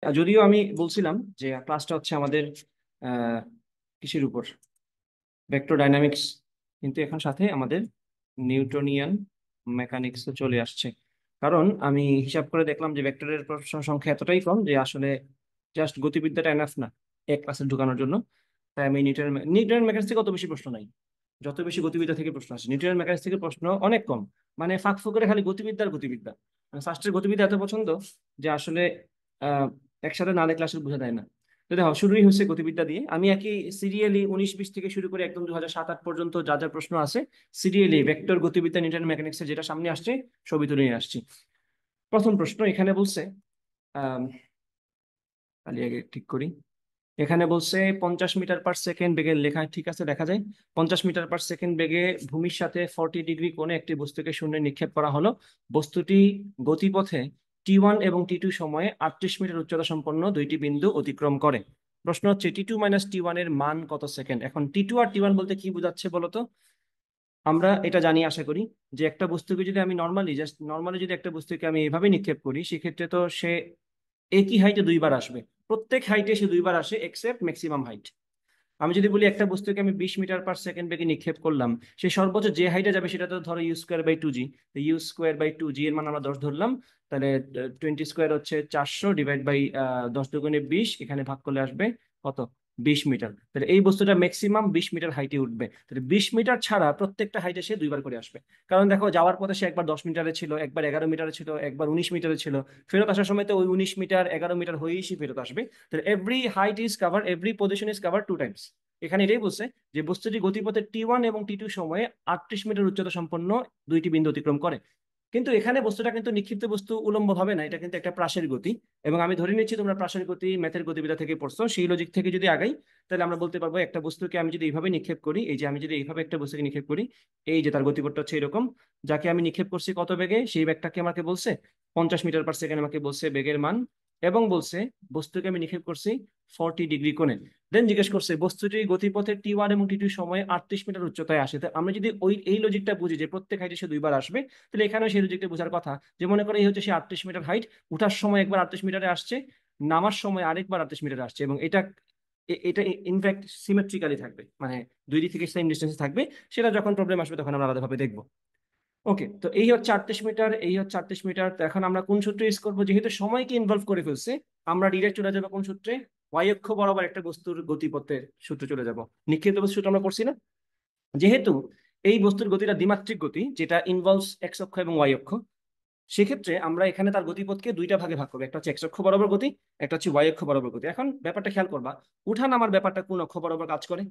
যদিও আমি বলছিলাম যে ক্লাসটা হচ্ছে আমাদের আহ কিসের উপর, ভেক্টর ডাইনামিক্স, কিন্তু এখন সাথে আমাদের নিউটনিয়ান মেকানিক্স চলে আসছে। কারণ আমি হিসাব করে দেখলাম যে ভেক্টরের প্রশ্ন সংখ্যা এতটাই কম যে আসলে জাস্ট গতিবিদ্যাটা এনাফ না এক ক্লাসে ঢুকানোর জন্য। তাই আমি নিউটনের মেকানিক্স থেকে অত বেশি প্রশ্ন নাই, যত বেশি গতিবিদ্যা থেকে প্রশ্ন আসে নিউটনের মেকানিক্স থেকে প্রশ্ন অনেক কম। মানে ফাঁক ফোকরে খালি গতিবিদ্যার গতিবিদ্যা, মানে ফার্স্টের গতিবিদ্যা এত পছন্দ যে আসলে আহ একসাথে না দেখলে আসলে বোঝা যায় না। তো দেখো শুরুই হচ্ছে গতিবিদ্যা দিয়ে, আমি একই সিরিয়ালি 19-20 থেকে শুরু করে একদম 2007-8 পর্যন্ত যা যা প্রশ্ন আছে সিরিয়ালি ভেক্টর গতিবিদ্যা নিউটন মেকানিক্সের যেটা সামনে আসছে ছবি তুলে নিয়ে আসছি। প্রথম প্রশ্ন এখানে বলছে, আহ খালি আগে ঠিক করি। এখানে বলছে 50 মিটার পার সেকেন্ড বেগে, লেখা ঠিক আছে দেখা যায়। 50 মিটার পার সেকেন্ড বেগে ভূমির সাথে 40 ডিগ্রি কোণে একটি বস্তুকে শূন্যে নিক্ষেপ করা হলো। বস্তুটি গতিপথে T1 এবং T2 সময়ে 38 মিটার উচ্চতা সম্পন্ন দুইটি বিন্দু অতিক্রম করে। প্রশ্ন হচ্ছে T2 মাইনাস T1 এর মান কত সেকেন্ড। এখন T2 আর T1 বলতে কি বোঝাচ্ছে বলতো? আমরা এটা জানি আশা করি যে একটা বস্তুকে যদি আমি নর্মালি যদি একটা বস্তুকে আমি এভাবে নিক্ষেপ করি সেক্ষেত্রে তো সে একই হাইটে দুইবার আসবে। প্রত্যেক হাইটে সে দুইবার আসে এক্সেপ্ট ম্যাক্সিমাম হাইট। আমি যদি বলি একটা বস্তুকে আমি 20 মিটার পার সেকেন্ড বেগে নিক্ষেপ করলাম, সে সর্বোচ্চ যে হাইটে যাবে সেটা তো ধরো u square by 2g। U square by 2g এর মান আমরা 10 ধরলাম, তাহলে 20 স্কোয়ার হচ্ছে 400 ডিভাইড বাই 10 × 20, এখানে ভাগ করলে আসবে কত, 20 মিটার। তাহলে এই বস্তুটা ম্যাক্সিমাম 20 মিটার হাইটে উঠবে। তাহলে 20 মিটার ছাড়া প্রত্যেকটা হাইটে সে দুইবার করে আসবে। কারণ দেখো যাওয়ার পথে সে একবার 10 মিটারে ছিল, একবার 11 মিটারে ছিল, একবার 19 মিটারে ছিল, ফেরত আসার সময় তো ওই 19 মিটার 11 মিটার হয়েই সে ফেরত আসবে। তাহলে every position is cover 2 Times. এখানে এটাই বলছে যে বস্তুটি গতিপথে T1 এবং T2 সময়ে 38 মিটার উচ্চতা সম্পন্ন দুইটি বিন্দু অতিক্রম করে। কিন্তু এখানে বস্তুটা কিন্তু নিক্ষিপ্ত বস্তু উলম্ব ভাবে না, এটা কিন্তু একটা প্রাসের গতি। এবং আমি ধরে নিচ্ছি তোমরা প্রাসের গতি ম্যাথের গতিবিদ্যা থেকে পড়ছো, সেই লজিক থেকে যদি আগাই তাহলে আমরা বলতে পারবো একটা বস্তুকে আমি যদি এইভাবে নিক্ষেপ করি, এই যে আমি যদি এইভাবে একটা বস্তুকে নিক্ষেপ করি, এই যে তার গতিপথটা হচ্ছে এরকম, যাকে আমি নিক্ষেপ করছি কত বেগে সেই বেগটাকে আমাকে বলছে 50 মিটার পার সেকেন্ড আমাকে বলছে বেগের মান, এবং বলছে বস্তুকে আমি নিক্ষেপ করছি 40 ডিগ্রি কোণে। দেন জিজ্ঞেস করছে বস্তুটি গতিপথে T1 এবং T2 সময়ে 38 মিটার উচ্চতায় আসে। আমরা যদি এই লজিকটা বুঝি যে প্রত্যেক হাইটে সে দুইবার আসবে, তাহলে এখানেও সেই লজিকটা বোঝার কথা যে মনে করে এই হচ্ছে সে 38 মিটার হাইট, উঠার সময় একবার 38 মিটারে আসছে, নামার সময় আরেকবার 38 মিটারে আসছে, এবং এটা ইনফ্যাক্ট সিমেট্রিক্যালি থাকবে, মানে দুই দিক থেকে সেম ডিস্টেন্সে থাকবে। সেটা যখন প্রবলেম আসবে তখন আমরা আলাদাভাবে দেখবো। ওকে, তো এই হচ্ছে 38 মিটার, এই হচ্ছে 38 মিটার। তো এখন আমরা কোন সূত্র ইউজ করবো, যেহেতু সময়কে ইনভলভ করে ফেলছে আমরা ডিরেক্ট চলে যাবো কোন সূত্রে, ওয়াই অক্ষ বরাবর একটা বস্তুর গতিপথের সূত্রে চলে যাব। নিক্ষিপ্ত বস্তুর সূত্র আমরা পড়ছি না? যেহেতু এই বস্তুর গতিটা দ্বিমাত্রিক গতি যেটা ইনভলভস এক্স অক্ষ এবং ওয়াই অক্ষ, সেক্ষেত্রে আমরা এখানে তার গতিপথকে দুইটা ভাগে ভাগ করবো, একটা হচ্ছে এক্স অক্ষ বরাবর গতি, একটা হচ্ছে ওয়াই অক্ষ বরাবর গতি। এখন ব্যাপারটা খেয়াল করবা, উঠা নামার ব্যাপারটা কোন অক্ষ বরাবর কাজ করে?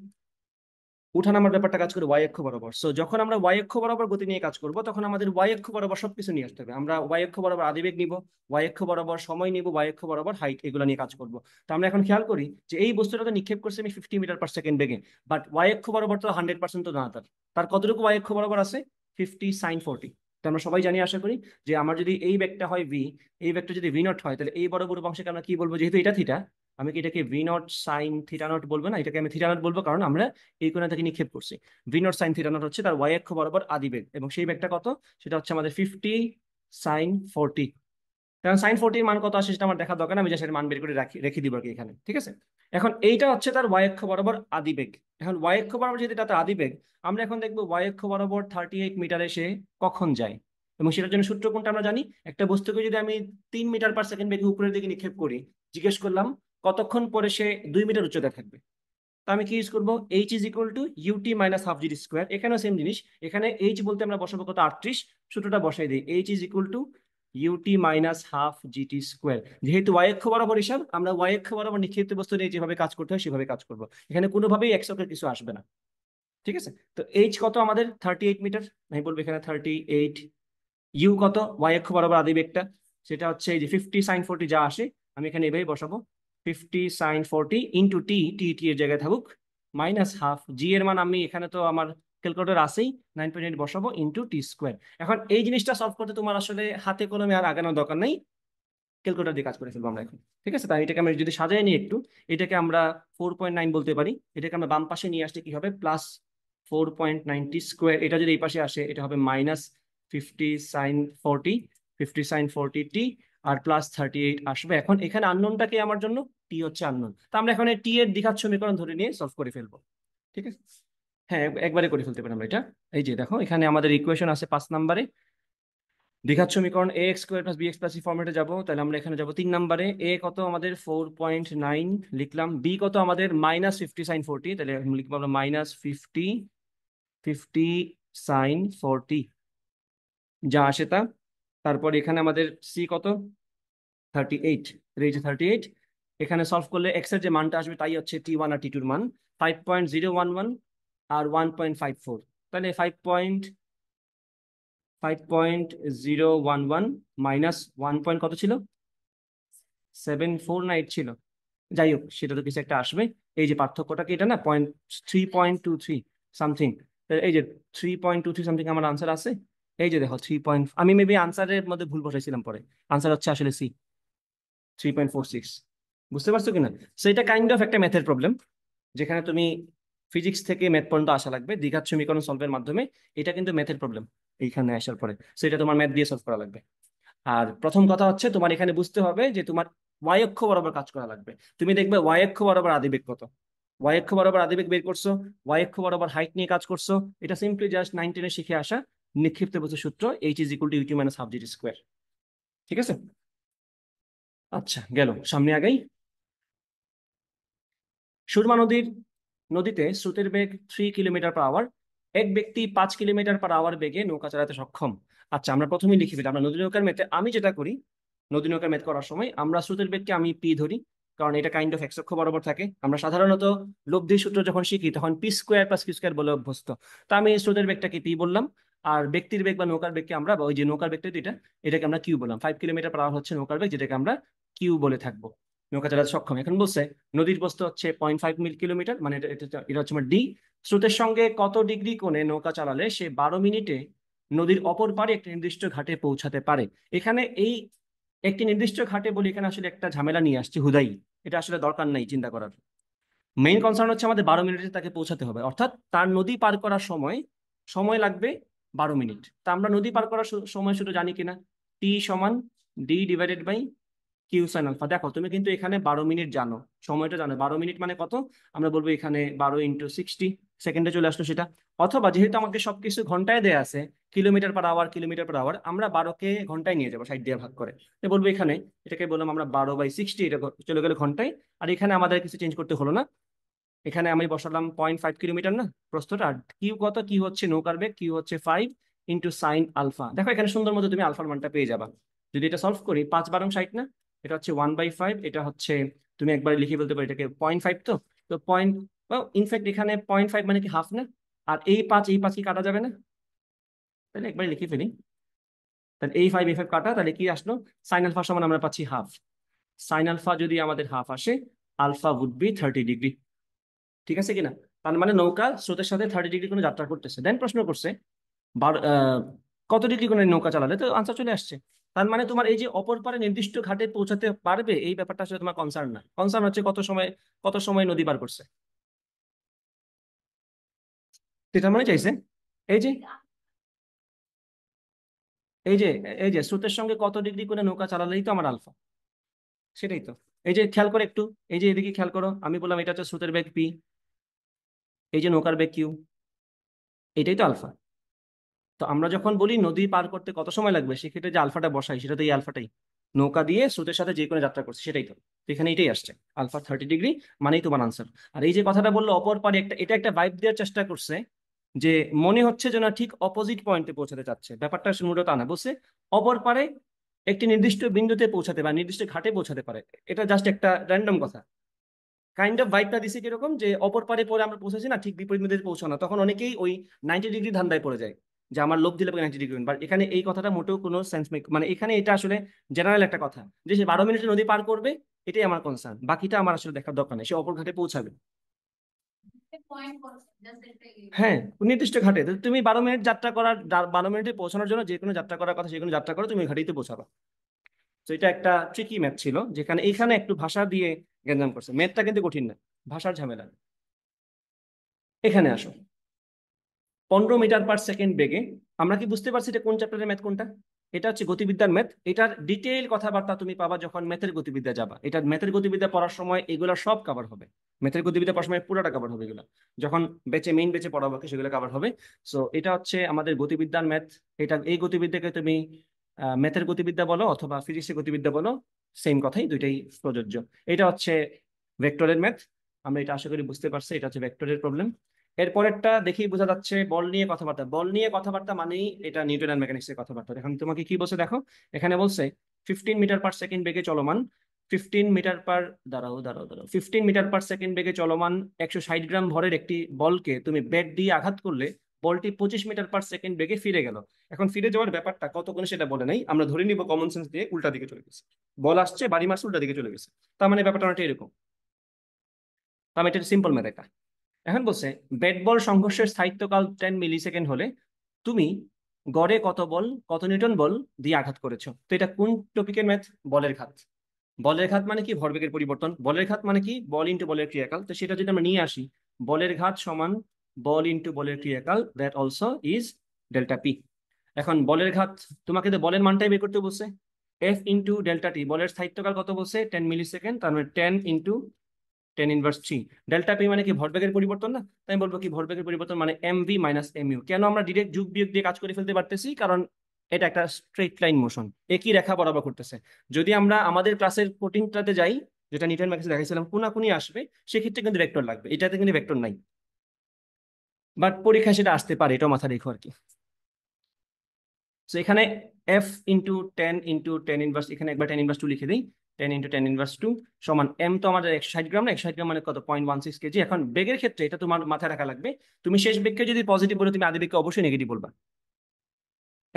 উঠানামার ব্যাপারটা কাজ করে ওয়াই অক্ষ বরাবর। সো যখন আমরা ওয়াই অক্ষ বরাবর গতি নিয়ে কাজ করব তখন আমাদের ওয়াই অক্ষ বরাবর সবকিছু নিয়ে আসতে হবে। আমরা ওয়াই অক্ষ বরাবর আদিবেগ নিব, ওয়াই অক্ষ বরাবর সময় নিব, ওয়াই অক্ষ বরাবর হাইট, এগুলো নিয়ে কাজ করব। তো আমরা এখন খেয়াল করি যে এই বস্তুটা তো নিক্ষেপ করছে আমি 50 মিটার পার সেকেন্ড বেগে, বাট ওয়াই অক্ষ বরাবর তো 100% তো না, তার তার কতটুকু ওয়াই অক্ষ বরাবর আছে? 50 sin 40। তো আমরা সবাই জানি আশা করি যে আমার যদি এই বেগটা হয় ভি, এই বেগটা যদি ভি নট হয়, তাহলে এই বরাবর অংশকে আমরা কি বলবো, যেহেতু এটা থিটা, আমি কি এটাকে V naught sine theta not বলবো না, এটাকে আমি থিটা নট বলবো, কারণ আমরা এই কোণা থেকে নিক্ষেপ করছি। V naught sine theta not হচ্ছে তার ওয়াই অক্ষ বরাবর আদি বেগ, এবং সেই বেগটা কত, সেটা হচ্ছে আমাদের 50 sin 40। কারণ sin 40 এর মান কত আসে সেটা আমার দেখা দরকার না, আমি জাস্ট এর মান বের করে রেখে দিব আর কি এখানে, ঠিক আছে। এখন এইটা হচ্ছে তার ওয়াই অক্ষ বরাবর আদি বেগ। এখন ওয়াই অক্ষ বরাবর যেহেতু এটা তার আদি বেগ, আমরা এখন দেখবো ওয়াই অক্ষ বরাবর 38 মিটারে সে কখন যায়। এবং সেটার জন্য সূত্র কোনটা আমরা জানি, একটা বস্তুকে যদি আমি 3 মিটার পার সেকেন্ড বেগে উপরের দিকে নিক্ষেপ করি, জিজ্ঞেস করলাম কতক্ষণ পরে সে 2 মিটার উচ্চতায় থাকবে, তো আমি কি ইউজ করবো, h is equal to UT minus half GT square. এখানেও সেম জিনিস, এখানে এইচ বলতে আমরা বসাবো কত, 38। সূত্রটা বসাই দিই, h is equal to UT minus half GT square. যেহেতু ওয়াই অক্ষ বরাবর হিসাব, আমরা ওয়াই অক্ষ বরাবর নিক্ষিপ্ত বস্তু নিয়ে যেভাবে কাজ করতে হয় সেভাবে কাজ করবো, এখানে কোনোভাবেই এক্স অক্ষের কিছু আসবে না, ঠিক আছে। তো এইচ কত আমাদের 38 মিটার, আমি বলবো এখানে 38। ইউ কত, ওয়াই অক্ষ বরাবর আদি বেগটা, সেটা হচ্ছে এই যে 50 sin 40 যা আসে, আমি এখানে এভাবেই বসাবো 50 sin 40 ইন্টু টি, টি টি এর জায়গায় থাকুক, মাইনাস হাফ জি এর মান আমি এখানে তো আমার ক্যালকুলেটর আছেই, 9.8 বসাবো ইন্টু টি স্কোয়ার। এখন এই জিনিসটা সলভ করতে তোমার আসলে হাতে কলমে আর আগানোর দরকার নেই, ক্যালকুলেটর দিয়ে কাজ করে ফেলবো আমরা এখন, ঠিক আছে। তাই এটাকে আমরা যদি সাজাই নিই একটু, এটাকে আমরা 4.9 বলতে পারি, এটাকে আমরা বাম পাশে নিয়ে আসলে কি হবে, +4.90 স্কোয়ার, এটা যদি এই পাশে আসে এটা হবে -50 sin 40, 50 sin 40 টি, আর +38 আসবে। এখন এখানে আননোনটা কি আমার জন্য? টি হচ্ছে আননোন। তো আমরা এখন টি এর দ্বিঘাত সমীকরণ ধরে নিয়ে সলভ করে ফেলবো। ঠিক আছে, হ্যাঁ একবারে করে ফেলতে পারি আমরা এটা। এই যে দেখো এখানে আমাদের ইকুয়েশন আছে 5 নম্বরে, দ্বিঘাত সমীকরণ ax square plus bx plus ফর্মেটে যাবো। তাহলে আমরা এখানে যাবো 3 নম্বরে। a কত আমাদের 4.9 লিখলাম, b কত আমাদের -50 sin 40, তাহলে এখন লিখবো আমরা -50 sin 40 যা আসে তা। তারপর এখানে আমাদের c কত 38, এই যে 38 এখানে সলভ করলে এক্স এর যে মানটা আসবে তাই হচ্ছে t1 আর t2 এর মান 5.011 আর 1.54, তাহলে 5.011 মাইনাস 1 পয়েন্ট কত ছিল, 749 না 8 ছিল, যাই হোক সেটা তো কিছু একটা আসবে। এই যে পার্থক্যটা কি এটা না 3.23 সামথিং, এই যে 3.23 সামথিং আমার আনসার আছে। এই যে দেখো 3 আমি মেবি আনসারের মধ্যে ভুল বসাইছিলাম, পরে আনসার হচ্ছে আসলে সি 3.46। বুঝতে পারছো কিনা? সো এটা কাইন্ড অফ একটা ম্যাথের প্রবলেম, যেখানে তুমি ফিজিক্স থেকে ম্যাথ পর্যন্ত আসা লাগবে দ্বিঘাত সমীকরণ সলভের মাধ্যমে। এটা কিন্তু ম্যাথের প্রবলেম এইখানে আসার পরে, সেটা তোমার ম্যাথ দিয়ে সলভ করা লাগবে। আর প্রথম কথা হচ্ছে তোমার এখানে বুঝতে হবে যে তোমার ওয়াই অক্ষ বরাবর কাজ করা লাগবে। তুমি দেখবে ওয়াই অক্ষ বরাবর আদিবেগ কত, ওয়াই অক্ষ বরাবর আদিবেগ বের করছো, ওয়াই অক্ষ বরাবর হাইট নিয়ে কাজ করছো। এটা সিম্পলি জাস্ট 9-10 শিখে আসা নিক্ষিপ্ত বস্তুর সূত্র H = U2 - ½ স্কোয়ার। ঠিক আছে, আচ্ছা গেল সামনে আগাই। সুরমা নদীতে স্রোতের বেগ 3 কিলোমিটার/আওয়ার, এক ব্যক্তি 5 কিলোমিটার/আওয়ার বেগে নৌকা চালাতে সক্ষম। আচ্ছা আমরা প্রথমেই লিখে ফেলি, আমরা নদী নৌকার ম্যাথে আমি যেটা করি, নদী নৌকার ম্যাথ করার সময় আমরা স্রোতের বেগকে আমি পি ধরি, কারণ এটা কাইন্ড অফ এক্স অক্ষ বরাবর থাকে। আমরা সাধারণত লব্ধির সূত্র যখন শিখি তখন p² + q² বলে অভ্যস্ত। তা আমি স্রোতের বেগটাকে পি বললাম, আর ব্যক্তির বেগ বা নৌকার বেগকে আমরা, বা ওই যে নৌকার বেগটা যেটা, এটাকে আমরা কিউ বললাম। 5 কিলোমিটার/আওয়ার হচ্ছে নৌকার বেগ, যেটাকে আমরা কিউ বলে থাকবো। নৌকা চালাতে সক্ষম। এখন বলছে নদীর প্রস্থ হচ্ছে 0.5 কিলোমিটার, মানে এটা হচ্ছে আমার ডি। স্রোতের সঙ্গে কত ডিগ্রি কোণে নৌকা চালালে সে 12 মিনিটে নদীর অপর পারে একটি নির্দিষ্ট ঘাটে পৌঁছাতে পারে। এখানে এই একটি নির্দিষ্ট ঘাটে বলি, এখানে আসলে একটা ঝামেলা নিয়ে আসছে হুদাই, এটা আসলে দরকার নাই চিন্তা করার। মেইন কনসার্ন হচ্ছে আমাদের 12 মিনিটে তাকে পৌঁছাতে হবে, অর্থাৎ তার নদী পার করার সময় সময় লাগবে 12 মিনিট। তা আমরা নদী পার করার সময় শুধু জানি কিনা, টি সমান D/বাই কিউ sin α। দেখো তুমি কিন্তু এখানে 12 মিনিট জানো, সময়টা জানো, 12 মিনিট মানে কত, আমরা বলবো এখানে 12 × 60 সেকেন্ডে চলে আসলো সেটা। অথবা যেহেতু আমাকে সবকিছু ঘন্টায় দেয়া আছে, কিলোমিটার/আওয়ার, আমরা 12কে ঘন্টায় নিয়ে যাবো 60 দিয়ে ভাগ করে, তো বলবো এখানে এটাকে বললাম আমরা 12/60, এটা চলে গেলে ঘন্টায়। আর এখানে আমাদের কিছু চেঞ্জ করতে হলো না, এখানে আমি বসালাম 0.5 কিলোমিটার না প্রস্থটা, আর কিউ কত, কিউ হচ্ছে নৌকার বেগ, কিউ হচ্ছে 5 × sin α। দেখো এখানে সুন্দর মতো তুমি আলফার মানটা পেয়ে যাবা। যদি এটা সলভ করি 5 × 12 = 60 না, এটা হচ্ছে 1/5, এটা হচ্ছে তুমি একবার লিখে বলতে পারো এটাকে 0.5। তো তো পয়েন্ট, ইনফ্যাক্ট এখানে 0.5 মানে কি হাফ না, আর এই পাঁচ কি কাটা যাবে না, তাহলে একবার লিখে ফেলি। তাহলে এই 5 কাটা, তাহলে কি আসলো, sin α সমান আমরা পাচ্ছি হাফ। sin α যদি আমাদের হাফ আসে, আলফা উড বি 30 ডিগ্রি। ঠিক আছে কিনা? তার মানে নৌকা স্রোতের সাথে 30 ডিগ্রি কোণে যাত্রা করতেছে। দেন প্রশ্ন করছে কত ডিগ্রি কোণে নৌকা চালালে, তো আনসার চলে আসছে। তার মানে তোমার এই যে অপর পারে নির্দিষ্ট ঘাটে পৌঁছাতে পারবে, এই ব্যাপারটা আসলে তোমার কনসার্ন না, কনসার্ন হচ্ছে কত সময় নদী পার করছে। সেটা মানে চাইছে এই যে এই যে এই যে স্রোতের সঙ্গে কত ডিগ্রি কোণে নৌকা চালালেই তো আমার আলফা, সেটাই তো। এই যে খেয়াল করে একটু, এই যে এদিকে খেয়াল করো, আমি বললাম এটা হচ্ছে স্রোতের বেগ পি, এই যে নৌকার বেগ কিউ, এটাই তো আলফা। তো আমরা যখন বলি নদী পার করতে কত সময় লাগবে, সেক্ষেত্রে যে আলফাটা বসাই সেটা তো এই আলফাটাই, নৌকা দিয়ে স্রোতের সাথে যে কোনো যাত্রা করছে সেটাই তো। তো এখানে এটাই আসছে, আলফা 30 ডিগ্রি মানেই তোমার আনসার। আর এই যে কথাটা বললো অপর পারে, এটা একটা ভাইব দেওয়ার চেষ্টা করছে, যে মনে হচ্ছে যে না ঠিক অপোজিট পয়েন্টে পৌঁছাতে চাচ্ছে, ব্যাপারটা আসলে মূলত তা না। বলছে অপর পারে একটি নির্দিষ্ট বিন্দুতে পৌঁছাতে বা নির্দিষ্ট ঘাটে পৌঁছাতে পারে, এটা জাস্ট একটা র্যান্ডম কথা। কাইন্ড অফ ভাইবটা দিছে কিরকম, যে অপর পারে পরে আমরা পৌঁছেছি না, ঠিক বিপরীত মেরুতে পৌঁছানো, তখন অনেকেই ওই 90 ডিগ্রি ধান্দায় পড়ে যায়, যে আমার লোভ দিলে 90 ডিগ্রি। বাট এখানে এই কথাটা মোটেও কোনো সেন্স মেক, মানে এখানে এটা আসলে জেনারেল একটা কথা, যে সে 12 মিনিটে নদী পার করবে, এটাই আমার কনসার্ন, বাকিটা আমার আসলে দেখার দরকার নেই, সে অপর ঘাটে পৌঁছাবে। হ্যাঁ, নির্দিষ্ট ঘাটে তো তুমি 12 মিনিট যাত্রা করার, 12 মিনিটে পৌঁছানোর জন্য যে কোনো যাত্রা করার কথা, যে কোনো যাত্রা করো তুমি ওই ঘাটেই তো পৌঁছাবা। তো এটা একটা ট্রিকি ম্যাথ ছিল, যেখানে এখানে একটু ভাষা দিয়ে গ্যাঞ্জাম করছে, ম্যাথটা কিন্তু কঠিন না, ভাষার ঝামেলা। এখানে আসো, 15 মিটার পার সেকেন্ড বেগে, আমরা কি বুঝতে পারছি এটা কোন চ্যাপ্টারের ম্যাথ কোনটা? এটা হচ্ছে গতিবিদ্যার ম্যাথ। এটার ডিটেইল কথাবার্তা তুমি পাবা যখন ম্যাথের গতিবিদ্যা যাবা। এটা ম্যাথের গতিবিদ্যা পড়ার সময় এগুলো সব কভার হবে। ম্যাথের গতিবিদ্যা পড়ার সময় পুরোটা কভার হবে এগুলো। যখন মেইন বেচে পড়াবো সেগুলো কভার হবে। সো এটা হচ্ছে আমাদের গতিবিদ্যার ম্যাথ। এটা এই গতিবিদ্যাকে তুমি ম্যাথের গতিবিদ্যা বলো অথবা ফিজিক্সের গতিবিদ্যা বলো, সেম কথাই, দুইটাই প্রযোজ্য। এটা হচ্ছে ভেক্টরের ম্যাথ। আমরা এটা আশা করি বুঝতে পারছি, এটা হচ্ছে ভেক্টরের প্রবলেম। এরপরেরটা দেখেই বোঝা যাচ্ছে বল নিয়ে কথাবার্তা। বল নিয়ে কথাবার্তা মানেই এটা নিউটন অ্যান্ড মেকানিক্সের কথাবার্তা। এখন তোমাকে কি বলছে দেখো, এখানে বলছে 15 মিটার পার সেকেন্ড বেগে চলমান, 15 মিটার পার সেকেন্ড বেগে চলমান 160 গ্রাম ভরের একটি বলকে তুমি ব্যাট দিয়ে আঘাত করলে বলটি 25 মিটার পার সেকেন্ড বেগে ফিরে গেল। এখন ফিরে যাওয়ার ব্যাপারটা কতক্ষণ সেটা বলে নাই, আমরা ধরে নিব কমন সেন্স দিয়ে উল্টা দিকে চলে গেছে। বল আসছে, বাড়ি মারছে, উল্টা দিকে চলে গেছে। তার মানে ব্যাপারটা অনেকটা এরকম। তার মানে এটা সিম্পল ম্যাথ এটা। এখন বলছে ব্যাট বল সংঘর্ষের স্থায়িত্বকাল 10 মিলি সেকেন্ড হলে তুমি গড়ে কত নিউটন বল দিয়ে আঘাত করেছো। তো এটা কোন টপিকের ম্যাথ? বলের ঘাত। বলের ঘাত মানে কি? ভরবেগের পরিবর্তন। বলের ঘাত মানে কি? বল ইন্টু বলের ক্রিয়াকাল। তো সেটা যদি আমরা নিয়ে আসি, বলের ঘাত সমান বল ইন্টু বলের ক্রিয়াকাল, that also is delta P. এখন বলের ঘাত, তোমাকে তো বলের মানটাই বের করতে বলছে। এফ ইন্টু ডেল্টা টি, বলের স্থায়িত্বকাল কত বলছে? 10 মিলি সেকেন্ড, তার মানে 10 × 10⁻³ ডেল্টা পি মানে কি? ভরবেগের পরিবর্তন না? তাই আমি বলবো কি ভরবেগের পরিবর্তন মানে এমভি মাইনাস এমইউ। কেন আমরা ডিরেক্ট যোগ বিয়োগ দিয়ে কাজ করে ফেলতে পারতেছি? কারণ এটা একটা স্ট্রেট লাইন মোশন, একই রেখা বরাবর করতেছে। যদি আমরা আমাদের ক্লাসের কোটিংটাতে যাই, যেটা নিউটন ম্যাক্সে দেখাইছিলাম, কোনাকুনি আসবে, সেক্ষেত্রে কিন্তু ভেক্টর লাগবে। এটাতে কিন্তু ভেক্টর নাই, বাট পরীক্ষায় সেটা আসতে পারে, এটাও মাথা রেখো আর কি। তো এখানে এফ ইন্টু 10 × 10⁻², এখানে একবার 10⁻² লিখে দিই। 10 × 10⁻² সমান এম, তো আমাদের 160 গ্রাম না, 160 গ্রাম মানে কত? 0.16 কেজি। এখন বেগের ক্ষেত্রে এটা তোমার মাথায় রাখা লাগবে, তুমি শেষ বেগকে যদি পজিটিভ বলো, তুমি আদি বেগকে অবশ্যই নেগেটিভ বলবা।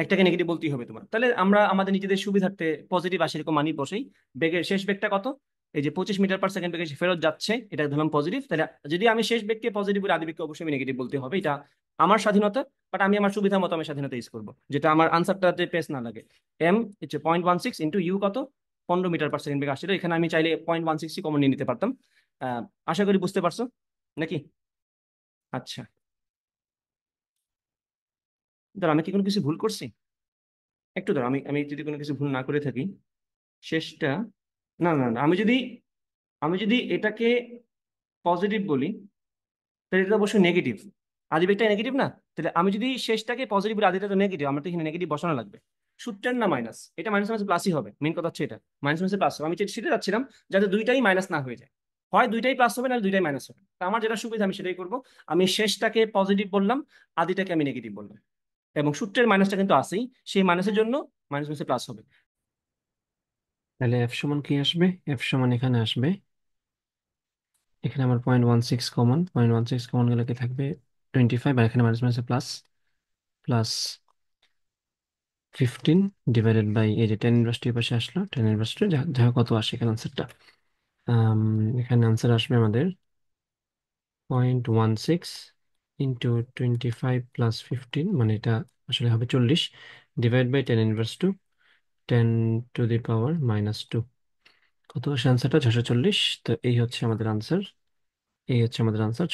একটাকে নেগেটিভ বলতেই হবে তোমার। তাহলে আমরা আমাদের নিজেদের সুবিধার্থে পজিটিভ আসে এরকম মানি বসেই। বেগের শেষ বেগটা কত? এই যে 25 মিটার পার সেকেন্ড বেগে ফেরত যাচ্ছে, এটা ধরলাম পজিটিভ। তাহলে যদি আমি শেষ বেগকে পজিটিভ বলে, আদি বেগকে অবশ্যই আমি নেগেটিভ বলতে হবে। এটা আমার স্বাধীনতা, বাট আমি আমার সুবিধা মতো আমি স্বাধীনতা ইউজ করবো, যেটা আমার আনসারটাতে পেস না লাগে। এম হচ্ছে 0.16 ইন্টু ইউ কত? 15 মিটার পার সেকেন্ড বেগে আসছিল। এখানে আমি চাইলে 0.16 কমন নিয়ে নিতে পারতাম। আশা করি বুঝতে পারছো নাকি? আচ্ছা, ধরো আমি কি কোনো কিছু ভুল করছি? একটু ধরো, আমি আমি যদি কোনো কিছু ভুল না করে থাকি, শেষটা, না না না, আমি যদি এটাকে পজিটিভ বলি, তাহলে এটা তো অবশ্যই নেগেটিভ। আদিবেগটা নেগেটিভ না? তাহলে আমি যদি শেষটাকে পজিটিভ বলি, আদিটা তো নেগেটিভ, আমার তো এখানে নেগেটিভ বসানো লাগবে। সূত্রের না মাইনাস, এটা মাইনাস মাইনাস প্লাসই হবে। মেন কথা হচ্ছে এটা মাইনাস মাইনাস প্লাস হবে। আমি সেটা যাচ্ছিলাম যাতে দুইটাই মাইনাস না হয়ে যায়, হয় দুইটাই প্লাস হবে না দুইটাই মাইনাস হবে। তা আমার যেটা সুবিধা আমি সেটাই করবো। আমি শেষটাকে পজিটিভ বললাম, আদিটাকে আমি নেগেটিভ বললাম, এবং সূত্রের মাইনাসটা কিন্তু আছেই, সেই মাইনাসের জন্য মাইনাস মাইনাসে প্লাস হবে। তাহলে এফ সমান কি আসবে? এফ সমান এখানে আসবে, এখানে আমার 0.16 কমন, 0.16 কমন গেলে কি থাকবে? 25, আর এখানে মাইনাস মাইনাসে প্লাস, প্লাস 15 / এই যে 10⁻² পাশে আসলো, 10⁻², যাই হোক কত আসে এখানে আনসারটা। এখানে আনসার আসবে আমাদের 0.16 ইন্টু 25 প্লাস 15, মানে এটা আসলে হবে 40, / 10⁻², 10⁻²। কত আসে আনসারটা? 640। তো এই হচ্ছে আমাদের আনসার,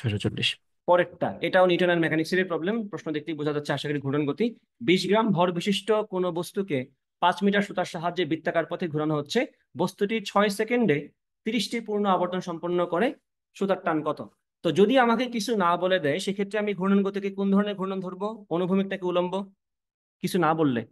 640। পরেরটা, এটাও নিউটন অ্যান্ড মেকানিক্সের প্রবলেম। প্রশ্ন দেখতেই বোঝা যাচ্ছে আশা করি ঘূর্ণন গতি। 20 গ্রাম ভর বিশিষ্ট কোনো বস্তুকে 5 মিটার সুতার সাহায্যে বৃত্তাকার পথে ঘোরানো হচ্ছে। বস্তুটি 6 সেকেন্ডে 30টি পূর্ণ আবর্তন সম্পন্ন করে। সুতার টান কত? তো যদি আমাকে কিছু না বলে দেয়, সেক্ষেত্রে আমি ঘূর্ণন গতিকে কোন ধরনের ঘূর্ণন ধরবো? অনুভূমিক নাকি উলম্ব? কিছু না বললে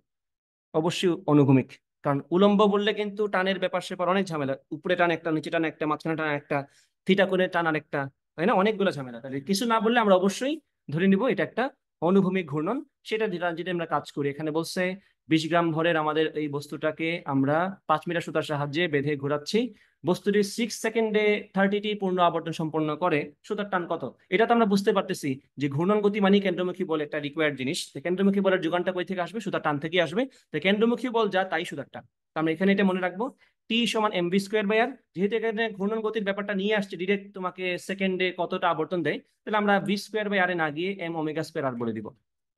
অবশ্যই অনুভূমিক। কারণ উলম্ব বললে কিন্তু টানের ব্যাপার স্যাপার অনেক ঝামেলা, উপরে টান একটা, নিচে টান একটা, মাঝখানে টান একটা, থিটা কোণে টান আরেকটা, তাই না? অনেকগুলো ঝামেলা। তাহলে কিছু না বললে আমরা অবশ্যই ধরে নিব এটা একটা অনুভূমিক ঘূর্ণন। সেটা যদি আমরা কাজ করি, এখানে বলছে 20 গ্রাম ভরের আমাদের এই বস্তুটাকে আমরা 5 মিটার সুতার সাহায্যে বেঁধে ঘোরাচ্ছি। বস্তুটি 6 সেকেন্ডে 30টি পূর্ণ আবর্তন সম্পন্ন করে। সুতার টান কত? এটা তো আমরা বুঝতে পারতেছি যে ঘূর্ণন গতি মানে কেন্দ্রমুখী বল একটা রিকোয়ার্ড জিনিস। তো কেন্দ্রমুখী বলের যোগানটা কই থেকে আসবে? সুতার টান থেকে আসবে। তো কেন্দ্রমুখী বল যা, তাই সুতার টান। তো আমরা এখানে এটা মনে রাখবো, টি সমান mv²/r। যেহেতু এখানে ঘূর্ণন গতির ব্যাপারটা নিয়ে আসছে, ডিরেক্ট তোমাকে সেকেন্ডে কতটা আবর্তন দেয়, তাহলে আমরা v²/r এ না গিয়ে m⍵²r বলে দিব।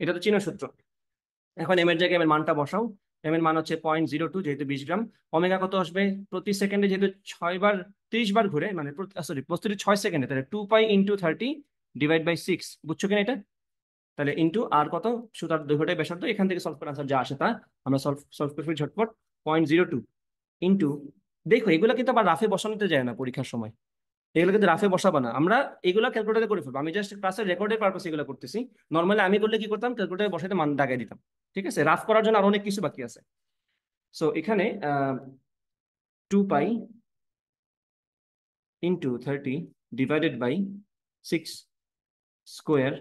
এটা তো চিনো সূত্র। এখন এম এর জায়গায় এম এর মানটা বসাও। এম এর মান হচ্ছে 0.02, যেহেতু 20 গ্রাম। ওমেগা কত আসবে? প্রতি সেকেন্ডে যেহেতু 6 বার 30 বার ঘুরে, মানে সরি, বস্তুটি 6 সেকেন্ডে, তাহলে 2π × 30 / 6। বুঝছো কিনা এটা? তাহলে ইন্টু আর কত, সুতার দৈর্ঘ্যটাই ব্যাসার্ধ, এখান থেকে সলভ করে আনসার যা আসে তা আমরা সলভ সলভ করে ফেলি ঝটপট। 0.02 ইন্টু, দেখো এগুলো কিন্তু আবার রাফে বসানোতে যায় না পরীক্ষার সময়, এগুলো কিন্তু রাফে বসাবো না আমরা, এগুলো ক্যালকুলেটরে করে ফেলবো। আমি জাস্ট ক্লাসের রেকর্ডের পারপাস এগুলো করতেছি। নর্মালি আমি করলে কি করতাম, ক্যালকুলেটরে বসাতে মান দাগাই দিতাম। ঠিক আছে, রাফ করার জন্য আরো অনেক কিছু বাকি আছে। সো এখানে 2 পাই into 30 divided by 6 square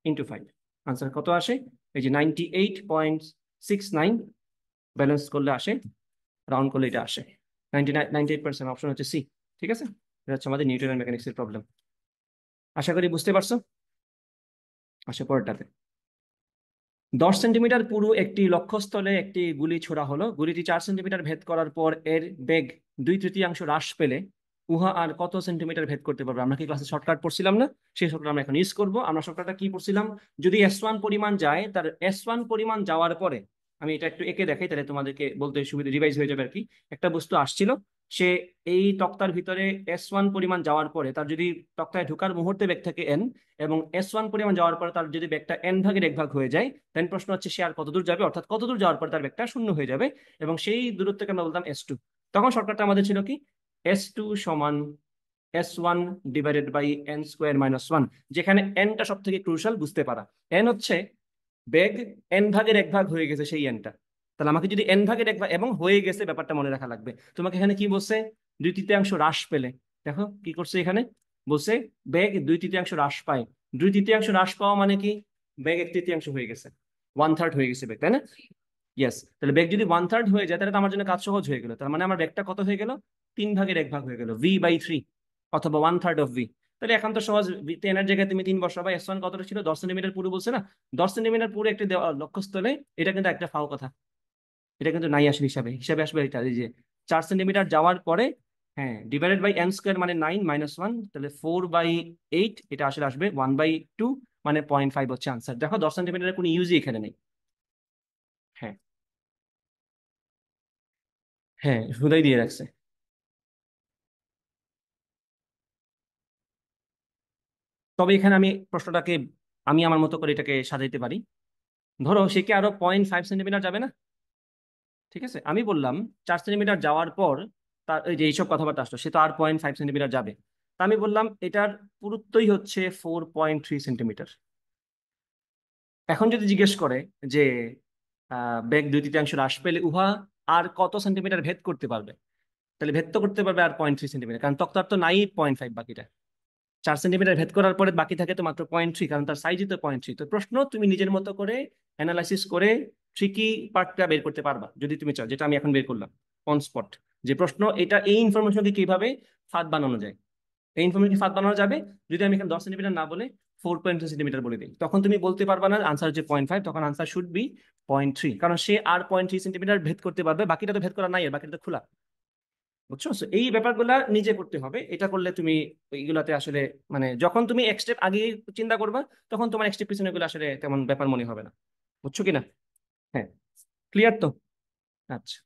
into 5, answer কত আসে? এই যে 98.69, ব্যালেন্স করলে আসে, রাউন্ড করলে এটা আসে 98%। অপশন হচ্ছে সি। ঠিক আছে, এটা হচ্ছে আমাদের নিউটনের মেকানিক্সের প্রবলেম। আশা করি বুঝতে পারছো। আসে পরেরটাতে। 10 সেন্টিমিটার পুরু একটি লক্ষ্যস্থলে একটি গুলি ছোড়া হলো, গুলিটি 4 সেন্টিমিটার ভেদ করার পর এর বেগ 2/3 হ্রাস পেলে উহা আর কত সেন্টিমিটার ভেদ করতে পারবে? আমরা কি ক্লাসে শর্টকাট পড়ছিলাম না? সেই শর্টকাট আমরা এখন ইউজ করবো। আমরা শর্টকাটটা কি পড়ছিলাম, যদি S1 পরিমাণ যায়, তার S1 পরিমাণ যাওয়ার পরে, আমি এটা একটু এঁকে দেখাই তাহলে তোমাদেরকে বলতে সুবিধা, রিভাইজ হয়ে যাবে আর কি। একটা বস্তু আসছিল, সে এই তক্তার ভিতরে S1 পরিমাণ যাওয়ার পরে তার যদি তক্তায় ঢোকার মুহূর্তে বেগ থাকে n, এবং S1 পরিমাণ যাওয়ার পরে তার যদি বেগটা n ভাগের 1 ভাগ হয়ে যায়, দেন প্রশ্ন হচ্ছে সে আর কত দূর যাবে, অর্থাৎ কত দূর যাওয়ার পরে তার বেগটা শূন্য হয়ে যাবে, এবং সেই দূরত্বকে আমরা বলতাম S2। তখন শর্টকাটটা আমাদের ছিল কি, S2 সমান S1 divided by n square minus 1, যেখানে nটা সব থেকে ক্রুশাল বুঝতে পারা। n হচ্ছে বেগ n ভাগের 1 ভাগ হয়ে গেছে সেই nটা। তাহলে আমাকে যদি n ভাগের 1 ভাগ এবং হয়ে গেছে ব্যাপারটা মনে রাখা লাগবে। তোমাকে এখানে কি বলছে, 2/3 হ্রাস পেলে। দেখো কি করছে এখানে, বলছে বেগ 2/3 হ্রাস পায়। 2/3 হ্রাস পাওয়া মানে কি, বেগ 1/3 হয়ে গেছে, 1/3 হয়ে গেছে বেগ, তাই না? ইয়েস, তাহলে বেগ যদি 1/3 হয়ে যায় তাহলে তো আমার জন্য কাজ সহজ হয়ে গেল। তার মানে আমার বেগটা কত হয়ে গেল, 3 ভাগের 1 ভাগ হয়ে গেল, v/3, অথবা 1/3 অফ v। তাহলে এখন তো সহজ, টেনের জায়গায় তুমি 3 বসাবা। S1 কতটা ছিল, 10 সেন্টিমিটার পুরো বলছে না, 10 সেন্টিমিটার পুরো একটি লক্ষ্যস্থলে, এটা কিন্তু একটা ফাও কথা, এটা কিন্তু নাই আসলে, হিসাবে হিসাবে আসবে এটা, এই যে 4 সেন্টিমিটার যাওয়ার পরে, হ্যাঁ, ডিভাইডেড বাই n স্কোয়ার মানে 9 মাইনাস 1, তাহলে 4/8, এটা আসলে আসবে 1/2, মানে 0.5 হচ্ছে আনসার। দেখো 10 সেন্টিমিটারের কোনো ইউজই এখানে নেই। হ্যাঁ, হ্যাঁ, হুদাই দিয়ে রাখছে। তবে এখানে আমি প্রশ্নটাকে, আমি আমার মতো করে এটাকে সাজাইতে পারি। ধরো সে কি আরো 0.5 সেন্টিমিটার যাবে না? ঠিক আছে, আমি বললাম 4 সেন্টিমিটার যাওয়ার পর তার এই যে এইসব কথাবার্তা আসলো, সে তো আর 0.5 সেন্টিমিটার যাবে। তা আমি বললাম এটার পুরুত্বই হচ্ছে 4.3 সেন্টিমিটার। এখন যদি জিজ্ঞেস করে যে বেগ 2/3 হ্রাস পেলে উহা আর কত সেন্টিমিটার ভেদ করতে পারবে, তাহলে ভেদ তো করতে পারবে আর 0.3 সেন্টিমিটার, কারণ তক্তার তো নাই 0.5, বাকিটা 4 সেন্টিমিটার ভেদ করার পরে বাকি থাকে তো মাত্র 0.3, কারণ তার সাইজই তো 0.3। তো প্রশ্ন তুমি নিজের মতো করে অ্যানালাইসিস করে ট্রিকি পার্টটা বের করতে পারবা যদি তুমি চাও, যেটা আমি এখন বের করলাম অন স্পট। যে প্রশ্ন এটা, এই ইনফরমেশনকে কিভাবে ফাঁদ বানানো যায়, এই ইনফরমেশন ফাঁদ বানানো যাবে যদি আমি এখানে 10 সেন্টিমিটার না বলে 4.3 সেন্টিমিটার বলে দিই, তখন তুমি বলতে পারবা না আনসার হচ্ছে 0.5, তখন আনসার শুড বি 0.3, কারণ সে আর 0.3 সেন্টিমিটার ভেদ করতে পারবে, বাকিটা তো ভেদ করা নাই, আর বাকিটা তো খোলা। বুঝছো? So, এই ব্যাপারগুলা নিজে করতে হবে। এটা করলে তুমি এইগুলাতে আসলে, মানে যখন তুমি এক স্টেপ আগে চিন্তা করবা, তখন তোমার এক স্টেপ পিছনে গুলো আসলে তেমন ব্যাপার মনে হবে না। বুঝছো কিনা? হ্যাঁ, ক্লিয়ার তো? আচ্ছা,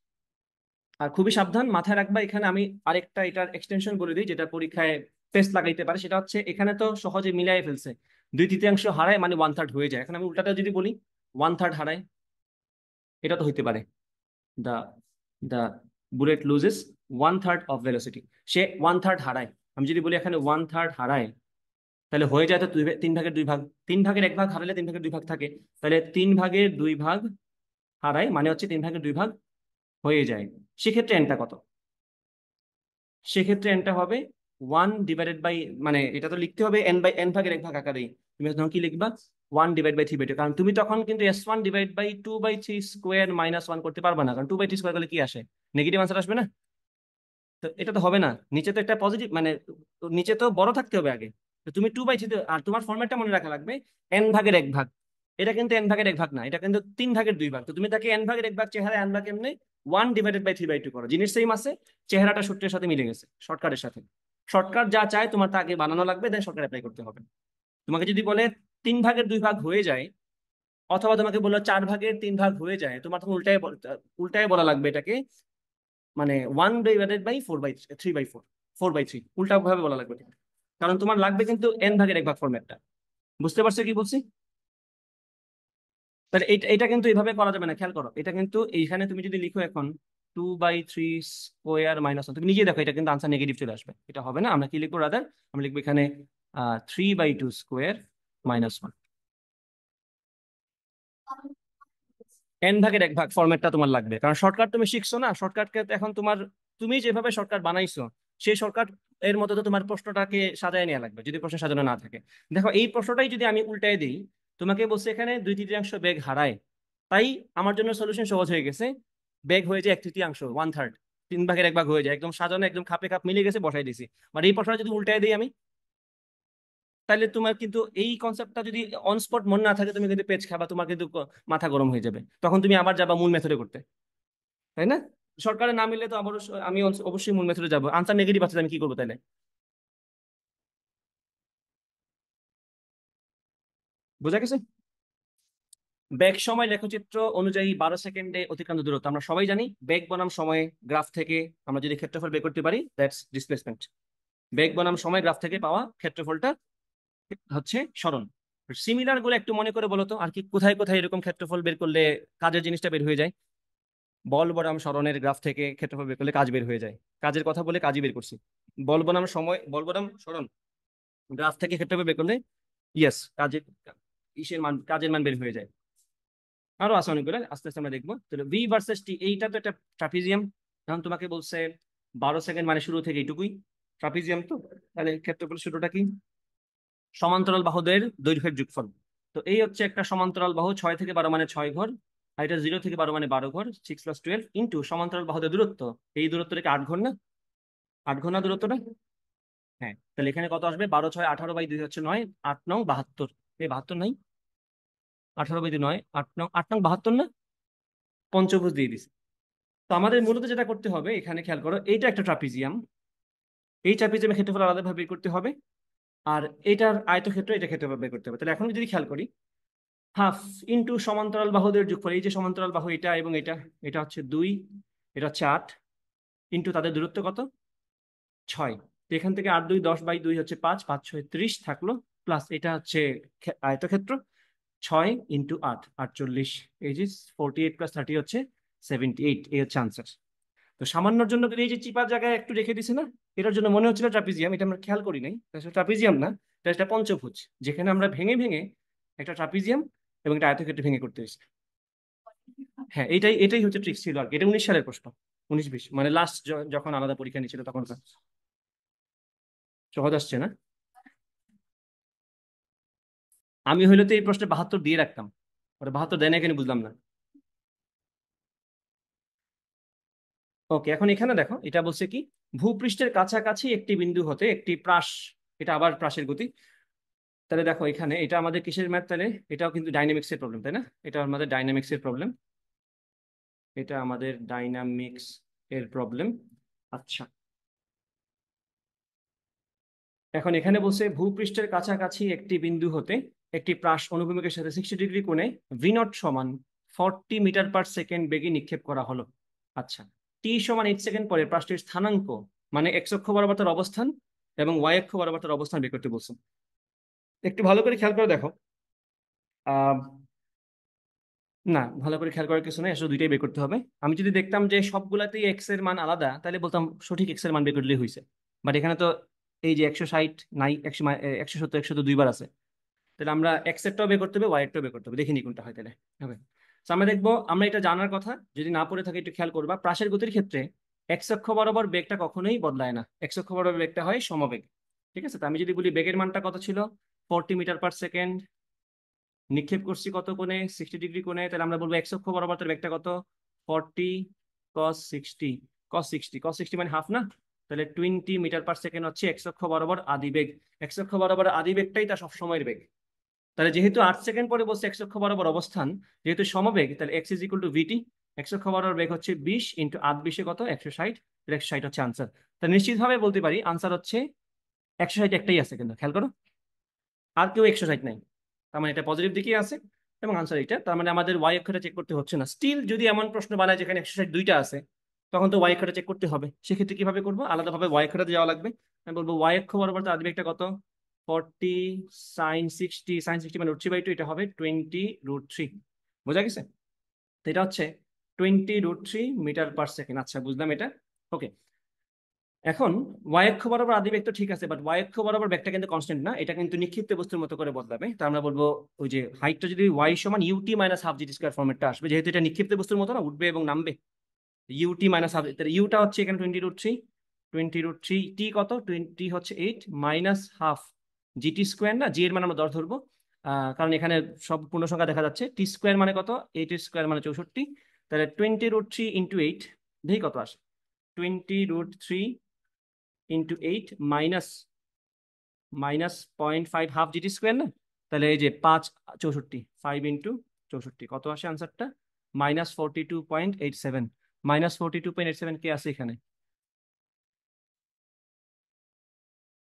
আর খুবই সাবধান, মাথায় রাখবা এখানে আমি আরেকটা এটার এক্সটেনশন বলে দিই, যেটা পরীক্ষায় টেস্ট লাগাইতে পারে। সেটা হচ্ছে এখানে তো সহজে মিলাই ফেলছে, 2/3 হারায় মানে 1/3 হয়ে যায়। এখন আমি উল্টাটা যদি বলি 1/3 হারায়, এটা তো হইতে পারে, দা দা বুলেট লুজেস 1/3 অফ ভেলোসিটি, সে 1/3 হারায়। আমি যদি বলি এখানে 1/3 হারায়, তাহলে হয়ে যায় তো 3 ভাগের 2 ভাগ, 3 ভাগের 1 ভাগ হারালে 3 ভাগের 2 ভাগ থাকে, তাহলে 3 ভাগের 2 ভাগ হারায় মানে হচ্ছে 3 ভাগের 2 ভাগ হয়ে যায়। সেক্ষেত্রে এনটা কত? সেক্ষেত্রে এনটা হবে 1/, মানে এটা তো লিখতে হবে n/n ভাগের 1 ভাগ আকারেই। তুমি তখন কি লিখবা, 1/3/2, কারণ তুমি তখন কিন্তু S1/2/3 স্কোয়ার মাইনাস 1 করতে পারবে না, কারণ 2/3 স্কোয়ার করলে কি আসে, নেগেটিভ আনসার আসবে না। তো এটা তো হবে না, নিচে তো একটা পজিটিভ, মানে নিচে তো বড় থাকতে হবে আগে। তো তুমি 2/3, আর তোমার ফরম্যাটটা মনে রাখা লাগবে, n/1 ভাগ। এটা কিন্তু n/1 ভাগ না, এটা কিন্তু 3/2 ভাগ। তো তুমি তাকে n/1 ভাগ চেহারা আনবা কেমনে, 1/3/2 করো, জিনিস সেম আছে, চেহারাটা সূত্রের সাথে মিলে গেছে, শর্টকাটের সাথে। শর্টকাট যা চায় তোমার তা আগে বানানো লাগবে, দেন শর্টকাট অ্যাপ্লাই করতে হবে। তোমাকে যদি বলে 3/2 ভাগ হয়ে যায়, অথবা তোমাকে বললো 4/3 ভাগ হয়ে যায়, তোমার তখন উল্টায় বলা লাগবে এটাকে, মানে 1/4/3/4, 4/3 উল্টা ভাবে বলা লাগবে এটা। কারণ তোমার লাগবে কিন্তু n/1 ভাগ ফরম্যাটটা। বুঝতে পারছো কি বলছি? তাহলে এটা এটা কিন্তু এইভাবে করা যাবে না, খেয়াল করো। এটা কিন্তু এইখানে তুমি যদি লিখো এখন 2/3² - 1, তুমি নিজে দেখো এটা কিন্তু আনসার নেগেটিভ চলে আসবে, এটা হবে না। আমরা কি লিখবো রাদার, আমরা লিখবো এখানে 3/2² - 1। n/1 ফরম্যাটটা তোমার লাগবে, কারণ শর্টকাট তুমি শিখছো না, শর্টকাটকে এখন তোমার, তুমি যেভাবে শর্টকাট বানাইছো সেই শর্টকাট এর মধ্যে তো তোমার প্রশ্নটাকে সাজায় নেওয়া লাগবে, যদি প্রশ্ন সাজানো না থাকে। দেখো এই প্রশ্নটাই যদি আমি উল্টাই দিই, তোমাকে বলছে এখানে 2/3 বেগ হারায়, তাই আমার জন্য সলিউশন সহজ হয়ে গেছে। বেগ হয়ে যায় 1/3, 1/3, 3/1 হয়ে যায়, একদম সাজানো, একদম খাপে খাপ মিলে গেছে, বসাই দিছি। মানে এই প্রশ্নটা যদি উল্টাই দিই আমি, তাহলে তোমার কিন্তু এই কনসেপ্টটা যদি অন স্পট মনে না থাকে, তুমি কিন্তু পেজ খাবা, তোমার কিন্তু মাথা গরম হয়ে যাবে, তখন তুমি আবার যাবা মূল মেথডে করতে, তাই না? সরকারে না মিললে তো আবার আমি অবশ্যই মূল মেথডে যাবো, আনসার নেগেটিভ আছে, আমি কি করবো তাহলে? বোঝা গেছে? বেগ সময় লেখচিত্র অনুযায়ী 12 সেকেন্ডে অতিক্রান্ত দূরত্ব আমরা সবাই জানি। বেগ বনাম সময় গ্রাফ থেকে আমরা যদি ক্ষেত্রফল বের করতে পারি, দ্যাটস ডিসপ্লেসমেন্ট। বেগ বনাম সময় গ্রাফ থেকে পাওয়া ক্ষেত্রফলটা হচ্ছে সরণ। সিমিলার গুলো একটু মনে করে বলো তো, আর কি কোথায় কোথায় এরকম ক্ষেত্রফল বের করলে কাজের জিনিসটা বের হয়ে যায়? বল বনাম সরণের গ্রাফ থেকে ক্ষেত্রফল বের করলে কাজ বের হয়ে যায়, কাজের কথা বলে কাজই বের করছি। বল বনাম সরণ গ্রাফ থেকে ক্ষেত্রফল বের করলে, ইয়েস, কাজের ইসের মান, কাজের মান বের হয়ে যায়। আরো আছে অনেকগুলো, আস্তে আস্তে আমরা দেখবো। তাহলে ভি ভার্সেস টি, এইটা তো একটা ট্রাপিজিয়াম। এখন তোমাকে বলছে 12 সেকেন্ড মানে শুরু থেকে এইটুকুই, ট্রাপিজিয়াম তো। তাহলে ক্ষেত্রফল সূত্রটা কি? সমান্তরাল বাহুদের দৈর্ঘ্যের যোগফল। তো এই হচ্ছে একটা সমান্তরাল বাহু, 6 থেকে 12 মানে 6 ঘর, আর এটা 0 থেকে 12 মানে 12 ঘর, 6 + 12 ইন্টু সমান্তরাল বাহুদের দূরত্ব। এই দূরত্বটাকে 8 ঘর না? 8 ঘর না দূরত্বটা? হ্যাঁ, তাহলে এখানে কত আসবে? 12×6 = 18/2 হচ্ছে 9, 8×9 = 72। এই 72 নাই, 18/2 9, 8×9 = 72 না? পঞ্চভুজ দিয়ে দিছে। তো আমাদের মূলত যেটা করতে হবে এখানে, খেয়াল করো, এইটা একটা ট্রাপিজিয়াম, এই ট্রাপিজিয়ামের ক্ষেত্রফল আলাদাভাবে বের করতে হবে, আর এটার আয়তক্ষেত্র, এটা ক্ষেত্রফল বের করতে হবে। তাহলে এখন যদি খেয়াল করি, হাফ ইন্টু সমান্তরাল বাহুদের যোগফল, এই যে সমান্তরাল বাহু এটা এবং এটা, এটা হচ্ছে 2, এটা হচ্ছে 8, ইন্টু তাদের দূরত্ব কত? 6। তো এখান থেকে 8×2 = 10/2 হচ্ছে 5, 5×6 = 30 থাকলো, প্লাস এটা হচ্ছে আয়তক্ষেত্র, 6 × 8 48, এই যে 48 + 30 হচ্ছে 78, এই হচ্ছে আনসার। তো সামান্যর জন্য কিন্তু এই যে চিপার জায়গায় একটু রেখে দিছে না, এটার জন্য মনে হচ্ছিল ট্রাপিজিয়াম, এটা আমরা খেয়াল করি নাই, আসলে ট্রাপিজিয়াম না, এটা একটা পঞ্চভুজ, যেখানে আমরা ভেঙে ভেঙে একটা ট্রাপিজিয়াম এবং একটা আয়তক্ষেত্র ভেঙে করতে হয়েছে। হ্যাঁ, এটাই এটাই হচ্ছে ট্রিক্স ছিল আর কি। এটা 19 সালের প্রশ্ন, 19-20 মানে লাস্ট যখন আলাদা পরীক্ষা নিয়েছিল তখন। সহজ আসছে না? আমি হইলে তো এই প্রশ্নে 72 দিয়ে রাখতাম, ওটা 72 দেয় না কেন বুঝলাম না। ওকে, এখন এখানে দেখো, এটা বলছে কি, ভূপৃষ্ঠের কাছাকাছি একটি বিন্দু হতে একটি প্রাস, এটা আবার প্রাসের গতি। তাহলে দেখো এখানে এটা আমাদের কিসের ম্যাথ তাহলে? এটাও কিন্তু ডাইনামিক্স এর প্রবলেম, তাই না? এটা আমাদের ডাইনামিক্স এর প্রবলেম, এটা আমাদের ডাইনামিক্স এর প্রবলেম। আচ্ছা, এখন এখানে বলছে ভূপৃষ্ঠের কাছাকাছি একটি বিন্দু হতে একটি প্রাস অনুভূমিকের সাথে 60 ডিগ্রি কোণে v0 সমান 40 মিটার/সেকেন্ড বেগে নিক্ষেপ করা হলো। আচ্ছা, t = 8 সেকেন্ড পরে প্রাসটির স্থানাঙ্ক, মানে এক্স অক্ষ বরাবর তার অবস্থান এবং ওয়াই অক্ষ বরাবর তার অবস্থান বের করতে বলছে। একটু ভালো করে খেয়াল করে দেখো, আহ না, ভালো করে খেয়াল করার কিছু নেই, আসলে দুইটাই বের করতে হবে। আমি যদি দেখতাম যে সবগুলাতেই এক্স এর মান আলাদা, তাহলে বলতাম সঠিক এক্স এর মান বের করলেই হয়েছে। বাট এখানে তো এই যে 160 নাই, 170, 100 তো দুইবার আছে, তাহলে আমরা এক্স এরটাও বের করতে হবে, ওয়াই এরটাও বের করতে হবে, দেখিনি কোনটা হয় তাহলে। হবে। তো আমরা দেখবো, আমরা এটা জানার কথা, যদি না পড়ে থাকে একটু খেয়াল করবা, প্রাসের গতির ক্ষেত্রে এক্স অক্ষ বরাবর বেগটা কখনোই বদলায় না, এক্স অক্ষ বরাবর বেগটা হয় সমবেগ। ঠিক আছে, তো আমি যদি বলি বেগের মানটা কত ছিল, 40 মিটার/সেকেন্ড, নিক্ষেপ করছি কত কোণে, 60 ডিগ্রি কোণে, তাহলে আমরা বলবো এক্স অক্ষ বরাবর তার বেগটা কত, 40 cos 60, cos 60 মানে হাফ না? তাহলে 20 মিটার/সেকেন্ড হচ্ছে এক্স অক্ষ বরাবর আদি বেগ। এক্স অক্ষ বরাবর আদি বেগটাই তার সবসময়ের বেগ। তাহলে যেহেতু 8 সেকেন্ড পরে বলছে এক্স অক্ষ বরাবর অবস্থান, যেহেতু সমবেগ, তাহলে x is equal to v t, x অক্ষ বরাবর বেগ হচ্ছে 20 ইন্টু 8 20 কত, 160, 160 হচ্ছে আনসার। তাহলে নিশ্চিতভাবে বলতে পারি আনসার হচ্ছে 160, একটাই আছে, কিন্তু খেয়াল করো, আর কেউ 160 নাই, তার মানে এটা পজিটিভ দিকেই আছে এবং আনসার এটা। তার মানে আমাদের ওয়াই অক্ষটা চেক করতে হচ্ছে না। স্টিল যদি এমন প্রশ্ন বানায় যেখানে 160 দুইটা আছে, তখন তো ওয়াই অক্ষটা চেক করতে হবে। সেক্ষেত্রে কিভাবে করবো? আলাদাভাবে ওয়াই অক্ষটাতে যাওয়া লাগবে। আমি বলবো ওয়াই অক্ষ বরাবর তার আদিবেগটা কত, 40 sin 60, sin 60 মানে √3/2, এটা হবে 20 √3। বোঝা গেছে? তো এটা হচ্ছে 20√3 মিটার পার সেকেন্ড। আচ্ছা, বুঝলাম এটা। ওকে, এখন ওয়াই অক্ষ বরাবর আদি বেগ তো ঠিক আছে, বাট ওয়াই অক্ষ বরাবর বেগটা কিন্তু কনস্ট্যান্ট না, এটা কিন্তু নিক্ষিপ্ত বস্তুর মতো করে বদলাবে। তো আমরা বলবো ওই যে হাইটটা যদি ওয়াই সমান UT minus half G square ফর্মেটটা আসবে, যেহেতু এটা নিক্ষিপ্ত বস্তুর মতো না, উঠবে এবং নামবে। ইউটি মাইনাস হাফ, ইউটা হচ্ছে এখানে 20√3, 20√3 টি কত, 20 হচ্ছে 8 মাইনাস হাফ জিটি স্কোয়ার, না জি এর মানে আমরা 10 ধরবো, কারণ এখানে সব পূর্ণ সংখ্যা দেখা যাচ্ছে। টি স্কোয়ার মানে কত, 8 স্কোয়ার মানে 64। তাহলে 20√3 × 8, দেখি কত আসে। 20√3 × 8 minus minus 0.5 half GT square না, তাহলে এই যে 5 64, 5 × 64 কত আসে আনসারটা, -42.87। -42.87 কে আছে এখানে?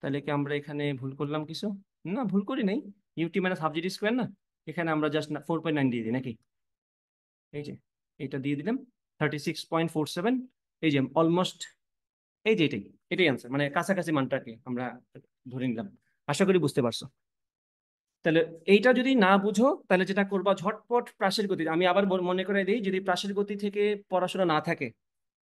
তাহলে কি আমরা এখানে ভুল করলাম কিছু? না, ভুল করি নাই। U t minus half GT square না, এখানে আমরা জাস্ট 4.9 দিয়ে দিই নাকি? এই যে এটা দিয়ে দিলাম, 36.47। এই যে অলমোস্ট, এই যে এটাই এটাই আনসার, মানে কাছাকাছি মানটাকে আমরা ধরে নিলাম। আশা করি বুঝতে পারছো। তাহলে এইটা যদি না বুঝো, তাহলে যেটা করবা, ঝটপট প্রাসের গতি, আমি আবার মনে করে দিই, যদি প্রাসের গতি থেকে পড়াশোনা না থাকে,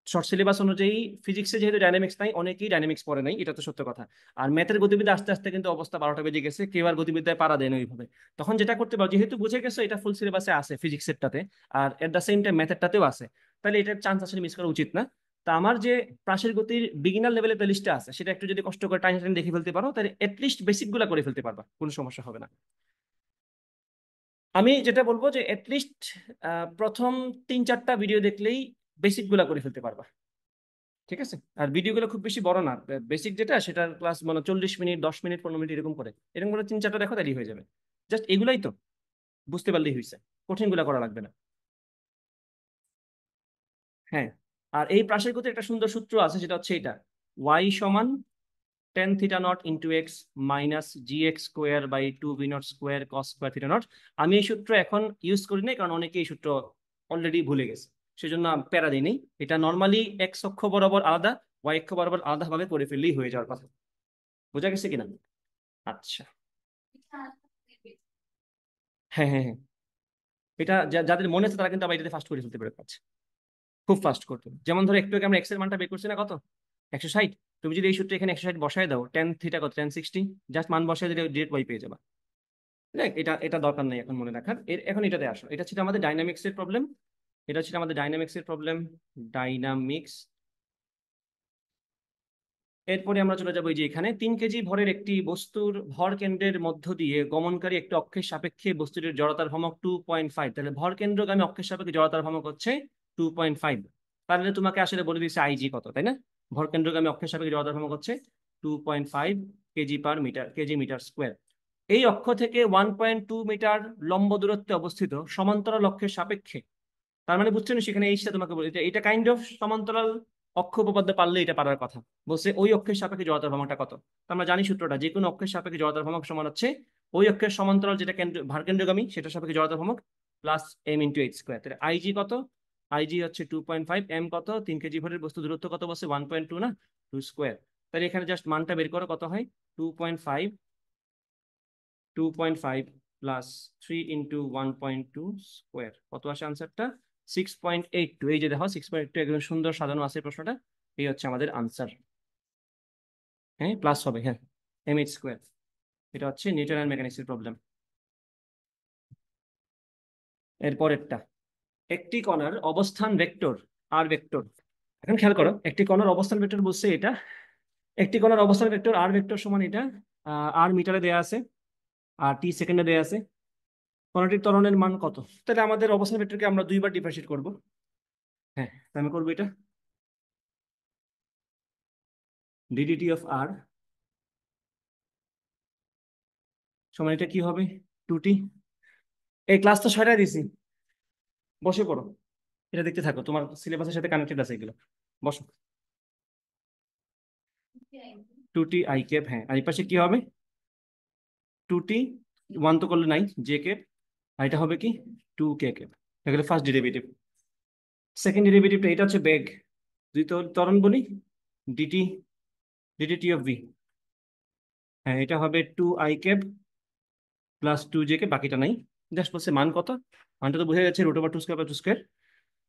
শর্ট সিলেবাস অনুযায়ী ফিজিক্সে যেহেতু ডাইনামিক্স নাই, অনেকেই ডাইনামিক্স পড়ে নাই, এটা তো সত্য কথা। আর ম্যাথের গতিবিদ্যা আস্তে আস্তে কিন্তু অবস্থা 12টা বেজে গেছে, কেউ আর গতিবিদ্যায় পারা দেয় না ওইভাবে। তখন যেটা করতে পারো, যেহেতু বুঝে গেছো এটা ফুল সিলেবাসে আছে ফিজিক্সেরটাতে, আর এট দ্য সেম টাইম ম্যাথেরটাতেও আছে, তাহলে এটার চান্স আসলে মিস করা উচিত না। তা আমার যে প্রাসের গতির বিগিনার লেভেলের প্লেলিস্টটা আছে, সেটা একটু যদি কষ্ট করে টাইম টাইম দেখে ফেলতে পারো, তাহলে এটলিস্ট বেসিক গুলা করে ফেলতে পারবা, কোনো সমস্যা হবে না। আমি যেটা বলবো যে এটলিস্ট প্রথম 3-4টা ভিডিও দেখলেই বেসিক গুলা করে ফেলতে পারবা। ঠিক আছে? আর ভিডিওগুলো খুব বেশি বড় না, বেসিক যেটা সেটার ক্লাস মানে 40 মিনিট, 10 মিনিট, 15 মিনিট এরকম করে, এরকম করে 3-4টা দেখো, তাহলেই হয়ে যাবে। জাস্ট এগুলাই তো বুঝতে পারলেই হয়েছে, কঠিন গুলা করা লাগবে না। হ্যাঁ, আর এই প্রাসের গতির একটা সুন্দর সূত্র আছে, সেটা হচ্ছে এটা, ওয়াই সমান tan θ0 × x minus gx² / 2v0² cos²θ0। আমি এই সূত্র এখন ইউজ করি নাই, কারণ অনেকে এই সূত্র অলরেডি ভুলে গেছে, সেজন্য প্যারা দিই নেই। এটা নর্মালি এক্স অক্ষ বরাবর আলাদা, ওয়াই অক্ষ বরাবর আলাদা ভাবে করে ফেললেই হয়ে যাওয়ার কথা। বোঝা গেছে কিনা? আচ্ছা, হ্যাঁ হ্যাঁ হ্যাঁ, এটা যাদের মনে আছে তারা কিন্তু আবার এটাতে ফাস্ট করে ফেলতে পারে কাজ, খুব ফাস্ট করতে। যেমন ধরো একটু আগে আমরা এক্স এর মানটা বের করছি না, কত, 160। তুমি যদি এই সূত্রে এখানে 160 বসায় দাও, tan θ কত, tan 60, জাস্ট মান বসায় দিলে ডিরেক্ট ওয়াই পেয়ে যাবা। দেখ, এটা এটা দরকার নেই এখন মনে রাখার। এখন এটাতে আসো, এটা ছিল আমাদের ডাইনামিক্স এর প্রবলেম, এটা ছিল আমাদের ডাইনামিক্স এর প্রবলেম, ডাইনামিক্স। এরপরে আমরা চলে যাবো এই যে এখানে 3 কেজি ভরের একটি বস্তুর ভর কেন্দ্রের মধ্য দিয়ে গমনকারী একটি অক্ষের সাপেক্ষে বস্তুটির জড়তার ভ্রামক 2.5। তাহলে ভর কেন্দ্রগামী অক্ষের সাপেক্ষে জড়তার ভ্রামক হচ্ছে 2.5। তাহলে তোমাকে আসলে বলে দিচ্ছে আইজি কত, তাই না? ভর কেন্দ্রগামী অক্ষের সাপেক্ষে জড়তার ভ্রামক হচ্ছে 2.5 কেজি/মিটার, কেজি/মিটার²। এই অক্ষ থেকে 1.2 মিটার লম্ব দূরত্বে অবস্থিত সমান্তরাল অক্ষের সাপেক্ষে, তার মানে বুঝছো না, সেখানে এইটা তোমাকে বলে, এটা কাইন্ড অফ সমান্তরাল অক্ষ উপপাদ্য পারলে এটা পারার কথা। বলছে ওই অক্ষের সাপেক্ষে জড়তার ভ্রামকটা কত। তো আমরা জানি সূত্রটা, যে কোনো অক্ষের সাপেক্ষে জড়তার ভ্রামক সমান হচ্ছে ওই অক্ষের সমান্তরাল যেটা কেন্দ্র ভারকেন্দ্রগামী সেটার সাপেক্ষে জড়তার ভ্রামক প্লাস m × h²। তাহলে আইজি কত, আইজি হচ্ছে 2.5, এম কত, 3 কেজি ভরের বস্তু দূরত্ব কত বলছে, 1.2 না, 2²। তাহলে এখানে জাস্ট মানটা বের করো, কত হয়, 2.5, 2.5 প্লাস 3 × 1.2², কত আসে আনসারটা, 6.82। এই যে দেখো 6.82 একদম সুন্দর সাজানো আছে প্রশ্নটা, এই হচ্ছে আমাদের আনসার। হ্যাঁ, প্লাস হবে, হ্যাঁ, mh²। এটা হচ্ছে নিউটন অ্যান্ড মেকানিক্সের প্রবলেম। এরপরেরটা, একটি কণার অবস্থান ভেক্টর আর ভেক্টর। এখন খেয়াল করো, একটি কণার অবস্থান ভেক্টর বলছে এটা, একটি কণার অবস্থান ভেক্টর আর ভেক্টর সমান এটা, আর মিটারে দেয়া আছে আর টি সেকেন্ডে দেয়া আছে, কণাটির ত্বরণের মান কত। তাহলে আমাদের অবস্থান ভেক্টরকে আমরা দুইবার ডিফারেন্সিয়েট করব। হ্যাঁ, তো আমি করবো এটা, ddt/r সমান এটা কি হবে, 2t। এই ক্লাস তো 6টায় দিছি, বসে পড়ো, এটা দেখতে থাকো, তোমার সিলেবাসের সাথে কানেক্টেড আছে এগুলো। বসো, 2t i ক্যাপ, হ্যাঁ, আর এই পাশে কি হবে, 2t, 1 তো করলে নাই, j ক্যাপ, আর এটা হবে কি, 2k ক্যাপ। এগুলো ফার্স্ট ডেরিভেটিভ। সেকেন্ড ডেরিভেটিভটা, এটা হচ্ছে বেগ, যদি ত্বরণ বলি, ডিটি, ডিটি/v, হ্যাঁ, এটা হবে 2i cap plus 2j cap, বাকিটা নাই, জাস্ট বলছে মান কত, মানটা তো বোঝা যাচ্ছে, √2²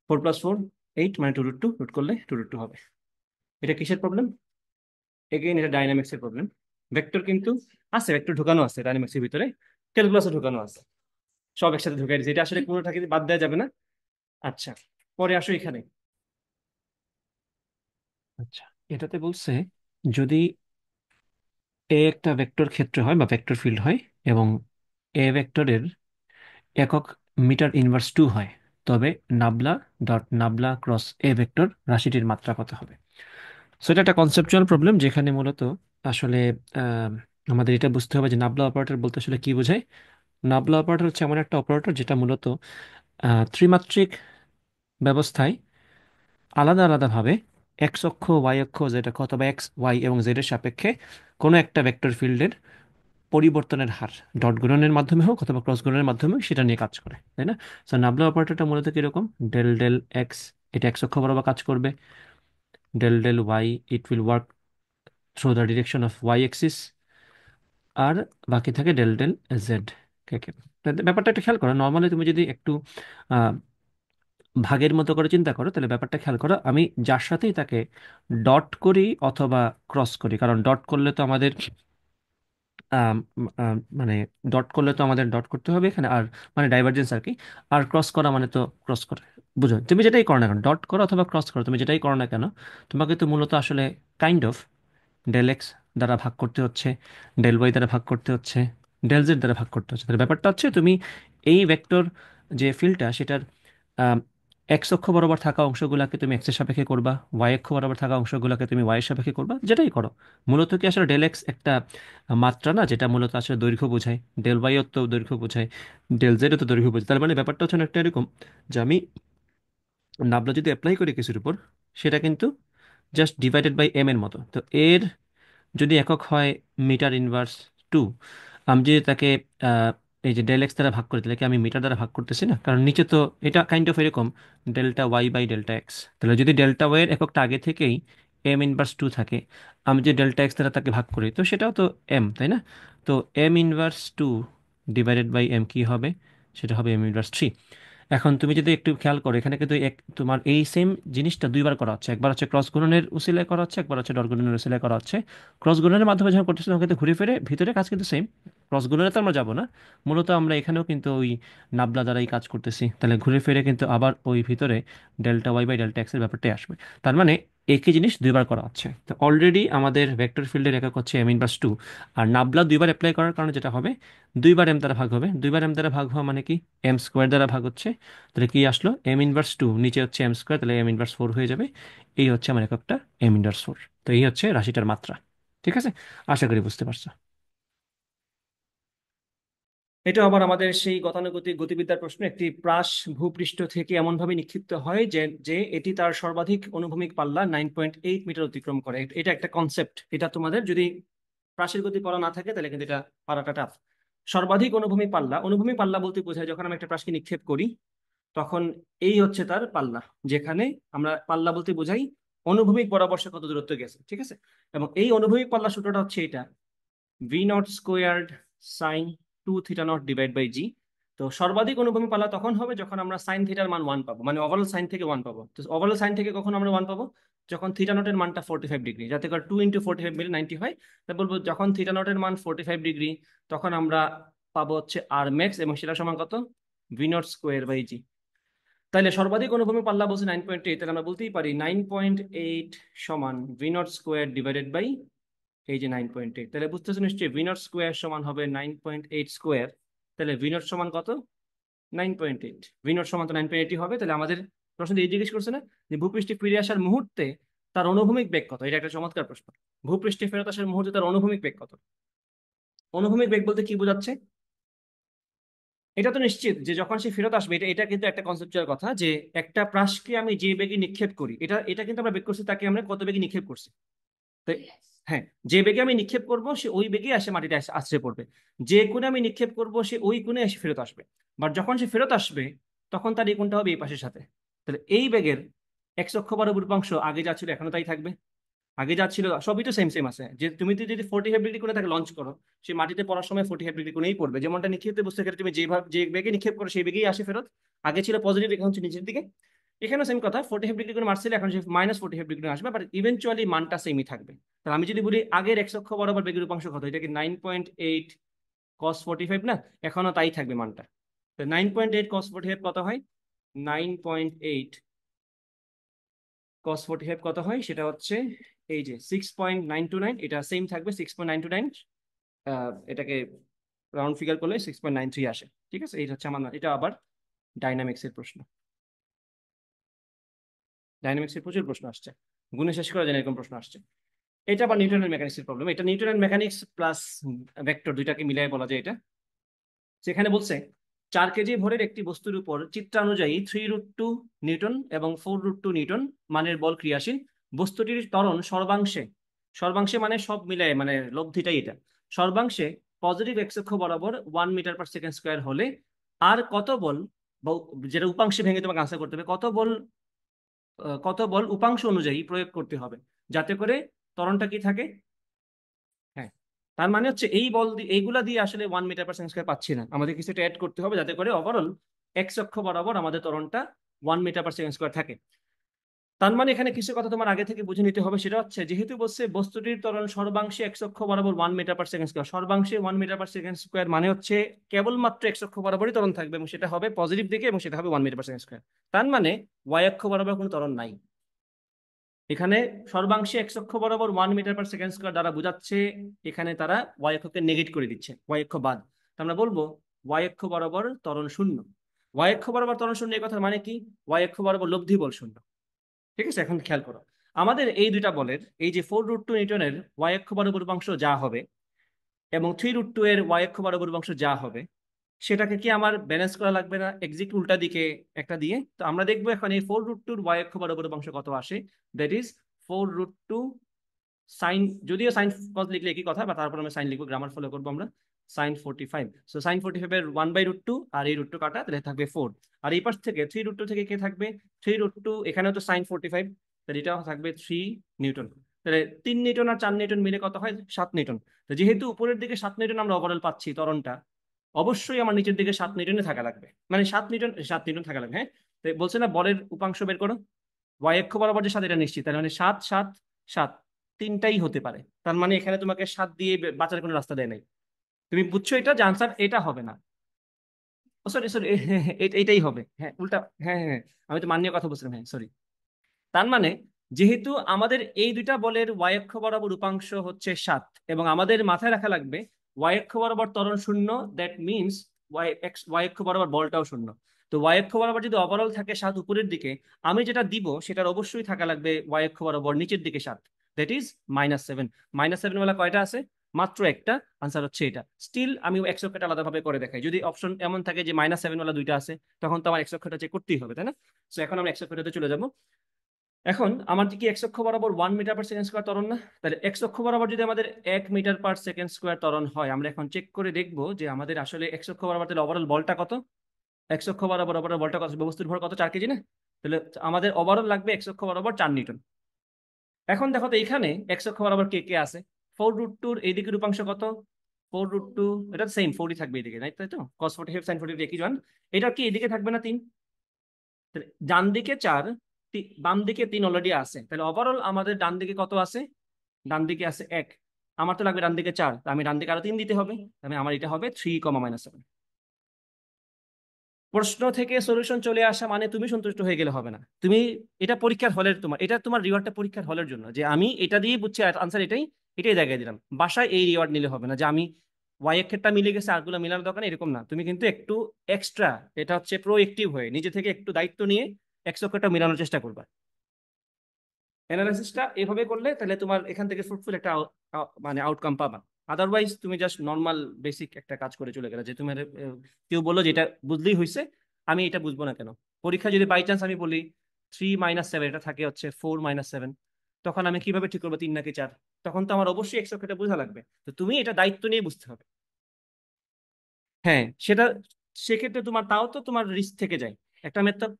4 + 4 8, মানে 2√2, রুট করলে 2√2 হবে। এটা কিসের প্রবলেম? এগেইন এটা ডাইনামিক্স এর প্রবলেম। ভেক্টর কিন্তু আছে, ভেক্টর ঢুকানো আছে ডাইনামিক্স এর ভিতরে, ক্যালকুলাসও ঢুকানো আছে, সব একসাথে ঢুকাই দিয়েছে, এটা আসলে কোনোটাকে বাদ দেওয়া যাবে না। আচ্ছা, পরে আসো এখানে। আচ্ছা, এটাতে বলছে যদি এ একটা ভেক্টর ক্ষেত্র হয় বা ভেক্টর ফিল্ড হয় এবং এ ভেক্টরের একক মিটার ইনভার্স 2 হয়, তবে নাবলা ডট নাবলা ক্রস এ ভেক্টর রাশিটির মাত্রা কত হবে। সো এটা একটা কনসেপচুয়াল প্রবলেম, যেখানে মূলত আসলে আহ, আমাদের এটা বুঝতে হবে যে নাবলা অপারেটর বলতে আসলে কি বোঝায়। নাবলা অপারেটর হচ্ছে এমন একটা অপারেটর যেটা মূলত ত্রিমাত্রিক ব্যবস্থায় আলাদা আলাদাভাবে এক্স অক্ষ, ওয়াই অক্ষ, জেড অক্ষ অথবা এক্স, ওয়াই এবং জেড এর সাপেক্ষে কোনো একটা ভেক্টর ফিল্ডের পরিবর্তনের হার ডট গুণনের মাধ্যমে হোক অথবা ক্রস গুণনের মাধ্যমে হোক, সেটা নিয়ে কাজ করে, তাই না? সো নাবলা অপারেটরটা মূলত কিরকম, ডেল ডেল এক্স, এটা এক্স অক্ষ বরাবর কাজ করবে, del del Y, it will work through the direction of Y axis, আর বাকি থাকে ডেল ডেল জেড। ব্যাপারটা একটু খেয়াল করো, নর্মালি তুমি যদি একটু আহ, ভাগের মতো করে চিন্তা করো, তাহলে ব্যাপারটা খেয়াল করো, আমি যার সাথেই তাকে ডট করি অথবা ক্রস করি, কারণ ডট করলে তো আমাদের আম, মানে ডট করলে তো আমাদের ডট করতে হবে এখানে, আর মানে ডাইভারজেন্স আর কি। আর ক্রস করা মানে তো ক্রস করে, বুঝো, তুমি যেটাই করো না কেন, ডট করো অথবা ক্রস করো, তুমি যেটাই করো না কেন, তোমাকে তো মূলত আসলে কাইন্ড অফ ডেল এক্স দ্বারা ভাগ করতে হচ্ছে, ডেল ওয়াই দ্বারা ভাগ করতে হচ্ছে, ডেল জেড দ্বারা ভাগ করতে হচ্ছে। তাহলে ব্যাপারটা হচ্ছে তুমি এই ভেক্টর যে ফিল্ডটা, সেটার এক্স অক্ষ বরাবর থাকা অংশগুলোকে তুমি এক্স এর সাপেক্ষে করবা, ওয়াই অক্ষ বরাবর থাকা অংশগুলোকে তুমি ওয়াই এর সাপেক্ষে করবা, যেটাই করো। মূলত কি আসলে ডেল এক্স একটা মাত্রা না, যেটা মূলত আসলে দৈর্ঘ্য বোঝায়, ডেল ওয়াই তো দৈর্ঘ্য বোঝায়, ডেল জেড তো দৈর্ঘ্য বোঝায়। তার মানে ব্যাপারটা হচ্ছে একটা এরকম যে আমি নাবলা যদি অ্যাপ্লাই করি কিছুর উপর, সেটা কিন্তু জাস্ট ডিভাইডেড বাই এম এর মতো। তো এর যদি একক হয় মিটার ইনভার্স 2, আমি যদি তাকে আহ, এই যে ডেল এক্স দ্বারা ভাগ করি, তাহলে কি আমি মিটার দ্বারা ভাগ করতেছি না? কারণ নিচে তো এটা কাইন্ড অফ এরকম delta y by delta x. তাহলে যদি ডেল্টা ওয়াই এর এককটা আগে থেকেই M−2 থাকে, আমি যে ডেল্টা এক্স দ্বারা তাকে ভাগ করি, তো সেটাও তো এম, তাই না? তো M−2 ডিভাইডেড বাই এম কি হবে, সেটা হবে M−3। এখন তুমি যদি একটু খেয়াল করো, এখানে কিন্তু তোমার এই সেম জিনিসটা দুইবার করা হচ্ছে, একবার হচ্ছে ক্রস গুণনের উসিলায় করা হচ্ছে, একবার হচ্ছে ডট গুণনের উসিলায় করা হচ্ছে। ক্রস গুণনের মাধ্যমে যখন করতেছে তখন কিন্তু ঘুরে ফিরে ভিতরে কাজ কিন্তু সেম, ক্রস গুণনে তো আমরা যাবো না, মূলত আমরা এখানেও কিন্তু ওই নাবলা দ্বারাই কাজ করতেছি, তাহলে ঘুরে ফিরে কিন্তু আবার ওই ভিতরে delta y by delta x এর ব্যাপারটাই আসবে। তার মানে একই জিনিস দুইবার করা হচ্ছে। তো অলরেডি আমাদের ভেক্টর ফিল্ডের একক হচ্ছে M−2, আর নাবলা দুইবার অ্যাপ্লাই করার কারণে যেটা হবে, দুইবার এম দ্বারা ভাগ হবে, দুইবার এম দ্বারা ভাগ হওয়া মানে কি, এম স্কোয়ার দ্বারা ভাগ হচ্ছে। তাহলে কি আসলো, M−2, নিচে হচ্ছে এম স্কোয়ার, তাহলে M−4 হয়ে যাবে। এই হচ্ছে আমার এককটা M−4। তো এই হচ্ছে রাশিটার মাত্রা। ঠিক আছে, আশা করি বুঝতে পারছো। এটা আবার আমাদের সেই গতানুগতিক গতিবিদ্যার প্রশ্ন। একটি প্রাস ভূপৃষ্ঠ থেকে এমন ভাবে নিক্ষিপ্ত হয় যে যে এটি তার সর্বাধিক অনুভূমিক পাল্লা 9.8 মিটার অতিক্রম করে। এটা একটা কনসেপ্ট, এটা তোমাদের যদি প্রাসের গতি পড়া না থাকে তাহলে কিন্তু এটা পারাটা টাফ। সর্বাধিক অনুভূমিক পাল্লা, অনুভূমিক পাল্লা বলতে বোঝায় যখন আমি একটা প্রাসকে নিক্ষেপ করি তখন এই হচ্ছে তার পাল্লা, যেখানে আমরা পাল্লা বলতে বোঝাই অনুভূমিক বরাবর সে কত দূরত্ব গেছে, ঠিক আছে? এবং এই অনুভূমিক পাল্লা সূত্রটা হচ্ছে এটা, V0² sin 2θ0/g। তো সর্বাধিক অনুভূমিক পাল্লা তখন হবে যখন আমরা সাইন থিটার মান 1 পাবো, মানে ওভারঅল সাইন থেকে 1 পাবো। তো ওভারঅল সাইন থেকে কখন আমরা 1 পাবো, যখন θ0 এর মানটা 45 ডিগ্রি, যাতে করে 2 × 45 মিলে 90 হয়। তা বলবো যখন θ0 এর মান 45 ডিগ্রি, তখন আমরা পাবো হচ্ছে আর ম্যাক্স, এবং সেটা সমান কত, V0²/g। তাইলে সর্বাধিক অনুভূমিক পাল্লা বলছে 9.8, তাহলে আমরা বলতেই পারি 9.8 সমান V0² ডিভাইডেড বাই এই যে 9.8। তাহলে বুঝতেছো নিশ্চয়ই V0² সমান হবে 9.8²। তাহলে V0 সমান কত, 9.8। V0 সমান তো 9.8 হবে। তাহলে আমাদের প্রশ্ন এই জিজ্ঞেস করছে না যে ভূপৃষ্ঠে ফিরে আসার মুহূর্তে তার অনুভূমিক বেগ কত, এটা একটা চমৎকার প্রশ্ন। ভূপৃষ্ঠে ফেরত আসার মুহূর্তে তার অনুভূমিক বেগ কত? অনুভূমিক বেগ বলতে কি বোঝাচ্ছে? এটা তো নিশ্চিত যে যখন সে ফেরত আসবে, এটা এটা কিন্তু একটা কনসেপচুয়াল কথা, যে একটা প্রাসকে আমি যে বেগে নিক্ষেপ করি, এটা এটা কিন্তু আমরা বেগ করছি তাকে আমরা কত বেগে নিক্ষেপ করছি। তো হ্যাঁ, যে বেগে আমি নিক্ষেপ করব সে ওই বেগে এসে মাটিতে আছড়ে পড়বে, যে কোণে আমি নিক্ষেপ করব সে ওই কোণে এসে ফেরত আসবে। বাট যখন সে ফেরত আসবে তখন তার এই কোণটা হবে এই পাশের সাথে। তাহলে এই বেগের এক্স অক্ষ বরাবর উপাংশ আগে যা ছিল এখনো তাই থাকবে। আগে যা ছিল সবই তো সেম সেম আছে, যে তুমি তো যদি 45 ডিগ্রি কোণে তাকে লঞ্চ করো, সে মাটিতে পড়ার সময় 45 ডিগ্রি কোণেই পড়বে, যেমনটা নিক্ষেপে বস্তু ক্ষেত্রে তুমি যেভাবে যে বেগে নিক্ষেপ করো সেই বেগেই আসে ফেরত। আগে ছিল পজিটিভ, এখন হচ্ছে নিচের দিকে। এখানেও সেম কথা, 45 ডিগ্রি করে মারছিলে, এখন সে -45 ডিগ্রি আসবে, বাট ইভেনচুয়ালি মানটা সেমই থাকবে। তাহলে আমি যদি বলি আগের এক্স অক্ষ বরাবর বেগের উপাংশ কত, এটা কি 9.8 cos 45 না? এখনো তাই থাকবে মানটা। তো 9.8 cos 45 কত হয়? 9.8 cos 45 কত হয় সেটা হচ্ছে এই যে 6.929, এটা সেম থাকবে 6.929। এটাকে রাউন্ড ফিগার করলে 6.93 আসে। ঠিক আছে, এটা হচ্ছে আমার, এটা আবার ডাইনামিক্স এর প্রশ্ন। ডাইনামিক্স এর প্রচুর প্রশ্ন আসছে, গুণে শেষ করা যায় না এরকম প্রশ্ন আসছে। এটা আবার নিউটনের মেকানিক্সের প্রবলেম, এটা নিউটনের মেকানিক্স প্লাস ভেক্টর দুইটাকে মিলিয়ে বলা যায় এটা। সেখানে বলছে 4 কেজি ভরের একটি বস্তুর উপর চিত্রানুযায়ী 3√2 নিউটন এবং 4√2 নিউটন মানের বল ক্রিয়াশীল। বস্তুটির ত্বরণ সর্বাংশে, সর্বাংশে মানে সব মিলায়, মানে লব্ধিটাই এটা, সর্বাংশে পজিটিভ এক্স অক্ষ বরাবর 1 মিটার/সেকেন্ড স্কোয়ার হলে আর কত বল, যেটা উপাংশে ভেঙে তোমাকে আনসার করতে হবে, কত বল উপাংশ অনুযায়ী প্রয়োগ করতে হবে যাতে করে ত্বরণটা কি থাকে। হ্যাঁ, তার মানে হচ্ছে এই বল দিয়ে, এইগুলা দিয়ে আসলে 1 মিটার/সেকেন্ড স্কোয়ার পাচ্ছি না, আমাদের কিছু একটা অ্যাড করতে হবে যাতে করে ওভারঅল এক্স অক্ষ বরাবর আমাদের ত্বরণটা 1 মিটার/সেকেন্ড স্কোয়ার থাকে। তার মানে এখানে কিছু কথা তোমার আগে থেকে বুঝে নিতে হবে, সেটা হচ্ছে যেহেতু বলছে বস্তুটির ত্বরণ সর্বাংশে এক্স অক্ষ বরাবর 1 মিটার/সেকেন্ড স্কোয়ার, সর্বাংশে 1 মিটার/সেকেন্ড স্কোয়ার মানে হচ্ছে কেবলমাত্র এক্স অক্ষ বরাবরই ত্বরণ থাকবে, এবং সেটা হবে পজিটিভ দিকে, এবং সেটা হবে 1 মিটার/সেকেন্ড স্কোয়ার। তার মানে ওয়াই অক্ষ বরাবর কোনো ত্বরণ নাই এখানে। সর্বাংশে এক্স অক্ষ বরাবর 1 মিটার/সেকেন্ড স্কোয়ার দ্বারা বোঝাচ্ছে এখানে তারা ওয়াই অক্ষকে নেগেট করে দিচ্ছে, ওয়াই অক্ষ বাদ। তো আমরা বলবো ওয়াই অক্ষ বরাবর ত্বরণ শূন্য। ওয়াই অক্ষ বরাবর ত্বরণ শূন্য এই কথার মানে কি? ওয়াই অক্ষ বরাবর লব্ধি বল শূন্য। ঠিক আছে, এখন খেয়াল করো, আমাদের এই দুইটা বলের এই যে 4√2 নিউটনের ওয়াই অক্ষ বরাবর উপাংশ যা হবে, এবং 3√2 এর ওয়াই অক্ষ বরাবর উপাংশ যা হবে, সেটাকে কি আমার ব্যালেন্স করা লাগবে না এক্সাক্ট উল্টা দিকে একটা দিয়ে? তো আমরা দেখবো এখন এই 4√2 ওয়াই অক্ষ বরাবর উপাংশ কত আসে। দ্যাট ইজ 4√2 সাইন, যদিও সাইন কজ লিখলে একই কথা, বা তারপর আমরা সাইন লিখবো, গ্রামার ফলো করবো আমরা। sin 45, সো sin 45 এর 1/√2 আর এই √2 কাটা, তাহলে থাকবে 4। আর এই পাশ থেকে 3√2 থেকে কে থাকবে? 3√2, এখানেও তো sin 45, তাহলে এটাও থাকবে 3 নিউটন। তাহলে 3 নিউটন আর 4 নিউটন মিলে কত হয়? 7 নিউটন। তো যেহেতু উপরের দিকে 7 নিউটন আমরা ওভারঅল পাচ্ছি ত্বরণটা, অবশ্যই আমার নিচের দিকে 7 নিউটনে থাকা লাগবে, মানে 7 নিউটন থাকা লাগবে। হ্যাঁ, তো বলছে না বলের উপাংশ বের করো, ওয়াই অক্ষ বরাবর যে 7 এটা নিশ্চিত, তার মানে 7 7 7 তিনটাই হতে পারে। তার মানে এখানে তোমাকে 7 দিয়ে বাঁচার কোনো রাস্তা দেয় নাই। তুমি বুঝছো এটা, যে আনসার এটা হবে না। ও সরি সরি, এটাই হবে, হ্যাঁ উল্টা। হ্যাঁ হ্যাঁ হ্যাঁ, আমি তো মান্য কথা বলছিলাম, হ্যাঁ সরি। তার মানে যেহেতু আমাদের এই দুইটা বলের ওয়াই অক্ষ বরাবর উপাংশ হচ্ছে 7, এবং আমাদের মাথায় রাখা লাগবে ওয়াই অক্ষ বরাবর ত্বরণ শূন্য, দ্যাট মিনস ওয়াই অক্ষ বরাবর বলটাও শূন্য। তো ওয়াই অক্ষ বরাবর যদি ওভারঅল থাকে 7 উপরের দিকে, আমি যেটা দিব সেটার অবশ্যই থাকা লাগবে ওয়াই অক্ষ বরাবর নিচের দিকে 7, দ্যাট ইজ -7। -7 ওয়ালা কয়টা আছে? মাত্র একটা। আনসার হচ্ছে এটা। স্টিল আমি এক্স অক্ষটা আলাদাভাবে করে দেখাই, যদি অপশন এমন থাকে যে -7 ওয়ালা দুইটা আছে, তখন তো আমার এক্স অক্ষটা চেক করতেই হবে, তাই না? তো এখন আমরা এক্স অক্ষটাতে চলে যাবো। এখন আমার কি এক্স অক্ষ বরাবর 1 মিটার/সেকেন্ড স্কোয়ার ত্বরণ না? তাহলে এক্স অক্ষ বরাবর যদি আমাদের 1 মিটার/সেকেন্ড স্কোয়ার ত্বরণ হয়, আমরা এখন চেক করে দেখবো যে আমাদের আসলে এক্স অক্ষ বরাবর তাহলে ওভারঅল বলটা কত। এক্স অক্ষ বরাবর ওভারঅল বলটা কত? বস্তুর ভর কত? 4 কেজি না? তাহলে আমাদের ওভারঅল লাগবে এক্স অক্ষ বরাবর 4 নিউটন। এখন দেখো তো এখানে এক্স অক্ষ বরাবর কে কে আছে? 4√2 এই দিকের উপাংশ কত? 4√2, এটা সেম 40 থাকবে এদিকে, তাই তো? cos 45 sin 45 একই জন। এটা কি এদিকে থাকবে না 3? তাহলে ডান দিকে 4, বাম দিকে 3 অলরেডি আছে, তাহলে ওভারঅল আমাদের ডান দিকে কত আছে? ডান দিকে আছে 1, আমার তো লাগবে ডান দিকে 4, আমি ডান দিকে আরো 3 দিতে হবে, তাহলে আমার এটা হবে 3, প্রশ্ন থেকে সলিউশন চলে আসা মানে তুমি সন্তুষ্ট হয়ে গেলে হবে না। তুমি, এটা পরীক্ষার হলের, তোমার এটা তোমার রিওয়ার্ডটা পরীক্ষার হলের জন্য, যে আমি এটা দিয়ে বুঝছি আনসার এটাই, এটাই দেখাই দিলাম। বাসায় এই রিওয়ার্ড নিলে হবে না যে আমি ওয়াই এক্ষেরটা মিলে গেছে আরগুলো মিলানোর দরকার নেই, এরকম না। তুমি কিন্তু একটু এক্সট্রা, এটা হচ্ছে প্রোএক্টিভ হয়ে নিজে থেকে একটু দায়িত্ব নিয়ে একশো একটা মিলানোর চেষ্টা করবা। অ্যানালাইসিসটা এভাবে করলে তাহলে তোমার এখান থেকে ফ্রুটফুল একটা মানে আউটকাম পাবা। আদারওয়াইজ তুমি জাস্ট নর্মাল বেসিক একটা কাজ করে চলে গেলে, যে তোমার কেউ বললো যে এটা বুঝলেই হয়েছে, আমি এটা বুঝবো না কেন। পরীক্ষা যদি বাই চান্স আমি বলি 3 - 7, এটা থাকে হচ্ছে 4 - 7, তখন আমি কিভাবে ঠিক করবো 3 নাকি 4? তখন তো আমার অবশ্যই একশো এটা বোঝা লাগবে। তো তুমি এটা দায়িত্ব নিয়ে বুঝতে হবে। হ্যাঁ সেটা, সেক্ষেত্রে তোমার তাও তো তোমার রিস্ক থেকে যায়, একটা মেথড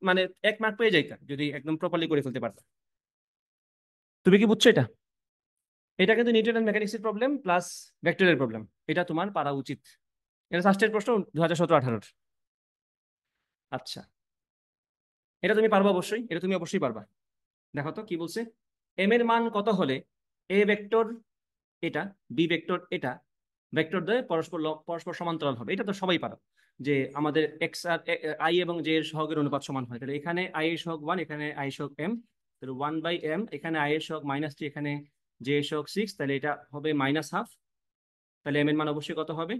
মানে 1 মার্ক পেয়ে যাইতা যদি একদম প্রপারলি করে ফেলতে পারতা। তুমি কি বুঝছো এটা? এটা কিন্তু নিউটন মেকানিক্সের প্রবলেম প্লাস ভেক্টরের প্রবলেম, এটা তোমার পারা উচিত। এটা ফার্স্টের প্রশ্ন 2017-18। আচ্ছা, এটা তুমি পারবা অবশ্যই, এটা তুমি অবশ্যই পারবা। দেখো তো কি বলছে। এম এর মান কত হলে এ ভেক্টর এটা, বি ভেক্টর এটা, ভেক্টর দ্বয় পরস্পর পরস্পর সমান্তরাল হবে। এটা তো সবাই পারো যে আমাদের এক্স আর আই এবং জে এর সহগের অনুপাত সমান হয়। তাহলে এখানে আই এর সহগ 1, এখানে আই সহগ এম, তাহলে 1/m, এখানে আই এর সহগ -3, এখানে জে এর সহগ 6, তাহলে এটা হবে -12। তাহলে এম এর মান অবশ্যই কত হবে?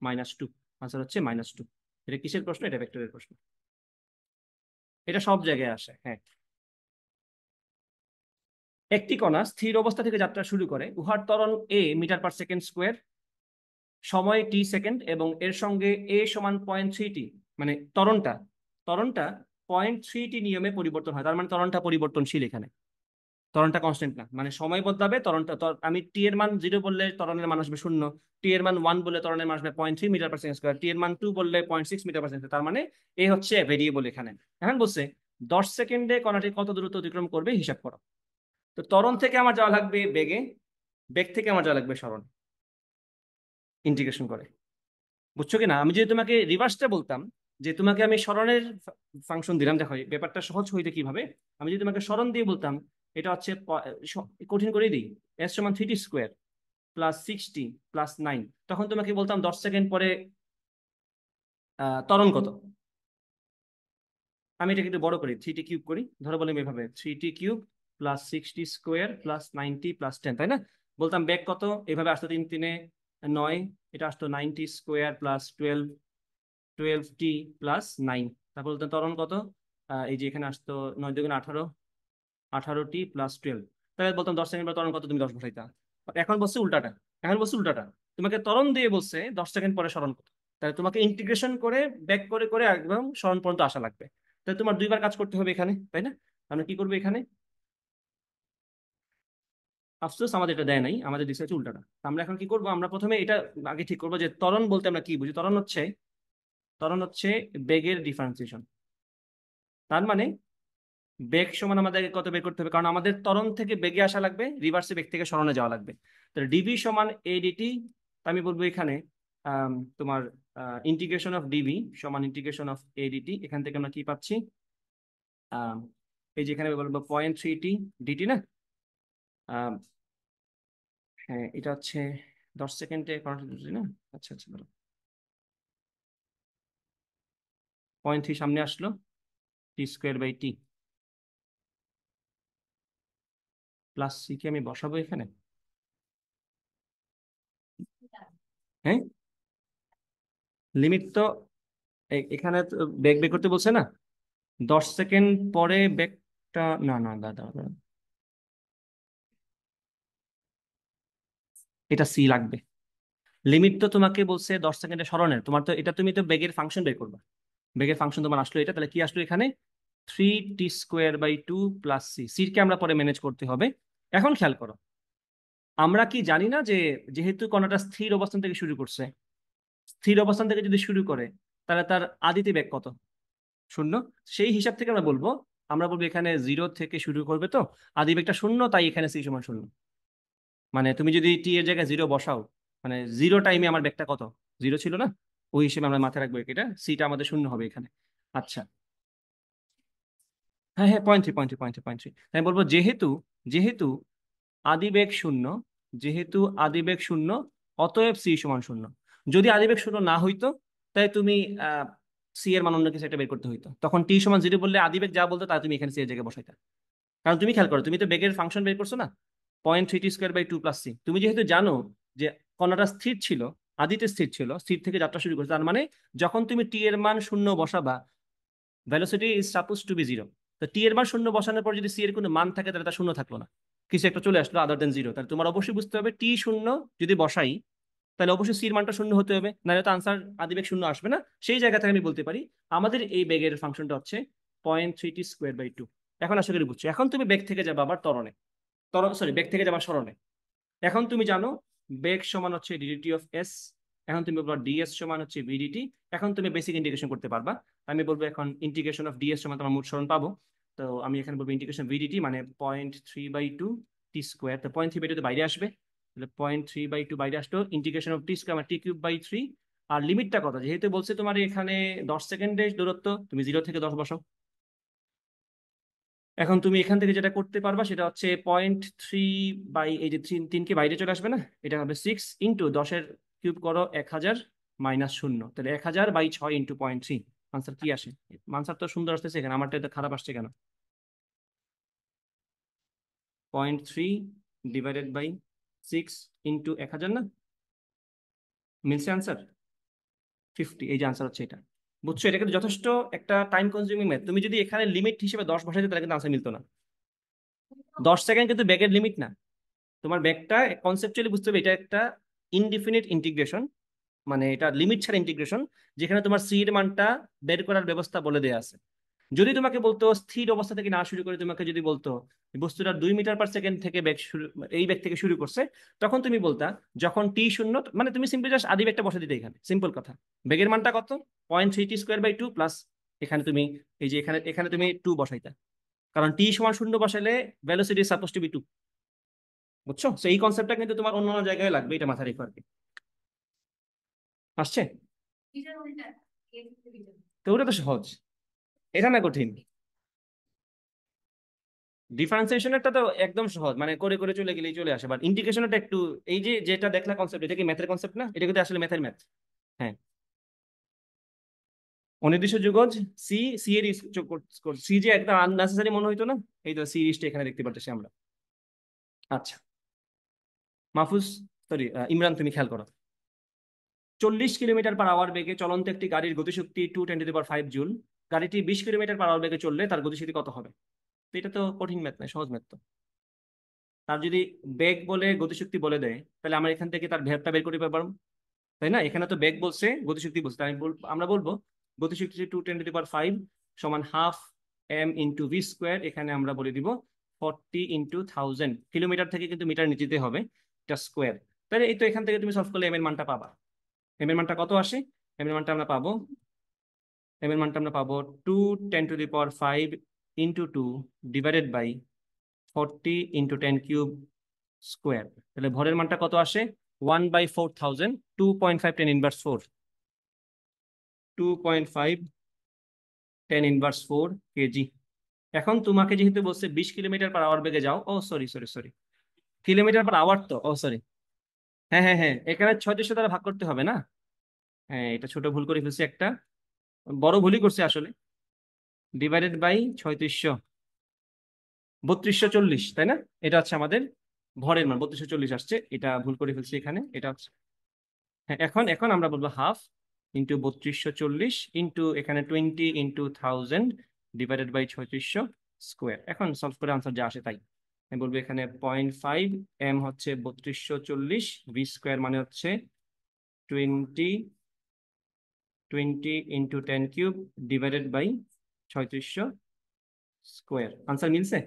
-2। আনসার হচ্ছে -2। এটা কিসের প্রশ্ন? এটা ভেক্টরের প্রশ্ন। এটা সব জায়গায় আসে, হ্যাঁ। একটি কণা স্থির অবস্থা থেকে যাত্রা শুরু করে, উহার ত্বরণ a মিটার/সেকেন্ড স্কোয়ার, সময় t সেকেন্ড, এবং এর সঙ্গে a সমান 0.3t, মানে ত্বরণটা ত্বরণটা 0.3t নিয়মে পরিবর্তন হয়। তার মানে ত্বরণটা পরিবর্তনশীল, এখানে ত্বরণটা কনস্ট্যান্ট না, মানে সময় বদলাবে ত্বরণটা। আমি টি এর মান 0 বললে ত্বরণের মান আসবে 0, টি এর মান 1 বললে ত্বরণের মান আসবে 0.3 মিটার/সেকেন্ড স্কোয়ার, টি এর মান 2 বললে 0.6 মিটার/সেকেন্ড। তার মানে এ হচ্ছে ভেরিয়েবল এখানে। এখন বলছে 10 সেকেন্ডে কণাটি কত দূরত্ব অতিক্রম করবে হিসাব করো। তো ত্বরণ থেকে আমার যাওয়া লাগবে বেগে, বেগ থেকে আমার যাওয়া লাগবে সরণ, ইন্টিগ্রেশন করে। বুঝছো কি না? আমি যদি তোমাকে রিভার্সটা বলতাম, যে তোমাকে আমি সরণের ফাংশন দিলাম, দেখো এই ব্যাপারটা সহজ হইতে কিভাবে। আমি যদি তোমাকে সরণ দিয়ে বলতাম, এটা হচ্ছে কঠিন করে দিই, এস সমান 3t² + 60 + 9, তখন তোমাকে বলতাম 10 সেকেন্ড পরে ত্বরণ কত। আমি এটাকে একটু বড় করি, 3t³ করি, ধরো বলে এভাবে 3t³ + 60² + 90 + 10, তাই না? বলতাম বেগ কত, এভাবে আসতো 3 3 9, এটা আসতো 90² + 12t + 9। তারপর বলতাম ত্বরণ কত, এই যে এখানে আসতো 9 2 18, 18t + 12। তাহলে বলতাম 10 সেকেন্ড পর ত্বরণ কত, তুমি 10 বসাইতা। এখন বলছে উল্টাটা, এখন বলছে উল্টাটা, তোমাকে ত্বরণ দিয়ে বলছে 10 সেকেন্ড পরে সরণ কত। তাহলে তোমাকে ইন্টিগ্রেশন করে ব্যাক করে করে একদম সরণ পর্যন্ত আসা লাগবে। তাহলে তোমার দুইবার কাজ করতে হবে এখানে, তাই না? আমরা কি করবো এখানে? আফসোস আমাদের এটা দেয় নাই, আমাদের দিচ্ছে হচ্ছে উল্টাটা। তো আমরা এখন কি করবো, আমরা প্রথমে এটা আগে ঠিক করবো যে ত্বরণ বলতে আমরা কি বুঝি। ত্বরণ হচ্ছে বেগের ডিফারেন্সিয়েশন। তার মানে বেগ সমান আমাদের কত বের করতে হবে, কারণ আমাদের ত্বরণ থেকে বেগে আসা লাগবে, রিভার্সে বেগ থেকে সরণে যাওয়া লাগবে। তাহলে ডিভি সমান এ ডিটি। আমি বলবো এখানে তোমার ইন্টিগ্রেশন অফ ডিভি সমান ইন্টিগ্রেশন অফ এ ডিটি। এখান থেকে আমরা কি পাচ্ছি, আম, এই যে এখানে বলবো 0.3t ডিটি না। আম, হ্যাঁ, এটা হচ্ছে 10 সেকেন্ডে করাটা না। আচ্ছা আচ্ছা, বলো 0.3 সামনে আসলো, t²/t প্লাস সি কে আমি বসাবো এখানে। হ্যাঁ, লিমিট তো এখানে বেগ বের করতে বলছে না, 10 সেকেন্ড পরে বেগটা, না না দাদা দাদা, এটা সি লাগবে। লিমিট তো তোমাকে বলছে 10 সেকেন্ডে সরণের, তোমার তো এটা, তুমি তো বেগের ফাংশন বের করবা। বেগের ফাংশন তোমার আসলো এটা, তাহলে কি আসলো এখানে 3t² / 2 + সি। সিরকে আমরা পরে ম্যানেজ করতে হবে। এখন খেয়াল করো, আমরা কি জানি না যে যেহেতু কণাটা স্থির অবস্থান থেকে শুরু করছে, স্থির অবস্থান থেকে যদি শুরু করে তাহলে তার আদিতে বেগ কত? 0। সেই হিসাব থেকে আমরা বলবো এখানে 0 থেকে শুরু করবে, তো আদি বেগটা 0, তাই এখানে সি সমান 0। মানে তুমি যদি টি এর জায়গায় 0 বসাও, মানে 0 টাইমে আমার বেগটা কত, 0 ছিল না, ওই হিসেবে আমরা মাথায় রাখবো এটা, সিটা আমাদের 0 হবে এখানে। আচ্ছা, হ্যাঁ হ্যাঁ, 0.3 আমি বলবো যেহেতু যেহেতু আদিবেগ 0, যেহেতু আদিবেগ 0, অতএব সি সমান 0। যদি আদিবেগ 0 না হইতো, তাই তুমি সি এর মান অন্য কিছু একটা বের করতে হইতো, তখন টি সমান 0 বললে আদিবেগ যা বলতো তা তুমি এখানে সি এর জায়গায় বসাইতা। কারণ তুমি খেয়াল করো, তুমি তো বেগের ফাংশন বের করছো না, 0.3t² / 2 + সি। তুমি যেহেতু জানো যে কণাটা স্থির ছিল, আদিতে স্থির ছিল, স্থির থেকে যাত্রা শুরু করছে, তার মানে যখন তুমি টি এর মান 0 বসাবা, velocity is suppose to be 0। তো টি এর মান 0 বসানোর পর যদি সি এর কোনো মান থাকে, তাহলে তা 0 থাকলো না, কিছু একটা চলে আসলো আদার দেন 0। তাহলে তোমার অবশ্যই বুঝতে হবে টি 0 যদি বসাই, তাহলে অবশ্যই সির মানটা 0 হতে হবে, নাহলে তো আনসার আদিবেগ 0 আসবে না। সেই জায়গা থেকে আমি বলতে পারি আমাদের এই বেগের ফাংশনটা হচ্ছে 0.3t² / 2। এখন আশা করি বুঝছো। এখন তুমি বেগ থেকে যাবে আবার ত্বরণে, সরি, বেগ থেকে যাবার সরণে। এখন তুমি জানো বেগ সমান হচ্ছে ডিডিটি অফ এস। এখন তুমি বলবো ডিএস সমান হচ্ছে ভিডিটি। এখন তুমি বেসিক ইন্টিগ্রেশন করতে পারবা। আমি বলবো এখন ইন্টিগ্রেশন অফ ডিএস সমান তোমার মোট সরণ পাবো। তো আমি এখানে বলবো ইন্টিগ্রেশন ভিডিটি মানে 0.3/2 টি স্কোয়ার। তো 0.3/2 তো বাইরে আসবে, তাহলে 0.3/2 বাইরে আসলো, ইন্টিগ্রেশন অফ টি স্কোয়ার মানে t³/3। আর লিমিটটা কত, যেহেতু বলছে তোমার এখানে 10 সেকেন্ডের দূরত্ব, তুমি 0 থেকে 10 বসাও। এখন তুমি এখান থেকে যেটা করতে পারবা সেটা হচ্ছে 0.3 এই যে 3কে বাইরে চলে আসবে না, এটা হবে 6 × 10^³ করো 1000 মাইনাস 0, তাহলে 1000/6 × 0.3। আনসার কি আসে? আনসার তো সুন্দর আসতেছে এখানে, আমারটা এটা খারাপ আসছে কেন? 0.3/6 × 1000 না, মিলছে আনসার 50। এই যে আনসার হচ্ছে এটা। বুঝছো, এটা কিন্তু যথেষ্ট একটা টাইম কনজিউমিং ম্যাথ। তুমি যদি এখানে লিমিট হিসেবে 10 বসাইতে তাহলে কিন্তু আনসার মিলতো না। 10 সেকেন্ড কিন্তু ব্যাগের লিমিট না। তোমার ব্যাগটা কনসেপচুয়ালি বুঝতে হবে, এটা একটা ইনডিফিনিট ইন্টিগ্রেশন, মানে এটা লিমিট ছাড়া ইন্টিগ্রেশন, যেখানে তোমার সি এর মানটা বের করার ব্যবস্থা বলে দেওয়া আছে। যদি তোমাকে বলতো স্থির অবস্থা থেকে না শুরু করে, তোমাকে যদি বলতো বস্তুটা 2 মিটার/সেকেন্ড থেকে বেগ শুরু, এই বেগ থেকে শুরু করছে, তখন তুমি বলতা যখন টি শূন্য, মানে তুমি সিম্পলি জাস্ট আদি বেগটা বসে দিতে এখানে, সিম্পল কথা। বেগের মানটা কত? 0.3t² বাই 2 প্লাস এখানে তুমি এই যে এখানে এখানে তুমি 2 বসাইতা, কারণ টি সমান 0 বসাইলে ভেলোসিটি সাপোজ টু বি 2। বুঝছো, তো এই কনসেপ্টটা কিন্তু তোমার অন্য অন্য জায়গায় লাগবে, এটা মাথায় রেখো আর কি। আসছে? তো ওটা তো সহজ, এটা না কঠিন। ডিফারেন্সিয়েশনেরটা তো একদম সহজ, মানে করে করে চলে গেলেই চলে আসে, বাট ইন্টিগ্রেশনটা একটু, এই যে যেটা দেখলা কনসেপ্ট, এটা কি ম্যাথের কনসেপ্ট না? এটা কিন্তু আসলে ম্যাথের ম্যাথ। হ্যাঁ, অনির্দিষ্ট যুগজ সি, সি এর সি যে একদম আননেসেসারি মনে হইতো না, এই তো সিরিজটা এখানে দেখতে পাচ্ছি আমরা। আচ্ছা মাহফুজ, সরি ইমরান, তুমি খেয়াল করো। 40 কিলোমিটার/আওয়ার বেগে চলন্ত একটি গাড়ির গতিশক্তি 2 × 10⁵ জুল। গাড়িটি 20 কিলোমিটার/আওয়ার বেগে চললে তার গতিশক্তি কত হবে? তো এটা তো কঠিন ম্যাথ নয়, সহজ ম্যাথ তো। তার যদি বেগ বলে গতিশক্তি বলে দেয়, তাহলে আমরা এখান থেকে তার ভেবটা বের করতে পারবো, তাই না? এখানে তো বেগ বলছে, গতিশক্তি বলছে, তাই আমরা বলবো গতিশক্তি 2 × 10⁵ সমান ½ m × v²। এখানে আমরা বলে দিব 40 × 1000। কিলোমিটার থেকে কিন্তু মিটার নিচেতে হবে, এটা স্কোয়ার। তাহলে এই তো এখান থেকে তুমি সলভ করলে এম এর মানটা পাবা। এম এর মানটা কত আসে? এম এর মানটা আমরা পাবো, এম এর মানটা আমরা পাবো 2 × 10⁵ ইন্টু 2 ডিভাইডেড বাই 40 × 10³ তাহলে ভরের মানটা কত আসে? 1/4000, 2.5 10 ইনভার্স 4, 2.5 10 ইনভার্স 4 কেজি। এখন তোমাকে যেহেতু বলছে 20 কিলোমিটার/আওয়ার বেগে যাও, ও সরি সরি সরি, কিলোমিটার/আওয়ার তো, ও সরি, হ্যাঁ হ্যাঁ হ্যাঁ, এখানে 3600 দ্বারা ভাগ করতে হবে না। হ্যাঁ, এটা ছোট ভুল করে ফেলছি একটা, বড় ভুলই করছে আসলে। ডিভাইডেড বাই 3600, 3240, তাই না? এটা হচ্ছে আমাদের ভরের মান, 3240 আসছে, এটা ভুল করে ফেলছি এখানে, এটা হচ্ছে। হ্যাঁ, এখন এখন আমরা বলবো 1/2 × 3240 এখানে 20 × 1000 ডিভাইডেড বাই 3600 স্কোয়ার। এখন সলভ করে আনসার যা আসে তাই আমি বলবো। এখানে 0.5 m হচ্ছে 3240, v² মানে হচ্ছে 20 × 10³ ডিভাইডেড বাই 3600 স্কোয়ার। আনসার মিলছে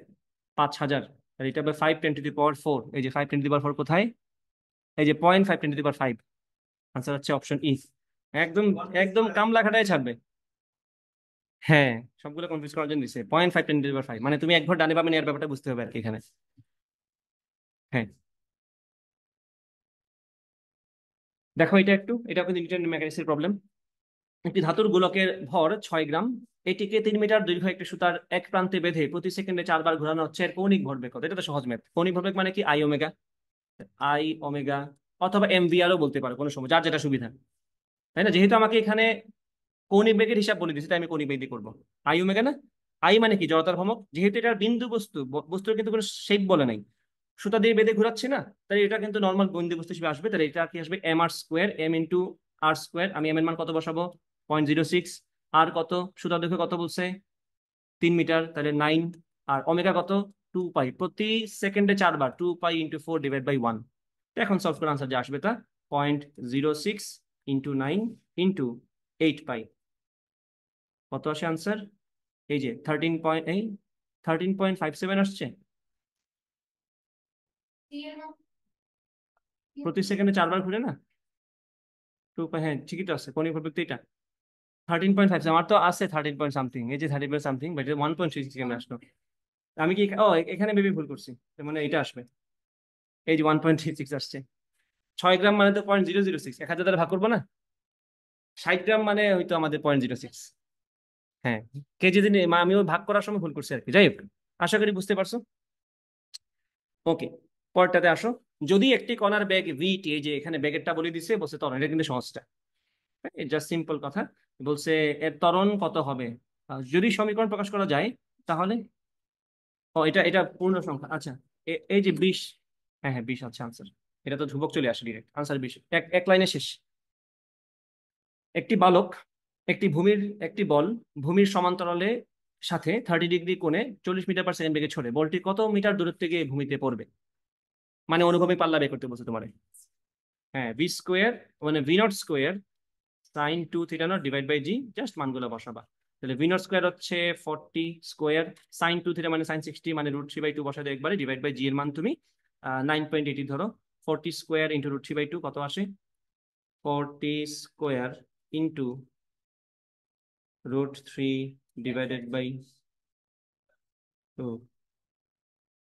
5000। আর এটা হবে 5 × 10⁴। এই যে 5 × 10⁴ কোথায়? এই যে 0.5 × 10⁵। আনসার হচ্ছে অপশন ই। একদম একদম কামলা খাটায় ছাড়বে। হ্যাঁ, সবগুলো কনফিউজ করার জন্য দিচ্ছে 0.5 × 10⁵, মানে তুমি এক ঘর ডানে বামে নেওয়ার ব্যাপারটা বুঝতে হবে আর কি এখানে। হ্যাঁ, দেখো এটা একটু, এটা কিন্তু নিউটন মেকানিক্সের প্রবলেম। একটি ধাতুর গোলকের ভর 6 গ্রাম, এটিকে 3 মিটার দীর্ঘ একটি সুতার এক প্রান্তে বেঁধে প্রতি সেকেন্ডে 4 বার ঘোরানো হচ্ছে, এর কৌণিক ভরবেগ কত? এটা তো সহজ ম্যাথ। কৌণিক ভরবেগ মানে কি? আই ওমেগা, আই ওমেগা, অথবা এমভিআরও বলতে পারো, কোনো সময় যার যেটা সুবিধা, তাই না? যেহেতু আমাকে এখানে কৌণিক বেগের হিসাব বলে দিচ্ছে, তাই আমি কৌণিক বেগ দিয়ে করবো। আই ওমেগা না, আই মানে কি? জড়তার ভ্রমক। যেহেতু এটা বিন্দু বস্তু, বস্তুর কিন্তু কোনো শেপ বলে নাই, সুতা দিয়ে বেঁধে ঘোরাচ্ছি না, তাহলে এটা কিন্তু নর্মাল বিন্দু বস্তু হিসেবে আসবে। তাহলে এটা কি আসবে? m r², m × r²। আমি এম এর মান কত বসাবো? 0.06। আর কত? সুতা দেখে কত বলছে? 3 মিটার, তাহলে 9। আর ওমেগা কত? 2 পাই, প্রতি সেকেন্ডে 4 বার, 2π × 4 / 1। এখন সলভ করে আনসার যা আসবে তা 0.06 × 9 × 8 পাই। কত আসে আনসার? এই যে 13.57 আসছে। প্রতি সেকেন্ডে 4 বার ঘুরে না, 2 পাই, হ্যাঁ ঠিকই তো আছে, কোণিক ভরবেগ তো এটা। 13.5, আমার তো আছে 13 পয়েন্ট সামথিং, এই যে 13 পয়েন্ট সামথিং, বাট 1.36 কেমন আসলো? আমি কি এখানে বেবি ভুল করছি, তার মানে এটা আসবে, এই যে 1.36 আসছে। 6 গ্রাম মানে তো 0.006, 1,000 দ্বারা ভাগ করবো না? 60 গ্রাম মানে হয়তো আমাদের 0.06। হ্যাঁ, কেজি দিন আমিও ভাগ করার সময় ভুল করছি আর কি। যাই হোক, আশা করি বুঝতে পারছো। ওকে, পরেরটাতে আসো। যদি একটি কণার বেগ ভিটি, এই যে এখানে বেগেরটা বলে দিছে, বলছে ত্বরণ, এটা কিন্তু সহজটা, জাস্ট সিম্পল কথা। বলছে এর ত্বরণ কত হবে। যদি সমীকরণ প্রকাশ করা যায় তাহলে, এটা এটা পূর্ণ সংখ্যা, আচ্ছা। এই যে 20, হ্যাঁ হ্যাঁ 20 আচ্ছা আনসার। এটা তো ধ্রুবক চলে আসে ডিরেক্ট, আনসার 20, এক এক লাইনে শেষ। একটি বালক একটি বল ভূমির সমান্তরালে সাথে 30 ডিগ্রি কোণে 40 মিটার/সেকেন্ড বেগে ছোড়ে, বলটি কত মিটার দূরত্বে গিয়ে ভূমিতে পড়বে? মানে অনুভূমিক পাল্লা বের করতে বলছে তোমার। হ্যাঁ, ভি স্কোয়ার, মানে v nought square sine 2 theta nought divide by g, just মানগুলো বসাবা। তাহলে ভি নট স্কোয়ার হচ্ছে 40 স্কোয়ার, সাইন 2 থিটা মানে সাইন 60, মানে √3/2 বসাতে একবারে, ডিভাইড বাই জি এর মান তুমি 9.80 ধরো। 40 স্কোয়ার ইন্টু √3/2 কত আসে? 40 square into √3 divided by 2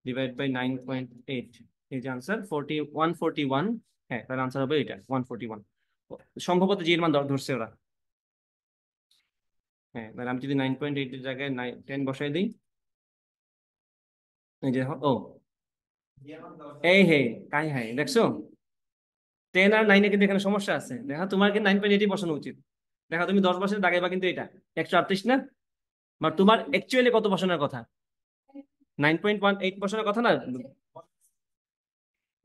divide by 9.8, এই যে আনসার 141। হ্যাঁ, তার আনসার হবে এটা 141। সম্ভবত জি এর মান ধরছে ওরা। হ্যাঁ, তাহলে আমি যদি 9.8 এর জায়গায় 10 বসাই দিই, এই যে ও, এই হে, কাই হাই দেখছো, 10 আর 9-এ কিন্তু এখানে সমস্যা আছে। দেখা তোমার কিন্তু 9.8 বসানো উচিত। দেখা তুমি 10 বছরের দাগাইবা কিন্তু এটা 138 না, বা তোমার অ্যাকচুয়ালি কত বসানোর কথা? 9.18 বসানোর কথা না,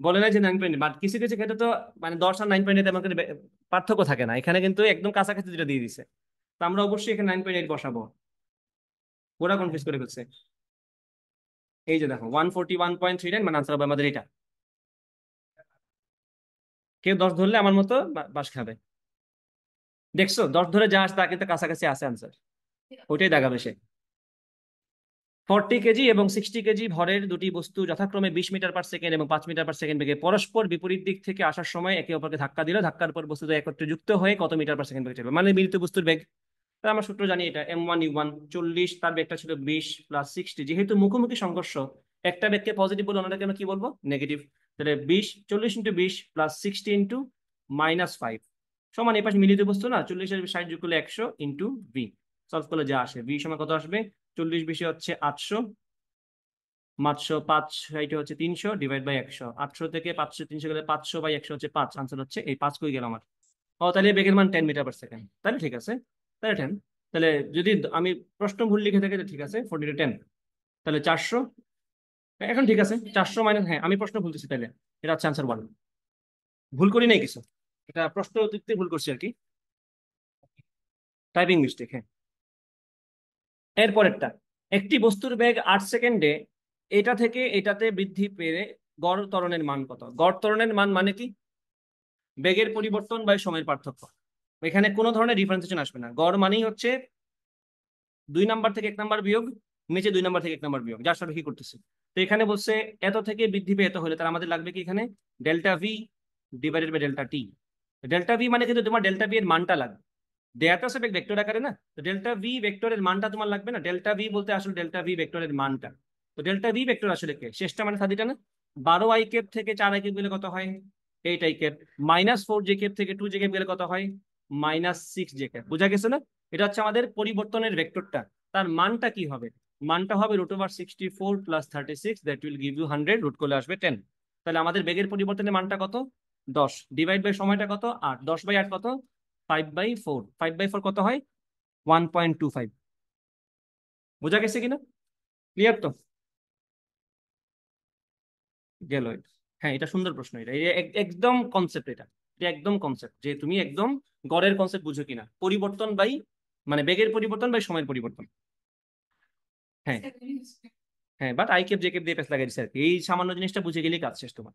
বলে না যে 9.8, বাট কিছু কিছু ক্ষেত্রে তো মানে 10 আর 9.8 এমন করে পার্থক্য থাকে না, এখানে কিন্তু একদম কাছাকাছি যেটা দিয়ে দিছে। তো আমরা অবশ্যই এখানে 9.8 বসাবো। ওরা কনফিউজ করে ফেলছে। এই যে দেখো 141.39, মানে আনসার হবে আমাদের এটা। কেউ 10 ধরলে আমার মতো বাস খাবে। দেখছো, 10 ধরে যা আসে তা কিন্তু কাছাকাছি আছে আনসার, ওইটাই দাগাবে সে। 40 কেজি এবং 60 কেজি ভরের দুটি বস্তু যথাক্রমে 20 মিটার/সেকেন্ড এবং 5 মিটার/সেকেন্ড বেগে পরস্পর বিপরীত দিক থেকে আসার সময় একে অপরকে ধাক্কা দিল, ধাক্কার পর বস্তু একত্রে যুক্ত হয়ে কত মিটার/সেকেন্ড বেগে চলবে, মানে মিলিত বস্তুর বেগ। তা আমরা সূত্র জানি, এটা m1u1 40, তার বেগটা ছিল 20 + 60, যেহেতু মুখোমুখি সংঘর্ষ, একটা বেগকে পজিটিভ বলে অন্যটাকে আমরা কি বলবো, নেগেটিভ। তাহলে 40 × 20 + 60 × -5 সমান, এই পাশে মিলিত বস্তু না, 40 আর 60 যোগ করলে 100 × ভি। সলভ করলে যা আসে, ভি সমান কত আসবে? 40 20 হচ্ছে 800, 505 এটা হচ্ছে 300 ডিভাইড বাই 100, 800 থেকে 500 300 গেলে 500/100 হচ্ছে 5, আনসার হচ্ছে এই 5। কই গেল আমার? ও, তাহলে বেগের মান 10 মিটার/সেকেন্ড, তাহলে ঠিক আছে, তাহলে 10। তাহলে যদি আমি প্রশ্ন ভুল লিখে থাকি তাহলে ঠিক আছে, 40 × 10, তাহলে 400। এখন ঠিক আছে, 400 মাইনাস, হ্যাঁ আমি প্রশ্ন ভুলতেছি, তাহলে এটা হচ্ছে আনসার 1। ভুল করি নাই কিছু, এটা প্রশ্ন দিতে ভুল করছি আর কি, টাইপিং মিস্টেক, হ্যাঁ। এরপরেরটা, একটি বস্তুর বেগ 8 সেকেন্ডে এটা থেকে এটাতে বৃদ্ধি পেয়ে গড় ত্বরণের মান কত? গড় ত্বরণের মান মানে কি? বেগের পরিবর্তন বা সময়ের পার্থক্য। এখানে কোনো ধরনের ডিফারেন্সিয়েশন আসবে না, গড় মানেই হচ্ছে 2 নাম্বার থেকে 1 নাম্বার বিয়োগ, নিচে 2 নাম্বার থেকে 1 নাম্বার বিয়োগ, যার সাথে কি করতেছে। তো এখানে বলছে এত থেকে বৃদ্ধি পেয়ে এত হলে, তার আমাদের লাগবে কি এখানে, delta v divided by delta t. Delta v মানে কিন্তু তোমার ডেল্টা ভি এর মানটা লাগবে, দেয়া তো সব ভেক্টর আকারে না, তো ডেল্টা ভি ভেক্টরের মানটা তোমার লাগবে না। ডেল্টা ভি বলতে আসলে ডেল্টা ভি ভেক্টরের মানটা, তো ডেল্টা ভি ভেক্টর আসলে কে, শেষটা মানে সাদিটা না। 12i ক্যাপ থেকে 4i ক্যাপ গেলে কত হয়? 8i cap. -4j ক্যাপ থেকে 2j ক্যাপ গেলে কত হয়? -6j cap. বোঝা গেছে না? এটা হচ্ছে আমাদের পরিবর্তনের ভেক্টরটা, তার মানটা কি হবে? মানটা হবে √64 + 36, that will give you 100, root করলে আসবে 10। তাহলে আমাদের বেগের পরিবর্তনের মানটা কত? 10, ডিভাইড বাই সময়টা কত? 8, 10/8 কত? 5/4, 5/4 কত হয়? 1.25। বোঝা গেছে কিনা? ক্লিয়ার তো? গেল এটা। হ্যাঁ, এটা সুন্দর প্রশ্ন, এটা একদম কনসেপ্ট, এটা এটা একদম কনসেপ্ট, যে তুমি একদম গড়ের কনসেপ্ট বুঝো কিনা, পরিবর্তন বাই, মানে বেগের পরিবর্তন বাই সময়ের পরিবর্তন। হ্যাঁ হ্যাঁ, but I cap J cap দিয়ে পেস লাগাই দিচ্ছে আর কি, এই সামান্য জিনিসটা বুঝে গেলেই কাজ শেষ তোমার।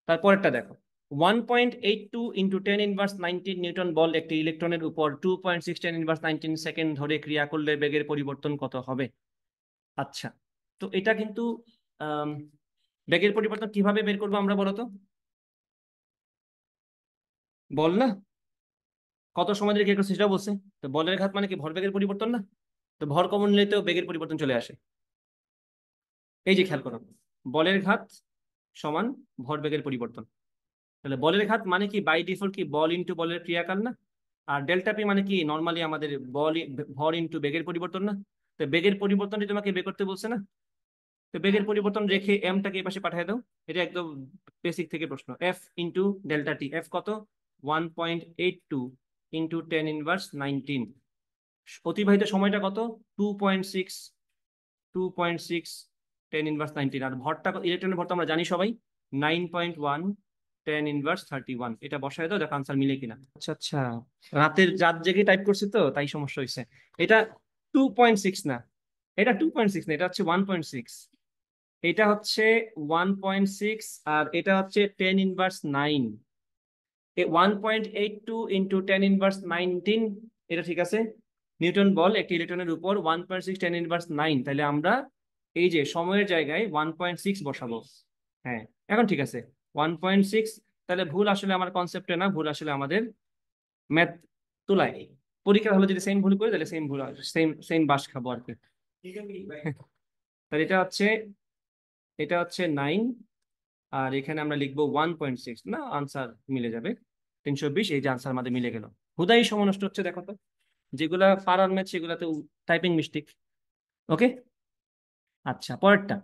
তারপরেরটা দেখো, 1.82 × 10⁻19 নিউটন বল একটি ইলেকট্রনের উপর 2.6 10⁻19 সেকেন্ড ধরে ক্রিয়া করলে বেগের পরিবর্তন কত হবে? আচ্ছা, তো এটা কিন্তু আম, বেগের পরিবর্তন কিভাবে বের করবো আমরা, বলো তো? বল না, কত সময় ধরে ক্রিয়া করছে সেটাও বলছে। তো বলের ঘাত মানে কি ভরবেগের পরিবর্তন না? তো ভর কমন নিলে তো বেগের পরিবর্তন চলে আসে। এই যে খেয়াল করো, বলের ঘাত সমান ভরবেগের পরিবর্তন। তাহলে বলের ঘাত মানে কি বাই ডিফল্ট কি বল ইনটু বলের ক্রিয়াকাল না? আর ডেল্টা পি মানে কি নর্মালি আমাদের ভর ইনটু বেগের পরিবর্তন না? তো বেগের পরিবর্তনটি তোমাকে বের করতে বলছে না? তো বেগের পরিবর্তন রেখে এমটাকে এই পাশে পাঠিয়ে দাও। এটা একদম বেসিক থেকে প্রশ্ন। এফ ইন্টু ডেল্টা টি, এফ কত? 1.82 ইন্টু 10⁻19। অতিবাহিত সময়টা কত? 2.6, 2.6 10⁻19। আর ভরটা, ইলেকট্রনের ভরটা আমরা জানি সবাই, 9.1 10⁻31। এটা বসায় দাও, দেখো আনসার মিলে কিনা। আচ্ছা আচ্ছা, রাত জেগে টাইপ করছি তো তাই সমস্যা হয়েছে। এটা 2.6 না, এটা 2.6 না, এটা হচ্ছে 1.6। এটা হচ্ছে 1.6 আর এটা হচ্ছে 10⁻9। 1.82 ইন্টু 10⁻19, এটা ঠিক আছে। নিউটন বল একটি ইলেকট্রনের উপর 1.6 10⁻9, তাহলে আমরা এই যে সময়ের জায়গায় 1.6 বসাবো। হ্যাঁ, এখন ঠিক আছে 1.6। তাহলে ভুল আসলে আমার কনসেপ্টে না, ভুল আসলে আমাদের ম্যাথ তুলায়। পরীক্ষা হলে যদি সেম ভুল করি তাহলে সেম ভুল, সেম সেম বাস খাবো আর কি। তাহলে এটা হচ্ছে 9, আর এখানে আমরা লিখবো 1.6, না আনসার মিলে যাবে 320। এই যে আনসার আমাদের মিলে গেল। হুদাই সময় নষ্ট হচ্ছে দেখো তো, যেগুলা পারার ম্যাচ সেগুলাতে টাইপিং মিস্টেক। ওকে, আচ্ছা পরেরটা।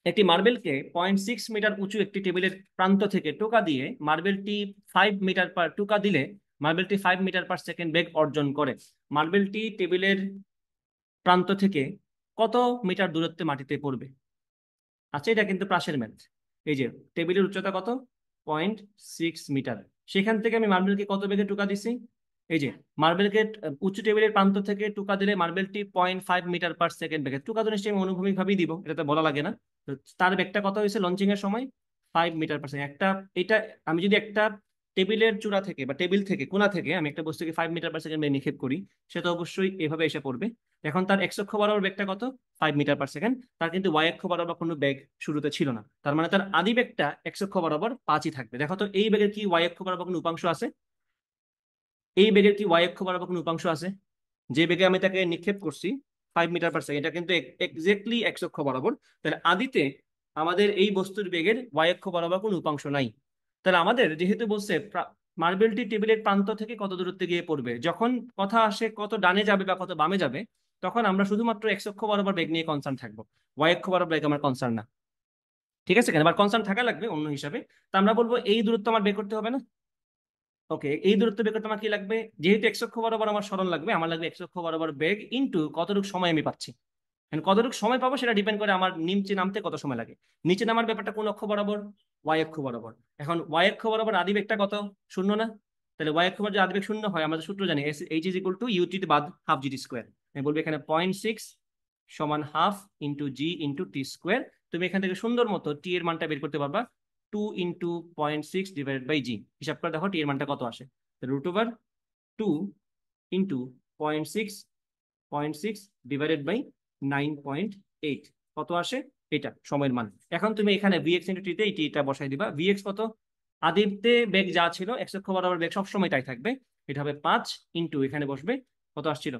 একটি মার্বেলকে 0.6 মিটার উঁচু একটি টেবিলের প্রান্ত থেকে টোকা দিয়ে মার্বেলটি 5 মিটার পার টোকা দিলে মার্বেলটি 5 মিটার পার সেকেন্ড বেগ অর্জন করে। মার্বেলটি টেবিলের প্রান্ত থেকে কত মিটার দূরত্বে মাটিতে পড়বে? আচ্ছা, এটা কিন্তু প্রাসের ম্যাথ। এই যে টেবিলের উচ্চতা কত? 0.6 মিটার। সেখান থেকে আমি মার্বেলকে কত বেগে টোকা দিছি? এই যে মার্বেলকে উঁচু টেবিলের প্রান্ত থেকে টোকা দিলে মার্বেলটি 0.5 মিটার পার সেকেন্ড বেগে টোকা তো নিশ্চয়ই আমি অনুভূমিক ভাবেই দিব, এটা তো বলা লাগে না। তো তার বেগটা কত হয়েছে লঞ্চিং এর সময়? 5 মিটার পার সেকেন্ড। এটা আমি যদি একটা টেবিলের চূড়া থেকে বা টেবিল থেকে কোণা থেকে আমি একটা বস্তুকে 5 মিটার পার সেকেন্ড বেগে নিক্ষেপ করি, সে তো অবশ্যই এভাবে এসে পড়বে। এখন তার এক্স অক্ষ বরাবর বেগটা কত? 5 মিটার পার সেকেন্ড। তার কিন্তু ওয়াই অক্ষ বরাবর কোনো বেগ শুরুতে ছিল না, তার মানে তার আদি বেগটা এক্স অক্ষ বরাবর 5ই থাকবে। দেখো তো এই বেগের কি ওয়াই অক্ষ বরাবর কোনো উপাংশ আছে? এই বেগের কি ওয়াই অক্ষ বরাবর কোনো উপাংশ আছে? যে বেগে আমি তাকে নিক্ষেপ করছি 5 মিটার পার সেকেন্ড, এটা কিন্তু এক্স্যাক্টলি এক্স অক্ষ বরাবর। তাহলে আদিতে আমাদের এই বস্তুর বেগের ওয়াই অক্ষ বরাবর কোনো উপাংশ নাই। তাহলে আমাদের যেহেতু বলছে মার্বেলটি টেবিলের প্রান্ত থেকে কত দূরত্বে গিয়ে পড়বে, যখন কথা আসে কত ডানে যাবে বা কত বামে যাবে, তখন আমরা শুধুমাত্র এক্স অক্ষ বরাবর বেগ নিয়ে কনসার্ন থাকবো। ওয়াই অক্ষ বরাবর বেগ আমার কনসার্ন না। ঠিক আছে, কেন আবার কনসার্ন থাকা লাগবে অন্য হিসাবে। তা আমরা বলবো এই দূরত্ব আমার বের করতে হবে না? ওকে, এই দূরত্ব বের করতে আমার কি লাগবে? যেহেতু এক্স অক্ষ বরাবর আমার সরণ লাগবে, আমার লাগবে এক্স অক্ষ বরাবর বেগ ইনটু কতটুকু সময় আমি পাচ্ছি। এখন কতটুকু সময় পাবো সেটা ডিপেন্ড করে আমার নিচে নামতে কত সময় লাগে। নিচে নামার ব্যাপারটা কোন অক্ষ বরাবর? ওয়াই অক্ষ বরাবর। এখন ওয়াই অক্ষ বরাবর আদি বেগটা কত? শূন্য না? তাহলে ওয়াই অক্ষ বরাবর যদি আদি বেগ শূন্য হয়, আমরা তো সূত্র জানি h is equal to u t বাদ হাফ জিটি স্কোয়ার। আমি বলবো এখানে 0.6 সমান half into g into t square. তুমি এখান থেকে সুন্দর মতো টি এর মানটা বের করতে পারবা। 2 ইন্টু 0.6 ডিভাইডেড বাই জি, হিসাব করে দেখো টি এর মানটা কত আসে। √2 ইন্টু 0.6 ডিভাইডেড বাই 9.8 কত আসে? এটা সময়ের মান। এখন তুমি এখানে ভিএক্স ইন্টু টিতে এই টিটা বসাই দিবা। ভিএক্স কত? আদিতে বেগ যা ছিল এক্স অক্ষ বরাবর বেগ সবসময় তাই থাকবে। এটা হবে 5 ইন্টু এখানে বসবে কত আসছিল?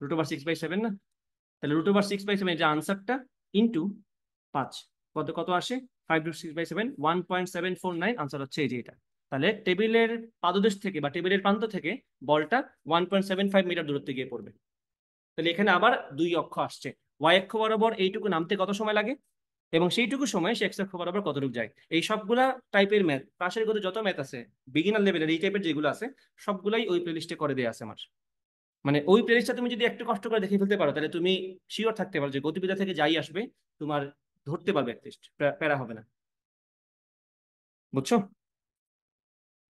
√6/7 না? তাহলে √6/7 যে আনসারটা ইন্টু 5, কত কত আসে? 5 √6/7 1.749। আনসার হচ্ছে এই যে এটা। তাহলে টেবিলের পাদদেশ থেকে বা টেবিলের প্রান্ত থেকে বলটা 1.75 মিটার দূরত্বে গিয়ে পড়বে। তাহলে এখানে আবার দুই অক্ষ আসছে। ওয়াই অক্ষ বরাবর এইটুকু নামতে কত সময় লাগে, এবং সেইটুকু সময় সে এক্স অক্ষ বরাবর কতটুকু যায়। এই সবগুলা টাইপের ম্যাথ, পাশের গত যত ম্যাথ আছে বিগিনার লেভেলের এই টাইপের যেগুলো আছে, সবগুলাই ওই প্লেলিস্টে করে দেওয়া আছে আমার। মানে ওই প্লেলিস্টটা তুমি যদি একটু কষ্ট করে দেখে ফেলতে পারো, তাহলে তুমি শিওর থাকতে পারো যে গতিবিদ্যা থেকে যাই আসবে তোমার ধরতে পারবে অ্যাটলিস্ট, প্যারা হবে না। বুঝছো?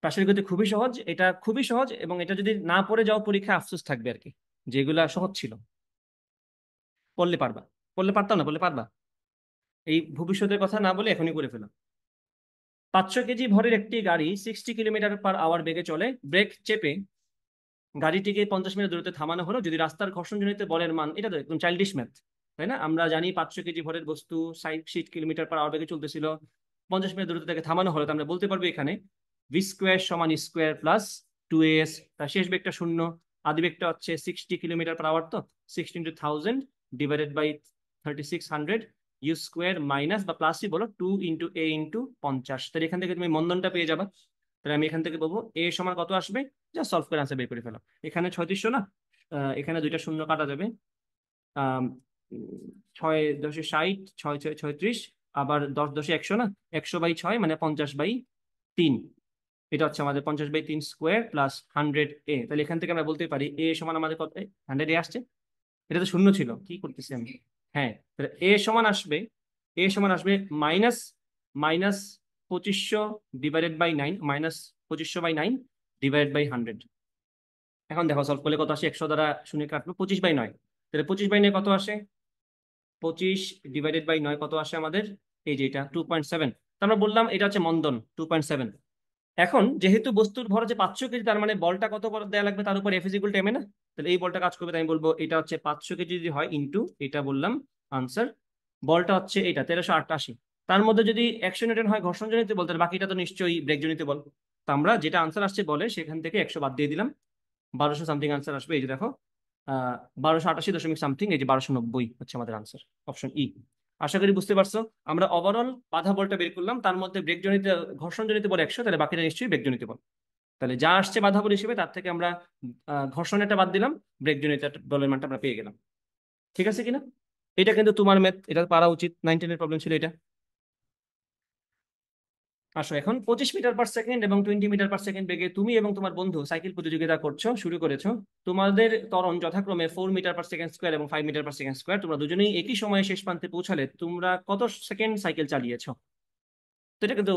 পাশের গতি খুবই সহজ, এটা খুবই সহজ, এবং এটা যদি না পড়ে যাও পরীক্ষা আফসোস থাকবে আর কি, যেগুলা সহজ ছিল। পড়লে পারবা, পড়লে পারতাম না বললে পারবা। এই ভবিষ্যতের কথা না বলে এখনই করে ফেলো। 500 কেজি ভরের একটি গাড়ি 60 কিলোমিটার/আওয়ার বেগে চলে। ব্রেক চেপে গাড়িটিকে 50 মিটার দূরত্বে থামানো হলো যদি রাস্তার ঘর্ষণজনিত বলের মান, এটা তো একদম চাইল্ডিশ ম্যাথ, তাই না? আমরা জানি 500 কেজি ভরের বস্তু 60 কিলোমিটার/আওয়ার বেগে চলতেছিল, 50 মিটার দূরত্বে তাকে থামানো হলো। তো আমরা বলতে পারবো এখানে ভি স্কোয়ার সমান স্কোয়ার প্লাস 2as, তার শেষ বেগটা 0, আদি বেগটা হচ্ছে 60 কিলোমিটার/আওয়ার, তো 60 × 1000 divided by 3600 u square minus বা প্লাসই বলো 2 × a × 50। তাহলে এখান থেকে তুমি মন্দনটা পেয়ে যাবা। তাহলে আমি এখান থেকে বলবো এ সমান কত আসবে, যা সলভ করে আনসার বের করে ফেলো। এখানে 3600 না, এখানে দুইটা শূন্য কাটা যাবে, 6×10=60, 6×6=36, আবার 10×10=100 না, 100/6 মানে 50/3। এটা হচ্ছে আমাদের 50/3 স্কোয়ার প্লাস 100a। তাহলে এখান থেকে আমরা বলতে পারি এ সমান আমাদের কত, 100a আসছে। এটা তো শূন্য ছিল, কি করতেছি আমি, হ্যাঁ, তাহলে এ সমান আসবে মাইনাস মাইনাস 2500/9, -2500/9 ডিভাইডেড বাই 100। এখন দেখো সলভ করলে কত আসে, 100 দ্বারা শূন্য কাটলো, 25/9। তাহলে 25/9 কত আসে, 25 ÷ 9 কত আসে আমাদের, এই যে এটা 2.7। তো আমরা বললাম এটা হচ্ছে মন্দন 2.7। এখন যেহেতু বস্তুর ভর হচ্ছে 500 কেজি, তার মানে বলটা কত বল দেওয়া লাগবে, তার উপর F=m না। তাহলে এই বলটা কাজ করবে, তাই আমি বলবো এটা হচ্ছে 500 কেজি যদি হয় ইন্টু, এটা বললাম আনসার, বলটা হচ্ছে এটা 1388। তার মধ্যে যদি 100 নিউটন হয় ঘর্ষণজনিত বল, তাহলে বাকিটা তো নিশ্চয়ই ব্রেকজনিত বল। তো আমরা যেটা আনসার আসছে বলে সেখান থেকে 100 বাদ দিয়ে দিলাম, 1200 সামথিং আনসার আসবে। এই যে দেখো 1288 দশমিক সামথিং, এই যে 1290 হচ্ছে আমাদের আনসার, অপশন ই। আশা করি বুঝতে পারছো। আমরা ওভারঅল বাধা বলটা বের করলাম, তার মধ্যে ব্রেকজনিত ঘর্ষণজনিত বল 100, তাহলে বাকিটা নিশ্চয়ই ব্রেকজনিত বল। তাহলে যা আসছে বাধা বল হিসেবে তার থেকে আমরা ঘর্ষণেরটা বাদ দিলাম, ব্রেকজনিত বলের মানটা আমরা পেয়ে গেলাম। ঠিক আছে কিনা? এটা কিন্তু তোমার ম্যাথ, এটা পারা উচিত, 9-10 এর প্রবলেম ছিল এটা। আসো এখন 25 মিটার/সেকেন্ড এবং 20 মিটার/সেকেন্ড বেগে তুমি এবং তোমার বন্ধু সাইকেল প্রতিযোগিতা শুরু করেছো। তোমাদের ত্বরণ যথাক্রমে 4 মিটার/সেকেন্ড স্কোয়ার এবং 5 মিটার/সেকেন্ড স্কোয়ার। তোমরা দুজনেই একই সময়ে শেষ প্রান্তে পৌঁছালে তোমরা কত সেকেন্ড সাইকেল চালিয়েছো? তো এটা কিন্তু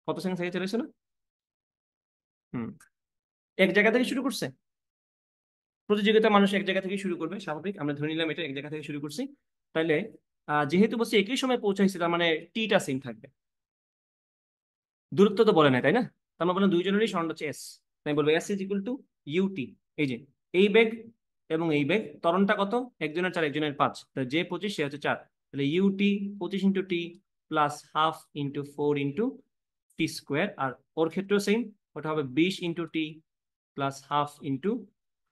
কত সেকেন্ড সাইকেল চালিয়েছো না? হুম, এক জায়গা থেকে শুরু করছে। প্রতিযোগিতা মানুষ এক জায়গা থেকে শুরু করবে, স্বাভাবিক, আমরা ধরে নিলাম এটা এক জায়গা থেকে শুরু করছি। তাহলে যেহেতু বলছি একই সময় পৌঁছাইছে, তার মানে টিটা সেম থাকবে, দূরত্ব তো বলে নাই তাই না। তার মানে বললাম দুইজনেরই সমান হচ্ছে এস, তাই বলবো S=UT। এই যে এই বেগ এবং এই বেগ, ত্বরণটা কত, একজনের 4 একজনের 5, তাহলে যে 25 সে হচ্ছে 4। তাহলে UT 25 × T plus half into 4 × T²। আর ওর ক্ষেত্রেও সেম, ওটা হবে 20 × T plus half into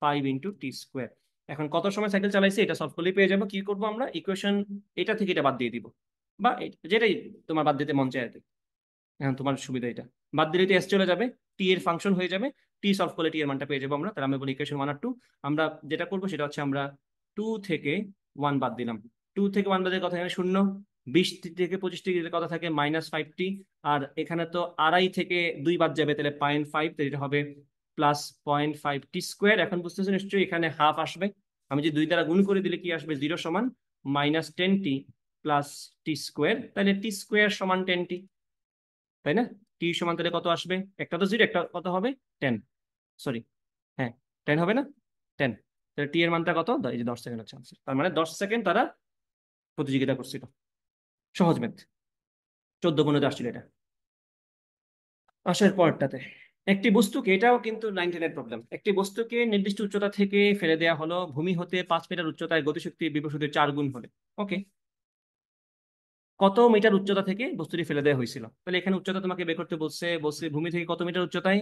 5 × T²। এখন কত সময় সাইকেল চালাইছে এটা সলভ করলেই পেয়ে যাবো। কি করবো আমরা, ইকুয়েশন এটা থেকে এটা বাদ দিয়ে দিব, বা যেটাই তোমার বাদ দিতে মন চায় আর কি। এখন তোমার সুবিধা এটা বাদ দিলে তো এস চলে যাবে, টি এর ফাংশন হয়ে যাবে, টি সলভ করলে টি এর মানটা পেয়ে যাবো আমরা। তাহলে আমরা বলি ইকুয়েশন 1 আর 2। আমরা যেটা করবো সেটা হচ্ছে আমরা 2 থেকে 1 বাদ দিলাম। 2 থেকে 1 বাদের কথা, এখানে শূন্য, 20 থেকে 25 কথা থাকে -5t, আর এখানে তো আড়াই থেকে 2 বাদ যাবে, তাহলে 0.5, তাহলে এটা হবে +0.5t²। এখন বুঝতেছো নিশ্চয়ই এখানে হাফ আসবে। আমি যে 2 দ্বারা গুণ করে দিলে কি আসবে, 0 সমান -10t প্লাস t², তাহলে t² সমান 10t, তাই না? টি সমান তাহলে কত আসবে, একটা তো 0, একটা কত হবে 10, সরি, হ্যাঁ 10 হবে না, 10। তাহলে টি এর মানটা কত, এই যে 10 সেকেন্ড হচ্ছে answer। তার মানে 10 সেকেন্ড তারা প্রতিযোগিতা করছিল। সহজ ম্যাথ, 14 15 আসছিল এটা। আসার পরটাতে একটি বস্তুকে, এটাও কিন্তু 9-10 এর প্রবলেম, একটি বস্তুকে নির্দিষ্ট উচ্চতা থেকে ফেলে দেওয়া হলো, ভূমি হতে 5 মিটার উচ্চতায়, গতিশক্তি বিভব শক্তির 4 গুণ হলে। ওকে, কত মিটার উচ্চতা থেকে বস্তুটি ফেলে দেওয়া হয়েছিল? তাহলে এখানে উচ্চতা তোমাকে বের করতে বলছে, ভূমি থেকে কত মিটার উচ্চতায়,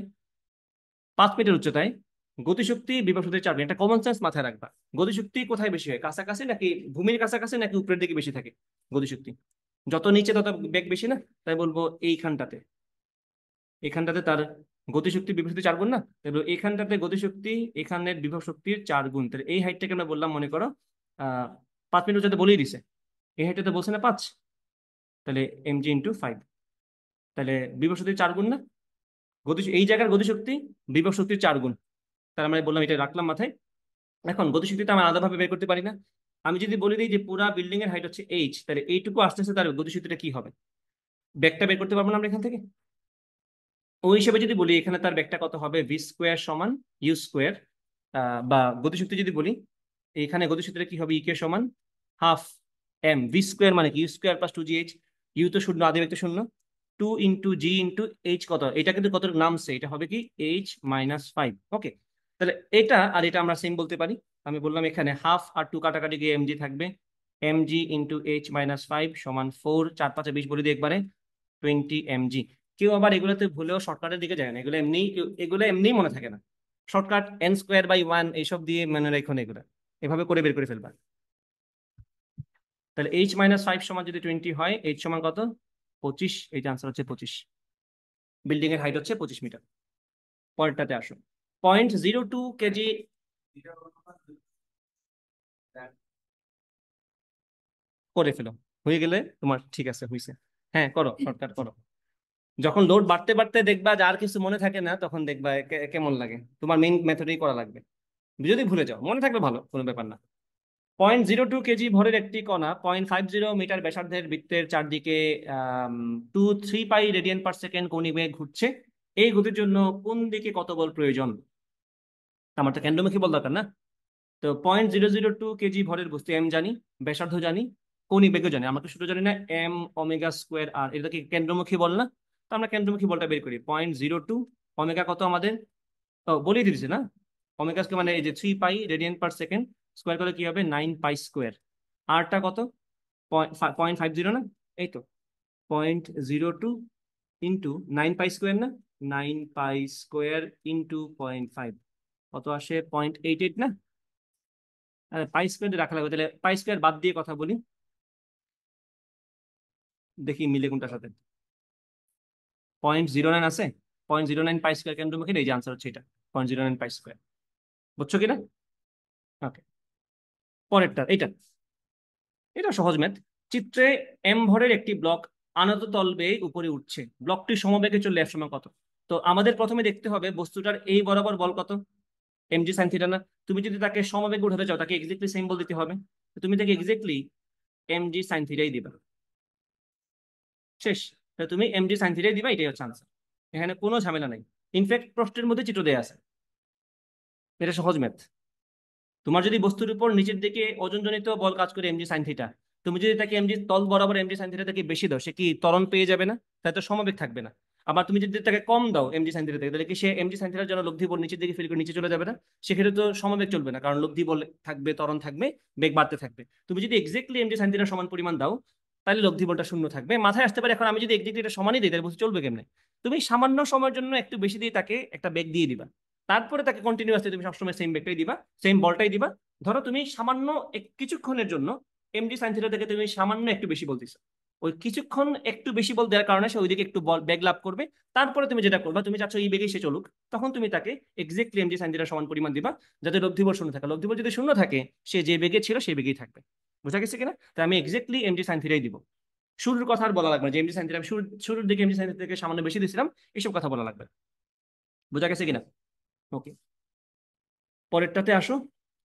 5 মিটার উচ্চতায়, গতিশক্তি বিভব শক্তির 4 গুণ। একটা কমন সেন্স মাথায় রাখবা, গতিশক্তি কোথায় বেশি হয়, কাছাকাছি নাকি ভূমির কাছাকাছি নাকি উপরের দিকে বেশি থাকে গতিশক্তি? যত নিচে তত বেগ বেশি না, তাই বলবো এইখানটাতে, এখানটাতে তার গতিশক্তি বিভব শক্তির 4 গুণ না, তাই বলবো এইখানটাতে গতিশক্তি এখানের বিভব শক্তির 4 গুণ। তাহলে এই হাইটটাকে আমরা বললাম, মনে করো 5 মিটার উচ্চতা বলেই দিছে, এই হাইটটাতে বলছে না 5, তাহলে mg × 5, তাহলে বিভব শক্তির 4 গুণ না, এই জায়গার গতিশক্তি বিভব শক্তির 4 গুণ। তার মানে বললাম এটা রাখলাম মাথায়। এখন গতিশক্তি তো আমি আলাদাভাবে বের করতে পারি না। আমি যদি বলে দিই যে পুরা বিল্ডিং এর হাইট হচ্ছে এইচ, তাহলে এইটুকু আস্তে আস্তে তার গতিশক্তিটা কি হবে, ব্যাগটা বের করতে পারবো না আমরা এখান থেকে? ওই হিসেবে যদি বলি এখানে তার ব্যাগটা কত হবে, v² সমান u², বা গতিশক্তি যদি বলি এখানে গতিশক্তিটা কি হবে, ইকে সমান হাফ এম v² মানে কি u² + 2gh, ইউ তো শূন্য, আদি ব্যাগ তো শূন্য, 2 × g × h কত, এটা কিন্তু কত নামছে, এটা হবে কি h-5। ওকে, তাহলে এটা আর এটা আমরা সেম বলতে পারি। আমি বললাম এখানে হাফ আর 2 কাটাকাটি গিয়ে mg থাকবে, mg × h-5 সমান 4, 4 × 5 = 20, বলে দিই একবারে 20 mg। কেউ আবার এগুলোতে ভুলেও শর্টকাটের দিকে যায় না, এগুলো এমনি মনে থাকে না। শর্টকাট n² / 1 এইসব দিয়ে মনে রাখুন, এগুলো এভাবে করে বের করে ফেলবা। তাহলে h-5 সমান যদি 20 হয়, h সমান কত? 25। এই যে আনসার হচ্ছে 25। বিল্ডিং এর হাইট হচ্ছে 25 মিটার। পরেরটাতে আসো। 0.02 কেজি করে ফেলো। হয়ে গেলে তোমার ঠিক আছে, হয়েছে। হ্যাঁ করো, শর্টকাট করো। যখন লোড বাড়তে বাড়তে দেখবা যে আর কিছু মনে থাকে না, তখন দেখবা কেমন লাগে। তোমার মেইন মেথডেই করা লাগবে। যদি ভুলে যাও, মনে থাকবে ভালো, কোনো ব্যাপার না। 0.02 কেজি ভরের একটি কণা 0.50 মিটার ব্যাসার্ধের বৃত্তের চারদিকে 2-3 পাই রেডিয়ান পার সেকেন্ড কৌণিক বেগে ঘুরছে। এই গতির জন্য কোন দিকে কত বল প্রয়োজন? আমার তো কেন্দ্রমুখী বল দরকার না। তো 0.002 কেজি ভরের বস্তু এম জানি, ব্যাসার্ধ জানি, কৌণিক বেগও জানি, আমাকে শুধু জানি না m ওমেগা স্কোয়ার। এটা কি কেন্দ্রমুখী বল না? তো আমরা কেন্দ্রমুখী বলটা বের করি। 0.02 ওমেগা কত আমাদের? ও বলেই দিয়েছে না। ওমেগা স্কোয়ার মানে এই যে 3 পাই রেডিয়ান পার সেকেন্ড, স্কোয়ার করলে কি হবে? 9 পাই স্কোয়ার। আরটা কত? 0.50 না? এই তো 0.02 ইন্টু 9 পাই স্কোয়ার না? 9 পাই স্কোয়ার ইন্টু 0.5 কত আসে? 0.88 না? পাই স্কোয়ার রাখা লাগবে। তাহলে পাই স্কোয়ার বাদ দিয়ে কথা বলি, দেখি মিলে কোনটার সাথে। 0.09 আছে। 0.09 পাই স্কোয়ার কেন্দ্রমুখী, এই যে আনসার হচ্ছে এটা। 0.09 পাই স্কোয়ার। বুঝছো কিনা? ওকে, পরেরটা এটা। এটা সহজ ম্যাথ। চিত্রে এম ভরের একটি ব্লক আনত তল বেয়ে উপরে উঠছে। ব্লকটি সমবেগে চললে এর সময় কত? তো আমাদের প্রথমে দেখতে হবে বস্তুটার এই বরাবর বল কত। mg sin θ না? তুমি যদি তাকে সমবেগে উঠাতে চাও, তাকে এক্স্যাক্টলি সেম বল দিতে হবে। তো তুমি তাকে এক্স্যাক্টলি mg sin θ দিবা। শেষ। তো তুমি mg sin θ দিবা, এটাই হচ্ছে আনসার। এখানে কোনো ঝামেলা নাই। ইনফ্যাক্ট প্রশ্নের মধ্যে চিত্র দেয়া আছে। এটা সহজ ম্যাথ। তোমার যদি বস্তুর উপর নিচের দিকে ওজনজনিত বল কাজ করে mg sin θ, তুমি যদি তাকে তল বরাবর mg sin θ থেকে বেশি দাও, সে কি ত্বরণ পেয়ে যাবে না? তাই তো সমবেগ থাকবে না। আবার তুমি যদি তাকে কম দাও mg sin θ থেকে, তাহলে কি সে mg sin θ জন্য লব্ধি বল নিচের দিকে ফিল করে নিচে চলে যাবে না? সেক্ষেত্রে তো সমবেগ চলবে না, কারণ লব্ধি বল থাকবে, ত্বরণ থাকবে, বেগ বাড়তে থাকবে। তুমি যদি এক্স্যাক্টলি mg sin θ সমান পরিমাণ দাও, তাহলে লব্ধি বলটা শূন্য থাকবে। মাথায় আসতে পারে এখন আমি যদি এক্স্যাক্টলি এটা সমানই দিই, তাহলে বস্তু চলবে কেমনে? তুমি সামান্য সময়ের জন্য একটু বেশি দিয়ে তাকে একটা বেগ দিয়ে দিবা, তারপরে তাকে কন্টিনিউয়াসলি তুমি সবসময় সেম বেগটাই দিবা, সেম বলটাই দিবা। ধরো তুমি সামান্য কিছুক্ষণের জন্য mg sin θ থেকে তুমি সামান্য একটু বেশি বলতেছো, ওই কিছুক্ষণ একটু বেশি বল দেওয়ার কারণে সে ওইদিকে একটু বল বেগ লাভ করবে। তারপরে তুমি যেটা করবা, তুমি চাচ্ছ এই বেগেই সে চলুক, তখন তুমি তাকে এক্স্যাক্টলি mg sin θ সমান পরিমাণ দিবা, যাতে লব্ধি বল শূন্য থাকে। লব্ধি বল যদি শূন্য থাকে, সে যে বেগে ছিল সেই বেগেই থাকবে। বুঝা গেছে কিনা? তাই আমি এক্স্যাক্টলি mg sin θ দিব। শুরুর কথা আর বলা লাগবে না যে mg sin θ আমি শুরুর দিকে mg sin θ থেকে সামান্য বেশি দিয়েছিলাম, এসব কথা বলা লাগবে। বুঝা গেছে কিনা? ওকে, পরেরটাতে আসো।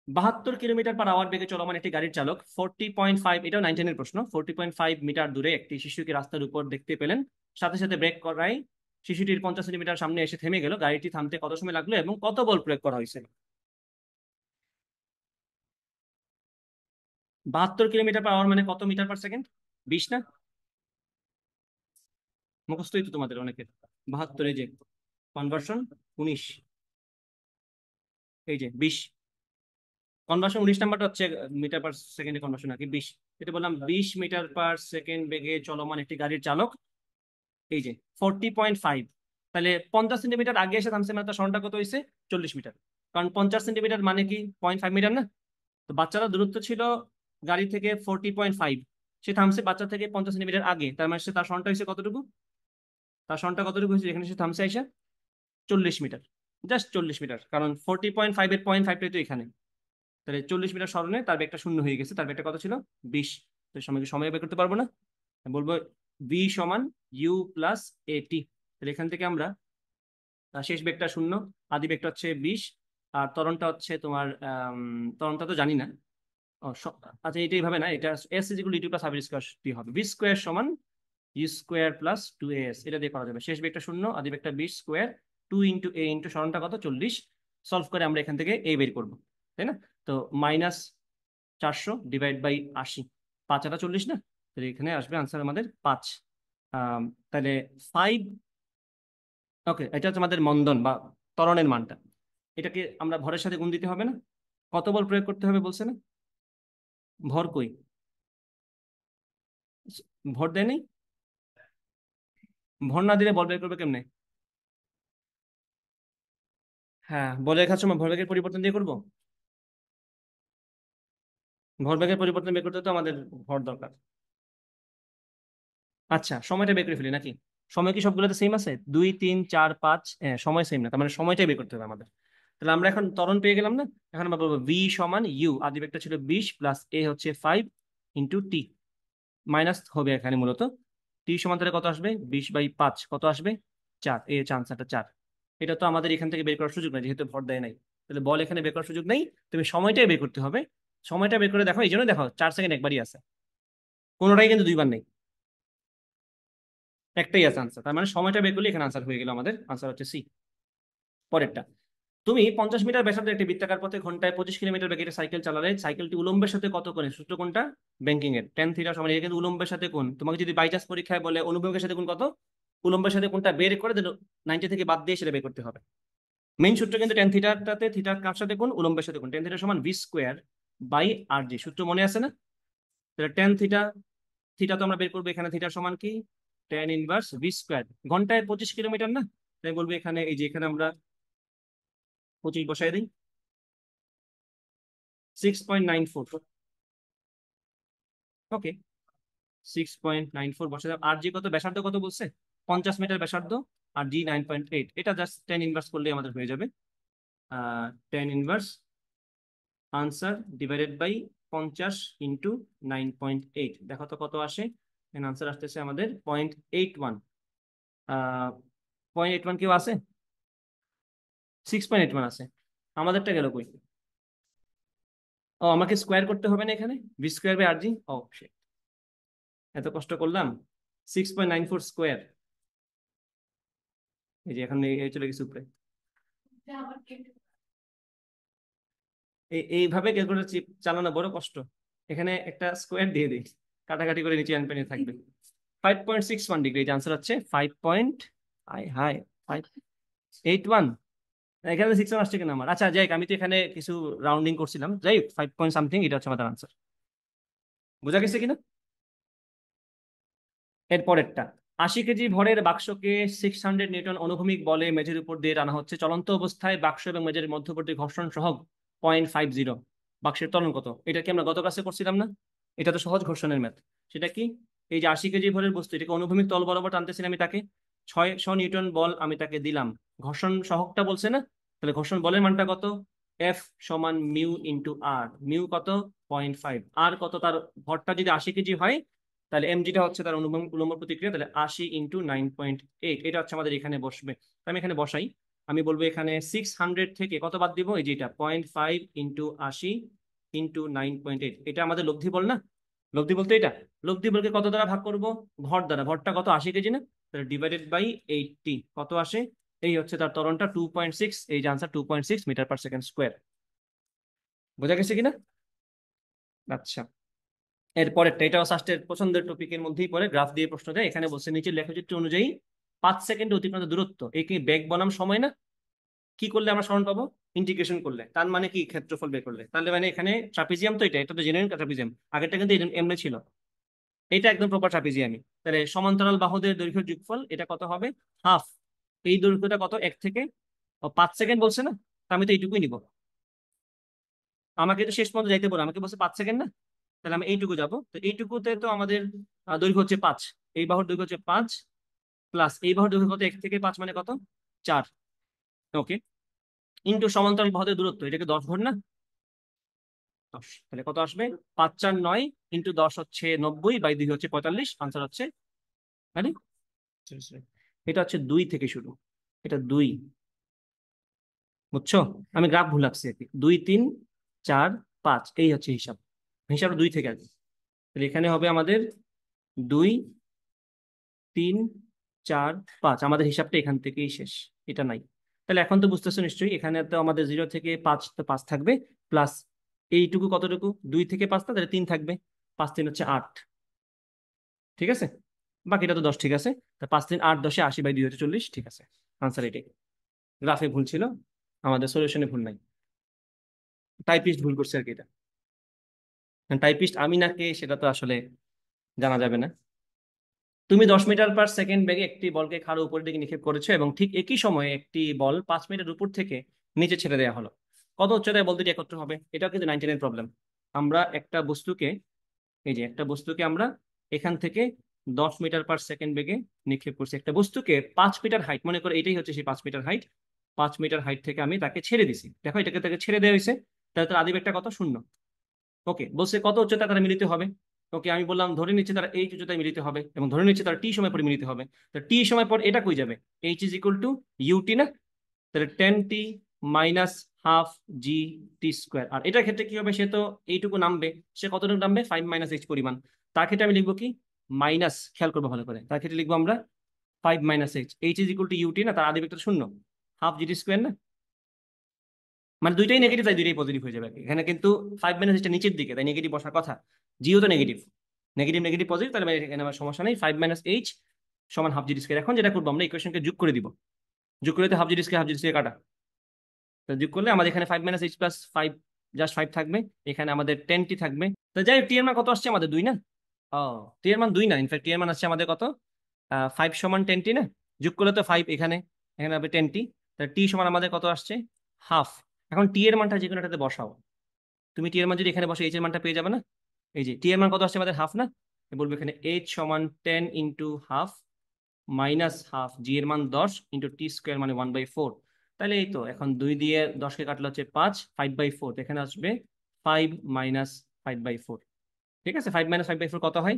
72 কিলোমিটার/আওয়ার বেগে চলমান একটি গাড়ির চালক 40.5, এটাও 9-10 এর প্রশ্ন, 40.5 মিটার দূরে একটি শিশুকে রাস্তার উপর দেখতে পেলেন। সাথে সাথে ব্রেক করায় শিশুটির 50 সেন্টিমিটার সামনে এসে থেমে গেল। গাড়িটি থামতে কত সময় লাগলো এবং কত বল প্রয়োগ করা হয়েছিল? 72 কিলোমিটার/আওয়ার মানে কত মিটার/সেকেন্ড? 20 না? মুখস্থই তো তোমাদের অনেকের। 72, এই যে কনভার্সন 19, এই যে 20। কনভার্সন 19 নাম্বারটা হচ্ছে মিটার/সেকেন্ডে কনভার্সন নাকি 20? এটা বললাম 20 মিটার/সেকেন্ড বেগে চলমান একটি গাড়ির চালক, এই যে 40.5, তাহলে 50 সেন্টিমিটার আগে এসে থামছে, মানে তার সরণটা কত হয়েছে? 40 মিটার। কারণ 50 সেন্টিমিটার মানে কি 0.5 মিটার না? তো বাচ্চারা দূরত্ব ছিল গাড়ি থেকে 40.5, সে থামছে বাচ্চা থেকে 50 সেন্টিমিটার আগে, তার মানে তার সরণটা হয়েছে কতটুকু? তার সরণটা কতটুকু হয়েছে এখানে সে থামছে আইসা? 40 মিটার। জাস্ট 40 মিটার, কারণ 40.5 এর 0.5টাই তো এখানে। তাহলে 40 মিটার স্মরণে তার বেগটা শূন্য হয়ে গেছে। তার বেগটা কত ছিল? 20। তো সময় বের করতে পারবো না? বলবো ভি সমান ইউ প্লাস এটি। তাহলে এখান থেকে আমরা শেষ বেগটা শূন্য, আদি বেগটা হচ্ছে 20, আর ত্বরণটা হচ্ছে তোমার ত্বরণটা তো জানি না। আচ্ছা, এটা এইভাবে না, এটা S is equal to plus half square T হবে। বি স্কোয়ার সমান ইউ স্কোয়ার প্লাস 2as, এটা দিয়ে করা যাবে। শেষ বেগটা শূন্য, আদি বেগটা 20 স্কোয়ার, 2 ইন্টু এ ইন্টু সরণটা কত? 40। সলভ করে আমরা এখান থেকে এ বের করবো, তাই না? তো -400/80, 5 আর 40 না? তাহলে এখানে আসবে আনসার আমাদের 5। তাহলে 5। ওকে, এটা হচ্ছে আমাদের মন্দন বা ত্বরণের মানটা। এটাকে আমরা ভরের সাথে গুণ দিতে হবে না? কত বল প্রয়োগ করতে হবে বলছে না? ভর কই? ভর দেয়নি? ভর না দিলে বল বের করবে কেমনে? হ্যাঁ, বল রেখার সময় ভরবেগের পরিবর্তন দিয়ে করবো। ভরবেগের পরিবর্তন বের করতে তো আমাদের ভর দরকার। আচ্ছা, সময়টা বের করে ফেলি নাকি? সময় কি সবগুলোতে সেম আছে? 2 3 4 5, হ্যাঁ সময় সেম না, তার মানে সময়টাই বের করতে হবে আমাদের। তাহলে আমরা এখন ত্বরণ পেয়ে গেলাম না? এখন আমরা বলবো ভি সমান ইউ, আদি ভেক্টর ছিল 20 প্লাস এ হচ্ছে 5 ইন্টু টি, মাইনাস হবে এখানে মূলত। টি সমান তাহলে কত আসবে? 20/5 কত আসবে? 4। এ হচ্ছে আনসারটা 4। এটা তো আমাদের এখান থেকে বের করার সুযোগ নাই, যেহেতু ভর দেয় নাই। তাহলে বল এখানে বের করার সুযোগ নেই, তুমি সময়টাই বের করতে হবে। সময়টা বের করে দেখো, এই জন্য দেখো 4 সেকেন্ড একবারই আছে, কোনোটাই কিন্তু দুইবার নেই, একটাই আছে আনসার। তার মানে সময়টা বের করলে এখানে আনসার হয়ে গেল, আমাদের আনসার হচ্ছে সি। পরেরটা, তুমি 50 মিটার ব্যাসার্ধের একটি বৃত্তাকার পথে ঘন্টায় 25 কিলোমিটার বেগে সাইকেল চালালে সাইকেলটি উলম্বের সাথে কত কোণে, সূত্র কোনটা? ব্যাংকিং এর টেন থিটা সমান, এটা কিন্তু উলম্বের সাথে কোণ। তোমাকে যদি বাইচান্স পরীক্ষায় বলে অনুভবের সাথে কোণ কত, উলম্বের সাথে কোণটা বের করে 90 থেকে বাদ দিয়ে সেটা বের করতে হবে। মেইন সূত্র কিন্তু টেন থিটাটাতে, থিটার কার সাথে কোণ, উলম্বের সাথে কোণ। টেন থিটা সমান ভি স্কোয়ার বাই আর জি, সূত্র মনে আছে না? তাহলে টেন থিটা, থিটা তো আমরা বের করবো এখানে, থিটার সমান কি, টেন ইনভার্স ভি স্কোয়ার। ঘন্টায় 25 কিলোমিটার না, তাই বলবো এখানে, এই যে এখানে আমরা 25 বসাই দিই, 6.94। ওকে, 6.94 বসাই দাও। আর জি কত, ব্যাসার্ধ কত বলছে? 50 মিটার ব্যাসার্ধ, আর জি 9.8। এটা জাস্ট টেন ইনভার্স করলে আমাদের হয়ে যাবে। Tan inverse answer divided by 50 × 9.8, দেখো তো কত আসে। আনসার আসতেছে আমাদের 0.81। 0.81 কেউ আছে? 6.81 আছে। আমাদেরটা গেল কই? ও, আমাকে স্কোয়ার করতে হবে না এখানে, v square by r g. ও shit, এত কষ্ট করলাম। 6.94 স্কোয়ার, এই যে এখন এই চলে গেছে উপরে। এইভাবে ক্যালকুলেটর চিপ চালানো বড় কষ্ট। এখানে একটা স্কোয়ার দিয়ে দিই, কাটাকাটি করে নিচে আনপেনে থাকবে। 5.61 ডিগ্রি, আনসার হচ্ছে 5. High high, 5.81। এখানে 6 আসছে কেন আমার? আচ্ছা যাই হোক, আমি তো এখানে কিছু রাউন্ডিং করছিলাম, যাই হোক 5 পয়েন্ট সামথিং, এটা হচ্ছে আমাদের আনসার। বোঝা গেছে কিনা? এর পরেরটা, 80 কেজি ভরের বাক্সকে 600 নিউটন অনুভূমিক বলে মেঝের উপর দিয়ে টানা হচ্ছে, চলন্ত অবস্থায় বাক্স এবং মেঝের মধ্যবর্তী ঘর্ষণ সহ 0.50। বাক্সের ত্বরণ কত? এটা কি আমরা গত ক্লাসে করছিলাম না? এটা তো সহজ ঘর্ষণের ম্যাথ। সেটা কি? এই যে 80 কেজি ভরের বস্তু, এটাকে অনুভূমিক তল বরাবর টানতেছি আমি তাকে, 600 নিউটন বল আমি তাকে দিলাম, ঘর্ষণ সহগটা বলছে না? তাহলে ঘর্ষণ বলের মানটা কত? এফ সমান মিউ ইন্টু আর। মিউ কত? 0.5। আর কত তার? ভরটা যদি 80 কেজি হয়, তাহলে এমজিটা হচ্ছে তার উলম্ব উলম্ব প্রতিক্রিয়া, তাহলে 80 × 9.8, এটা হচ্ছে আমাদের এখানে বসবে। তো আমি এখানে বসাই, আমি বলবো এখানে 600 থেকে কত বাদ দিব, এই যে এটা 0.5 ইন্টু 80 × 9.8, এটা আমাদের লব্ধি বল না? লব্ধি বলতে এটা, লব্ধি বলকে কত দ্বারা ভাগ করব? ভর দ্বারা। ভরটা কত? 80 কেজি না? তাহলে ডিভাইডেড বাই 80 কত আসে? এই হচ্ছে তার ত্বরণটা 2.6, এই যে answer 2.6 metre per second square. বোঝা গেছে কিনা? আচ্ছা, এরপরেরটা, এটাও সাস্টের পছন্দের টপিকের মধ্যেই পড়ে, গ্রাফ দিয়ে প্রশ্ন দেয়। এখানে বলছে নিচের লেখচিত্র অনুযায়ী 5 সেকেন্ড অতিক্রান্ত দূরত্ব, এই কি বেগ বনাম সময় না? কি করলে আমরা সরণ পাবো? ইন্টিগ্রেশন করলে। তার মানে কি, ক্ষেত্রফল বের করলে। তাহলে মানে এখানে ট্রাপিজিয়াম তো, এটা তো জেনুইন ট্রাপিজিয়াম, আগেরটা কিন্তু এমনি ছিল, এটা একদম প্রপার ট্রাপিজিয়ামই। তাহলে সমান্তরাল বাহুদের দৈর্ঘ্যের যোগফল এটা কত হবে? হাফ। এই দৈর্ঘ্যটা কত? 1 থেকে 5 সেকেন্ড বলছে না, তা আমি তো এইটুকুই নিব। আমাকে তো শেষ পর্যন্ত যাইতে বলো, আমাকে বলছে 5 সেকেন্ড না, তাহলে আমি এইটুকু যাব। তো এইটুকুতে তো আমাদের দৈর্ঘ্য হচ্ছে 5, এই বাহুর দৈর্ঘ্য হচ্ছে 5, প্লাস এই বাহুর দৈর্ঘ্য কত? 1 থেকে 5 মানে কত? 4। ওকে, ইন্টু সমান্তরাল বাহুদের দূরত্ব, এটাকে 10 ঘর না? 10, তাহলে কত আসবে? 5 4 9 ইন্টু 10 হচ্ছে 90/2 হচ্ছে 45, আনসার হচ্ছে, আরে sorry, sorry, এটা হচ্ছে 2 থেকে শুরু, এটা 2, বুঝছো? আমি গ্রাফ ভুল আঁকছি আর কি। 2 3 4 5, এই হচ্ছে হিসাব, হিসাব 2 থেকে আসবে। তাহলে এখানে হবে আমাদের 2 3 4 5, আমাদের হিসাবটা এখান থেকেই শেষ, এটা নাই। তাহলে এখন তো বুঝতেছো নিশ্চয়ই, এখানে তো আমাদের 0 থেকে 5, তো 5 থাকবে, প্লাস এইটুকু কতটুকু, 2 থেকে 5, তাহলে 3 থাকবে, 5 3 হচ্ছে 8। ঠিক আছে, বাকিটা তো 10, ঠিক আছে। তা 5 3 8 10 80/2 হচ্ছে 40, ঠিক আছে, আনসার এটাই। গ্রাফে ভুল ছিল, আমাদের সলিউশনে ভুল নাই, টাইপিস্ট ভুল করছে আর কি। এটা টাইপিস্ট আমি না কে সেটা তো আসলে জানা যাবে না। তুমি 10 মিটার/সেকেন্ড বেগে একটি বলকে খাড়া উপরের দিকে নিক্ষেপ করেছো এবং ঠিক একই সময়ে একটি বল 5 মিটার উপর থেকে নিচে ছেড়ে দেওয়া হলো। কত উচ্চতায় বল দুটি একত্র হবে? এটাও কিন্তু 99 প্রবলেম। আমরা একটা বস্তুকে, এই যে একটা বস্তুকে আমরা এখান থেকে 10 মিটার/সেকেন্ড বেগে নিক্ষেপ করছি। একটা বস্তুকে 5 মিটার হাইট, মনে করো এটাই হচ্ছে সেই 5 মিটার হাইট। 5 মিটার হাইট থেকে আমি তাকে ছেড়ে দিছি, দেখো এটাকে তাকে ছেড়ে দেওয়া হয়েছে। তাহলে তার আদি বেগটা কত? 0। ওকে, বলছে কত উচ্চতা তারা মিলিত হবে। ওকে, আমি বললাম ধরে নিচ্ছে তারা এই উচ্চতায় মিলিত হবে এবং ধরে নিচ্ছে তারা টি সময় পরে মিলিত হবে। তো টি সময় পর এটা কই যাবে? H is equal to u t না? তাহলে 10t minus half g t square. আর এটার ক্ষেত্রে কি হবে? সে তো এইটুকু নামবে, সে কতটুকু নামবে? 5 - h পরিমাণ। তার ক্ষেত্রে আমি লিখবো কি? মাইনাস, খেয়াল করবো ভালো করে, তার ক্ষেত্রে লিখবো আমরা 5 - h। H is equal to u t না? তার আদি vector 0, half g t square না? মানে দুইটাই নেগেটিভ, তাই দুইটাই পজিটিভ হয়ে যাবে আর কি। এখানে কিন্তু 5 - h নিচের দিকে, তাই নেগেটিভ বসার কথা। জিও তো নেগেটিভ, নেগেটিভ নেগেটিভ পজিটিভ, তাহলে এখানে আমার সমস্যা নেই। 5 - h সমান হাফ জি টি স্কোয়ার। এখন যেটা করবো, আমরা ইকুয়েশনকে যোগ করে দিব। যোগ করে দিতে half g t square half g t square কাটা, তো যোগ করলে আমাদের এখানে 5 - h প্লাস 5, জাস্ট 5 থাকবে। এখানে আমাদের 10t থাকবে। তো যাই হোক, টি এর মান কত আসছে আমাদের? 2 না? ও, টি এর মান 2 না, ইনফ্যাক্ট টি এর মান আসছে আমাদের কত? 5 সমান 10t না? যোগ করলে তো 5, এখানে এখানে হবে 10t। তাহলে টি সমান আমাদের কত আসছে? হাফ। এখন টি এর মানটা যে কোনো একটাতে বসাও। তুমি টি এর মান যদি এখানে বসে এইচ এর মানটা পেয়ে যাবে না? এই যে টি এর মান কত আসছে আমাদের? হাফ না? বলবো এখানে এইচ সমান 10 ইন্টু হাফ মাইনাস হাফ, জি এর মান 10 ইন্টু টি স্কোয়ার মানে 1/4। তাহলে এই তো, এখন 2 দিয়ে 10কে কাটলে হচ্ছে 5, 5/4। এখানে আসবে 5 - 5/4। ঠিক আছে, 5 - 5/4 কত হয়?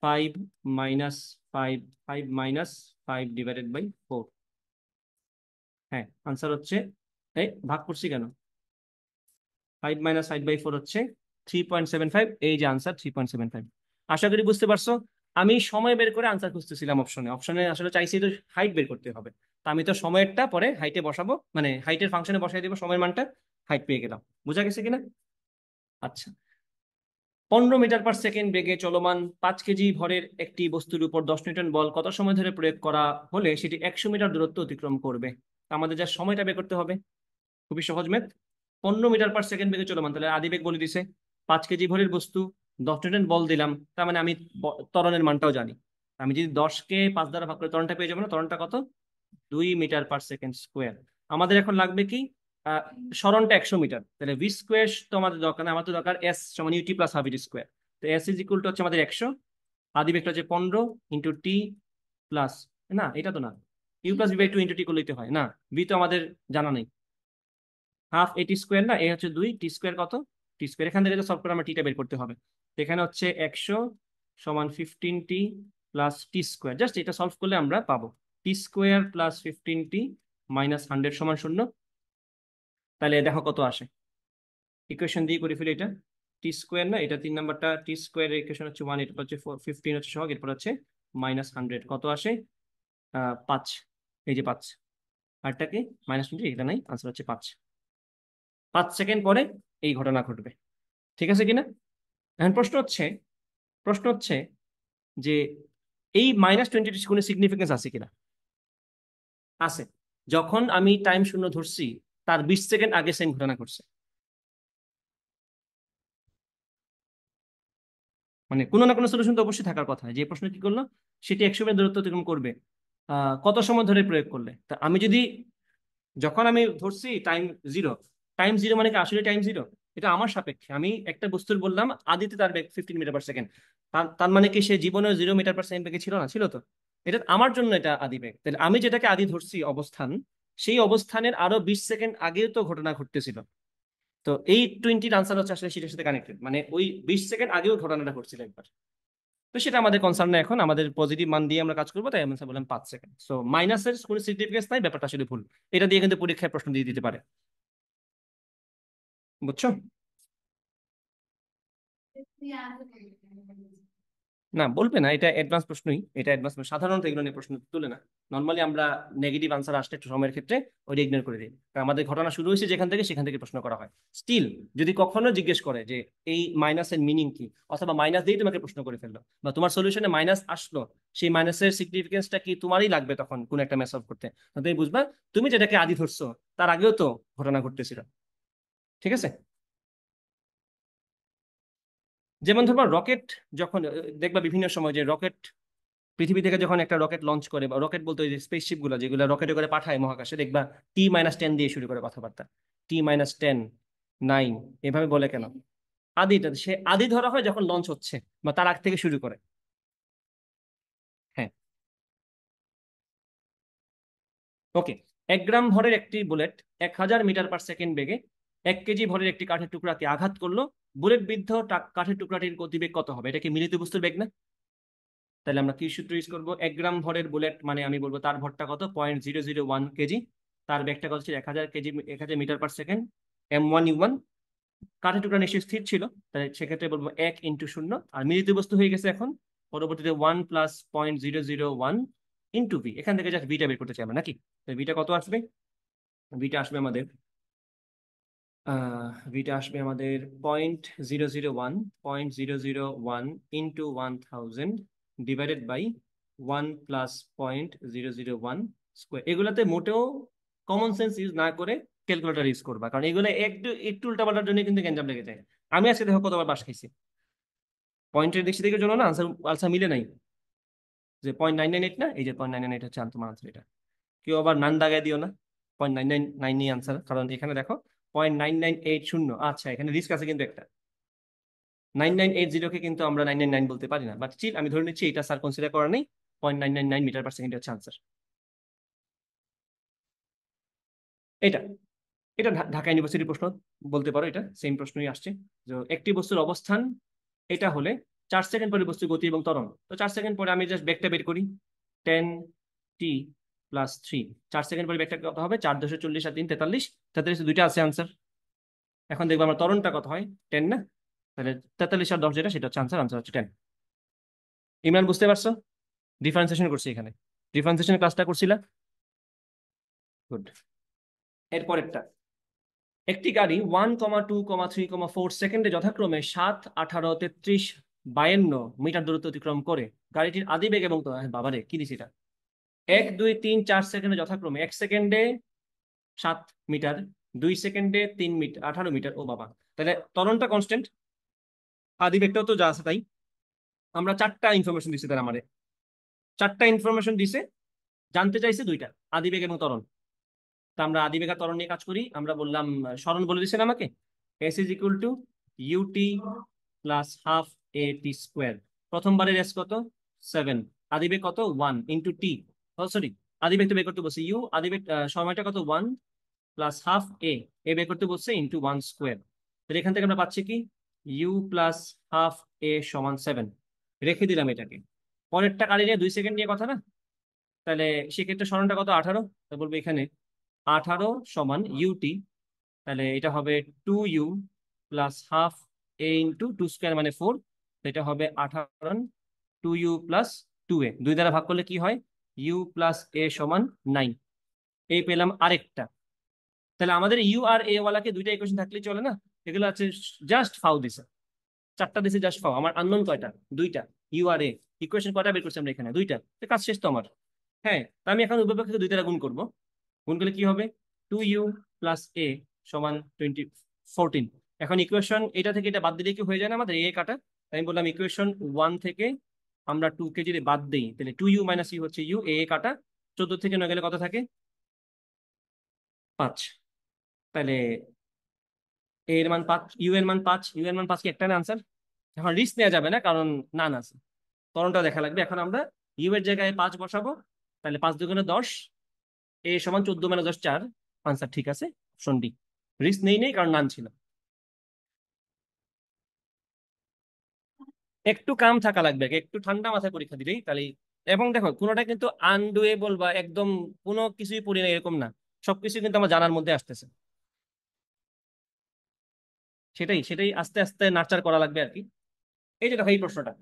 5 - 5, 5 - 5/4। হ্যাঁ, আনসার হচ্ছে, এই ভাগ করছি কেন? 5 - 5/4 হচ্ছে 3.75। এই যে আনসার 3.75। আশা করি বুঝতে পারছো। আমি সময় বের করে আনসার খুঁজতেছিলাম অপশনে, অপশনে আসলে চাইছি তো হাইট বের করতে হবে। তা আমি তো সময়েরটা পরে হাইটে বসাবো, মানে হাইটের ফাংশনে বসাই দিব সময়ের মানটা, হাইট পেয়ে গেলাম। বোঝা গেছে কিনা? আচ্ছা, 15 মিটার/সেকেন্ড বেগে চলমান 5 কেজি ভরের একটি বস্তুর উপর 10 নিউটন বল কত সময় ধরে প্রয়োগ করা হলে সেটি 100 মিটার দূরত্ব অতিক্রম করবে? আমাদের যা সময়টা বের করতে হবে, খুবই সহজ ম্যাথ। 15 মিটার/সেকেন্ড বেগে চলমান, তাহলে আদি বেগ বলে দিছে। 5 কেজি ভরের বস্তু, 10 নিউটন বল দিলাম, তার মানে আমি ত্বরণের মানটাও জানি। আমি যদি 10কে 5 দ্বারা ভাগ করে ত্বরণটা পেয়ে যাবো না? ত্বরণটা কত? 2 মিটার/সেকেন্ড স্কোয়ার। আমাদের এখন লাগবে কি? আহ সরণটা 100 মিটার, তাহলে ভি স্কোয়ার তো আমাদের দরকার না, আমার তো দরকার এস সমান ইউটি প্লাস হাফ ইটি স্কোয়ার। তো এস ইজ ইকুয়াল টু হচ্ছে আমাদের 100, আদি বেগটা হচ্ছে 15 ইন্টু টি প্লাস, না এটা তো না, U plus V by two into T করলেই তো হয় না? ভি তো আমাদের জানা নেই। হাফ এটি স্কোয়ার না, এ হচ্ছে 2, টি স্কোয়ার কত? টি স্কোয়ার এখান থেকে তো সলভ করে আমরা টিটা বের করতে হবে। তো এখানে হচ্ছে 100 সমান 15t প্লাস টি স্কোয়ার, জাস্ট এটা সলভ করলে আমরা পাবো টি স্কোয়ার প্লাস 15t মাইনাস 100 সমান 0। তাহলে দেখো কত আসে, ইকুয়েশন দিয়ে করে ফেলি এটা। টি স্কোয়ার না, এটা 3 নাম্বারটা, টি স্কোয়ার ইকুয়েশন হচ্ছে 1, এটা হচ্ছে 15 হচ্ছে সহগ, এরপর হচ্ছে মাইনাস 100, কত আসে? 5। এই যে 5, আরটাকে -20, এটা নাই, আনসার হচ্ছে 5। 5 সেকেন্ড পরে এই ঘটনা ঘটবে। ঠিক আছে কিনা? এখন প্রশ্ন হচ্ছে যে এই -20 কোনো সিগনিফিকেন্স আছে কিনা? আছে। যখন আমি টাইম শূন্য ধরছি, তার 20 সেকেন্ড আগে সেম ঘটনা ঘটছে। মানে কোনো না কোনো সলিউশন তো অবশ্যই থাকার কথা। যে প্রশ্ন কি করলো, সেটি 100 মিটার দূরত্ব অতিক্রম করবে কত সময় ধরে প্রয়োগ করলে। তা আমি যদি, যখন আমি ধরছি টাইম জিরো, টাইম জিরো মানে কি আসলে টাইম জিরো? এটা আমার সাপেক্ষে, আমি একটা বস্তুর বললাম আদিতে তার বেগ 15 মিটার/সেকেন্ড, তার মানে কি সে জীবনে 0 মিটার/সেকেন্ড বেগে ছিল না? ছিল তো। এটা আমার জন্য এটা আদি বেগ, তাহলে আমি যেটাকে আদি ধরছি অবস্থান, সেই অবস্থানের আরো 20 সেকেন্ড আগেও তো ঘটনা ঘটতেছিল। তো এই 20 আনসার হচ্ছে আসলে সেটার সাথে কানেক্টেড, মানে ওই 20 সেকেন্ড আগেও ঘটনাটা ঘটছিল একবার। তো সেটা আমাদের কনসার্ন না, এখন আমাদের পজিটিভ মান দিয়ে আমরা কাজ করবো, তাই আমি বললাম 5 সেকেন্ড। সো মাইনাসের কোনো সিগনিফিকেন্স নাই, ব্যাপারটা আসলে ভুল। এটা দিয়ে কিন্তু পরীক্ষায় প্রশ্ন দিয়ে দিতে পারে। বুঝছো? না, বলবে না, এটা অ্যাডভান্স প্রশ্নই, এটা অ্যাডভান্স সাধারণত এগুলো নিয়ে প্রশ্ন তুলে না। নর্মালি আমরা নেগেটিভ আনসার আসলে একটু সময়ের ক্ষেত্রে ওইটা ইগনোর করে দিই, কারণ আমাদের ঘটনা শুরু হয়েছে যেখান থেকে, সেখান থেকে প্রশ্ন করা হয়। স্টিল যদি কখনো জিজ্ঞেস করে যে এই মাইনাসের মিনিং কি, অথবা মাইনাস দিয়েই তোমাকে প্রশ্ন করে ফেললো, বা তোমার সলিউশনে মাইনাস আসলো, সেই মাইনাসের সিগনিফিকেন্সটা কি তোমারই লাগবে তখন কোন একটা ম্যাচ সলভ করতে, তুমি বুঝবা তুমি যেটাকে আদি ধরছো তার আগেও তো ঘটনা ঘটতেছিল। ঠিক আছে? যেমন ধরবা রকেট, যখন দেখবা বিভিন্ন সময় যে রকেট পৃথিবী থেকে যখন একটা রকেট লঞ্চ করে, বা রকেট বলতে ওই যে স্পেসশিপ গুলো যেগুলো রকেটে করে পাঠায় মহাকাশে, দেখবা T-10 দিয়ে শুরু করে কথাবার্তা। T-10, 9, এভাবে বলে কেন? আদিটা সে আদি ধরা হয় যখন লঞ্চ হচ্ছে, বা তার আগ থেকে শুরু করে। হ্যাঁ, ওকে। 1 গ্রাম ভরের একটি বুলেট 1000 মিটার/সেকেন্ড বেগে 1 কেজি ভরের একটি কাঠের টুকরাকে আঘাত করলো। বুলেট বিদ্ধ কাঠের টুকরাটির গতিবেগ কত হবে? এটা কি মিলিত বস্তুর বেগ না? তাহলে আমরা কি সূত্র ইউজ করবো? 1 গ্রাম ভরের বুলেট মানে আমি বলবো তার ভরটা কত, 0.001 কেজি, তার বেগটা কত ছিল 1000 কেজি, 1000 মিটার/সেকেন্ড, M1U1। কাঠের টুকরা নিশ্চয়ই স্থির ছিল, তাহলে সেক্ষেত্রে বলবো 1 × 0, আর মিলিত বস্তু হয়ে গেছে এখন। পরবর্তীতে 1 + 0.001 × ভি, এখান থেকে জাস্ট ভিটা বের করতে চাই আমরা নাকি? ভিটা কত আসবে? ভিটা আসবে আমাদের ভিটা আসবে আমাদের 0.001 ইন্টু 1000 ডিভাইডেড বাই 1 + 0.001 স্কোয়ার। এগুলাতে মোটেও কমন সেন্স ইউজ না করে ক্যালকুলেটর ইউজ করবা, কারণ এগুলো একটু একটু উল্টাপাল্টার জন্য কিন্তু গ্যাঞ্জাম লেগে যায়। আমি আজকে দেখো কতবার বাস খাইছি, পয়েন্টের দেখছি দেখে জন্য না আনসার আনসার মিলে নাই। যে 0.998 না, এই যে 0.998 হচ্ছে তোমার আনসার। এটা কেউ আবার নান দাগায় দিও না, 0.999 নিয়ে আনসার, কারণ এখানে দেখো 0.9980। আচ্ছা, এখানে রিস্ক আছে কিন্তু একটা, 9980 কে কিন্তু আমরা 999 বলতে পারি না, বাট চিল আমি ধরে নিচ্ছি এটা স্যার কনসিডার করা নেই। 0.999 মিটার/সেকেন্ড হচ্ছে আনসার। এটা এটা ঢাকা ইউনিভার্সিটির প্রশ্ন বলতে পারো, এটা সেম প্রশ্নই আসছে। যে একটি বস্তুর অবস্থান এটা হলে 4 সেকেন্ড পরে বস্তুর গতি এবং ত্বরণ। তো 4 সেকেন্ড পরে আমি জাস্ট বেগটা বের করি, 10t + 3। 4 সেকেন্ড পরে বেগটা কত হবে? 4×40 আর 3 43, 43 দুইটা আছে আনসার। এখন দেখবো আমার ত্বরণটা কত হয়, 10 না? তাহলে 43 আর 10 যেটা, সেটা হচ্ছে আনসার। আনসার হচ্ছে 10। ইমরান বুঝতে পারছো? ডিফারেন্সিয়েশন করছি এখানে, ডিফারেন্সিয়েশন ক্লাসটা করছিলা? গুড। এরপরেরটা, একটি গাড়ি 1,2,3,4 সেকেন্ডে যথাক্রমে 7, 18, 33, 52 মিটার দূরত্ব অতিক্রম করে গাড়িটির আদি বেগ এবং বাবারে কি দিছি এটা, 1, 2, 3, 4 সেকেন্ডে যথাক্রমে 1 সেকেন্ডে 7 মিটার, 2 সেকেন্ডে 3 মিটার, 18 মিটার। ও বাবা, তাহলে ত্বরণটা কনস্ট্যান্ট, আদি বেগটাও তো যা আছে তাই। আমরা 4টা ইনফরমেশন দিছি, তার আমাদের 4টা ইনফরমেশন দিছে, জানতে চাইছে 2টা, আদি বেগ এবং ত্বরণ। তা আমরা আদি বেগ আর ত্বরণ নিয়ে কাজ করি। আমরা বললাম সরণ বলে দিচ্ছেন আমাকে, s is equal to u t plus half a t square. প্রথমবারের এস কত? 7, আদি বেগ কত? 1 ইন্টু টি, সরি আদি বেগ তো বের করতে বলছি ইউ, আদি বেগ সময়টা কত? 1 প্লাস হাফ এ, এ বের করতে বলছে ইন্টু 1 স্কোয়ার। তাহলে এখান থেকে আমরা পাচ্ছি কি, ইউ প্লাস হাফ এ সমান 7। রেখে দিলাম এটাকে। পরেরটা কালি নিয়ে 2 সেকেন্ড নিয়ে কথা না, তাহলে সেক্ষেত্রে সরণটা কত? 18। তাই বলবো এখানে 18 সমান ইউটি, তাহলে এটা হবে 2u প্লাস হাফ এ ইন্টু 2 স্কোয়ার মানে 4। এটা হবে 18, 2u প্লাস 2a, 2 দ্বারা ভাগ করলে কি হয়? u প্লাস a সমান 9। এই পেলাম আরেকটা। তাহলে আমাদের ইউ আর এ ওয়ালাকে দুইটা ইকুয়েশন থাকলেই চলে না? এগুলো আছে জাস্ট ফাউ দিছে, 4টা দিছে জাস্ট ফাউ। আমার আননোন কয়টা? 2টা। ইউ আর এ ইকুয়েশন কয়টা বের করছি আমরা এখানে? 2টা। তো কাজ শেষ তো আমার। হ্যাঁ, তা আমি এখন উভয়পক্ষকে 2 দ্বারা গুণ করবো। গুণ করলে কি হবে? 2u প্লাস এ সমান 14। এখন ইকুয়েশন এটা থেকে এটা বাদ দিলে কি হয়ে যায় না আমাদের? এ কাটা। তাই আমি বললাম ইকুয়েশন 1 থেকে আমরা 2 কে যদি বাদ দিই, তাহলে 2u মাইনাস ইউ হচ্ছে ইউ, এ কাটা। 14 থেকে 9 গেলে কত থাকে? 5। তাহলে এ এর মান 5, ইউ এর মান 5, ইউ এর মান 5 কি একটা না আনসার? এখন রিস্ক নেওয়া যাবে না, কারণ না না আছে, তরণটা দেখা লাগবে। এখন আমরা ইউ এর জায়গায় 5 বসাবো, তাহলে 5 দুগুণে 10, এ সমান 14 - 10 4। আনসার ঠিক আছে, অপশন ডি। রিস্ক নেই কারণ নান ছিল। একটু কাম থাকা লাগবে, একটু ঠান্ডা মাথায় পরীক্ষা দিলেই তাহলে। এবং দেখো কোনোটা কিন্তু আনডুয়েবল বা একদম কোনো কিছুই পড়ি না এরকম না, সবকিছু কিন্তু আমার জানার মধ্যে আসতেছে। সেটাই সেটাই আস্তে আস্তে নার্চার করা লাগবে আর কি। এই যে দেখো এই প্রশ্নটা,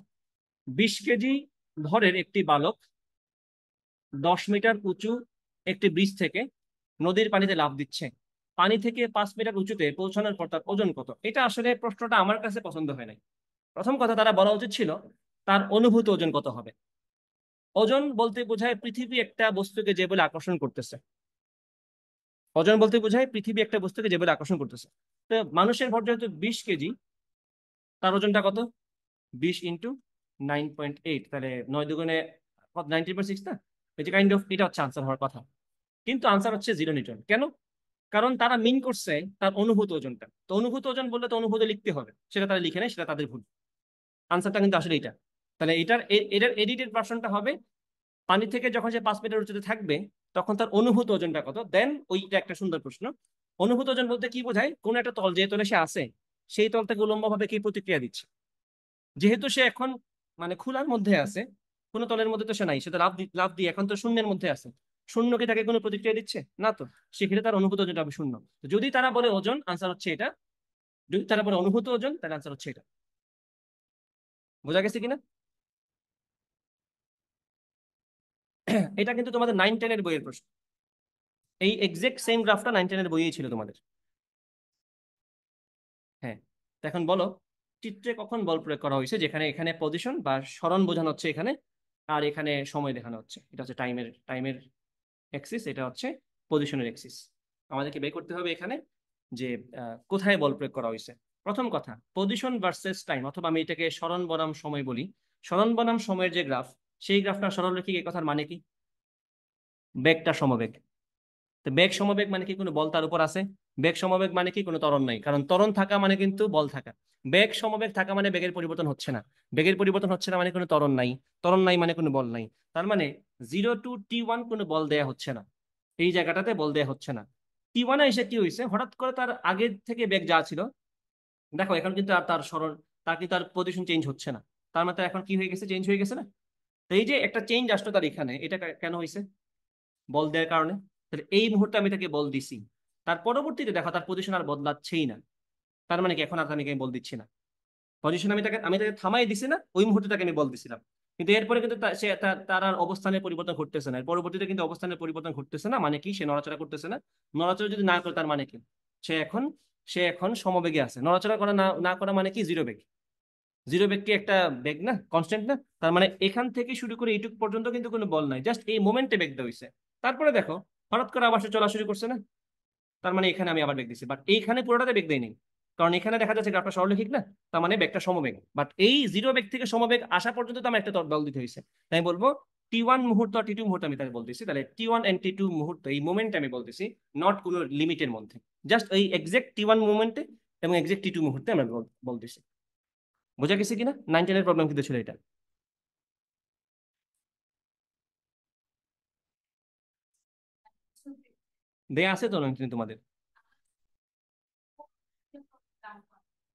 20 কেজি ভরের একটি বালক 10 মিটার উঁচু একটি ব্রিজ থেকে নদীর পানিতে লাফ দিচ্ছে। পানি থেকে 5 মিটার উঁচুতে পৌঁছানোর পর তার ওজন কত? এটা আসলে প্রশ্নটা আমার কাছে পছন্দ হয় নাই। প্রথম কথা, তারা বলা উচিত ছিল তার অনুভূত ওজন কত হবে। ওজন বলতে বোঝায় পৃথিবী একটা বস্তুকে যে বলে আকর্ষণ করতেছে। ওজন বলতে বোঝায় পৃথিবী একটা বস্তুকে যে বলে আকর্ষণ করতেছে। তো মানুষের ভর যেহেতু 20 কেজি, তার ওজনটা কত? 20 ইন্টু 9.8, তাহলে 9 দুগুণে 19/6 না, এই যে কাইন্ড অফ এটা হচ্ছে আনসার হওয়ার কথা, কিন্তু আনসার হচ্ছে 0 নিউটন। কেন? কারণ তারা মিন করছে তার অনুভূত ওজনটা, তো অনুভূত ওজন বললে তো অনুভূত লিখতে হবে, সেটা তারা লিখে নেয়, সেটা তাদের ভুল। আনসারটা কিন্তু আসলে এটা। তাহলে এটার এডিটেড ভার্সনটা হবে পানি থেকে যখন সে 5 মিটার উচ্চতে থাকবে তখন তার অনুভূত ওজনটা কত, দেন ওইটা একটা সুন্দর প্রশ্ন। অনুভূত ওজন বলতে কি বোঝায়? কোন একটা তল যে তলে সে আছে সেই তল থেকে উলম্ব ভাবে কি প্রতিক্রিয়া দিচ্ছে। যেহেতু সে এখন মানে খোলার মধ্যে আছে, কোনো তলের মধ্যে তো সে নাই, সে তো লাফ দিয়ে এখন তো শূন্যের মধ্যে আছে, শূন্য কি তাকে কোনো প্রতিক্রিয়া দিচ্ছে না, তো সেক্ষেত্রে তার অনুভূত ওজনটা হবে শূন্য। তো যদি তারা বলে ওজন, আনসার হচ্ছে এটা। যদি তারা বলে অনুভূত ওজন, তাহলে আনসার হচ্ছে এটা। বোঝা গেছে কিনা? এটা কিন্তু তোমাদের 9-10 এর বইয়ের প্রশ্ন। এই এক্সাক্ট সেম গ্রাফটা 9-10 এর বইয়েই ছিল তোমাদের। হ্যাঁ। তো এখন বলো, চিত্রে কখন বল প্রয়োগ করা হয়েছে, যেখানে এখানে পজিশন বা সরণ বোঝানো হচ্ছে এখানে, আর এখানে সময় দেখানো হচ্ছে, এটা হচ্ছে টাইমের এক্সিস, এটা হচ্ছে পজিশনের এক্সিস। আমাদেরকে বের করতে হবে এখানে যে কোথায় বল প্রয়োগ করা হয়েছে। প্রথম কথা, পজিশন ভার্সেস টাইম, অথবা আমি এটাকে সরণ বনাম সময় বলি। সরণ বনাম সময়ের যে গ্রাফ, সেই গ্রাফটা সরলরেখিক, এই কথার মানে কি? বেগটা সমবেগ। তো বেগ সমবেগ মানে কি কোনো বল তার উপর আছে? বেগ সমবেগ মানে কি কোনো ত্বরণ নাই, কারণ ত্বরণ থাকা মানে কিন্তু বল থাকা। বেগ সমবেগ থাকা মানে বেগের পরিবর্তন হচ্ছে না, বেগের পরিবর্তন হচ্ছে না মানে কোনো ত্বরণ নাই, ত্বরণ নাই মানে কোনো বল নাই। তার মানে 0 to T1 কোনো বল দেয়া হচ্ছে না, এই জায়গাটাতে বল দেয়া হচ্ছে না। T1 এসে কি হয়েছে, হঠাৎ করে তার আগের থেকে বেগ যা ছিল, দেখো এখন কিন্তু আর তার সরণ, তার কিন্তু তার পজিশন চেঞ্জ হচ্ছে না। তার মানে এখন কি হয়ে গেছে, চেঞ্জ হয়ে গেছে না? তো এই যে একটা চেঞ্জ আসলো তার এখানে, এটা কেন হয়েছে? বল দেওয়ার কারণে। তাহলে এই মুহূর্তে আমি তাকে বল দিছি, তার পরবর্তীতে দেখো তার পজিশন আর বদলাচ্ছেই না। তার মানে কি এখন আর আমি বল দিচ্ছি না, পজিশন আমি তাকে থামাই দিছি না, ওই মুহূর্তে তাকে আমি বল দিছিলাম। কিন্তু এরপরে কিন্তু তার আর অবস্থানের পরিবর্তন ঘটতেছে না, এর পরবর্তীতে কিন্তু অবস্থানের পরিবর্তন ঘটতেছে না, মানে কি সে নড়াচড়া করতেছে না। নড়াচড়া যদি না করে তার মানে কি? সে এখন সে এখন সমবেগে আছে। নড়াচড়া করা না না করা মানে কি? জিরো বেগ। জিরো বেগ কি একটা বেগ না, কনস্ট্যান্ট না? তার মানে এখান থেকে শুরু করে এইটুকু পর্যন্ত কিন্তু কোনো বল নাই, জাস্ট এই মোমেন্টে বেগ দেওয়া হয়েছে। তারপরে দেখো হঠাৎ করে আবার সে চলা শুরু করছে না, তার মানে এখানে আমি আবার বেগ দিচ্ছি, বাট এইখানে পুরোটাতে বেগ দেয়নি, কারণ এখানে দেখা যাচ্ছে গ্রাফটা সরলরেখিক না, তার মানে বেগটা সমবেগ। বাট এই জিরো বেগ থেকে সমবেগ আসা পর্যন্ত তো আমার একটা বল দিতে হয়েছে। তাই আমি বলবো T1 মুহূর্ত আর T2 মুহূর্ত আমি তাকে বলতেছি, তাহলে T1 and T2 মুহূর্ত, এই মোমেন্ট আমি বলতেছি, নট কোনো লিমিটের মধ্যে, জাস্ট এই এক্সাক্ট T1 মুভমেন্টে এবং এক্সাক্ট T2 মুহূর্তে আমরা বলতেছি। বোঝা গেছে কিনা? 9-10 এর প্রবলেম কিন্তু ছিল এটা। দেয়া আছে তো 9-10 তোমাদের?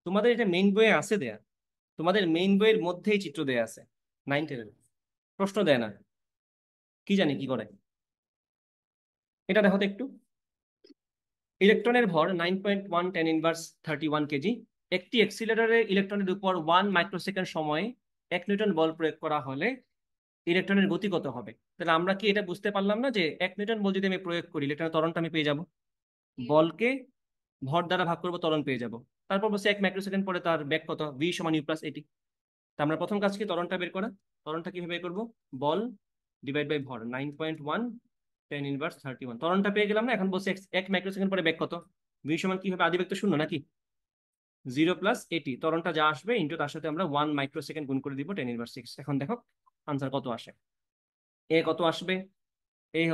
তোমাদের এটা মেইন বইয়ে আছে দেয়া, তোমাদের মেইন বইয়ের মধ্যেই চিত্র দেয়া আছে। 9-10 প্রশ্ন দেয় না, কি জানি কি করে। এটা দেখো তো একটু। ইলেকট্রনের ভর 9.1 10 ইনভার্স 31 কেজি। একটি এক্সিলারেটরে ইলেকট্রনের উপর 1 মাইক্রোসেকেন্ড সময়ে 1 নিউটন বল প্রয়োগ করা হলে ইলেকট্রনের গতি কত হবে? তাহলে আমরা কি এটা বুঝতে পারলাম না যে 1 নিউটন বল যদি আমি প্রয়োগ করি, ইলেকট্রনের ত্বরণটা আমি পেয়ে যাব, বলকে ভর দ্বারা ভাগ করবো, ত্বরণ পেয়ে যাব। তারপর বলছে 1 মাইক্রোসেকেন্ড পরে তার বেগ কত, ভি সমান ইউ প্লাস এটি। তা আমরা প্রথম কাজ কি, ত্বরণটা বের করা। ত্বরণটা কিভাবে বের করবো? বল ডিভাইড বাই ভর, 9.1 10 ইনভার্স 31, ত্বরণটা পেয়ে গেলাম না। এখন বলছে 1 মাইক্রোসেকেন্ড পরে বেগ কত, ভি সমান কি হবে, আদি বেগ তো শূন্য নাকি, 0 প্লাস এটি, ত্বরণটা যা আসবে ইন্টু তার সাথে আমরা 1 মাইক্রোসেকেন্ড গুণ করে দিব 10 ইনভার্স 6। এখন দেখো আনসার কত আসে। কত আসবে?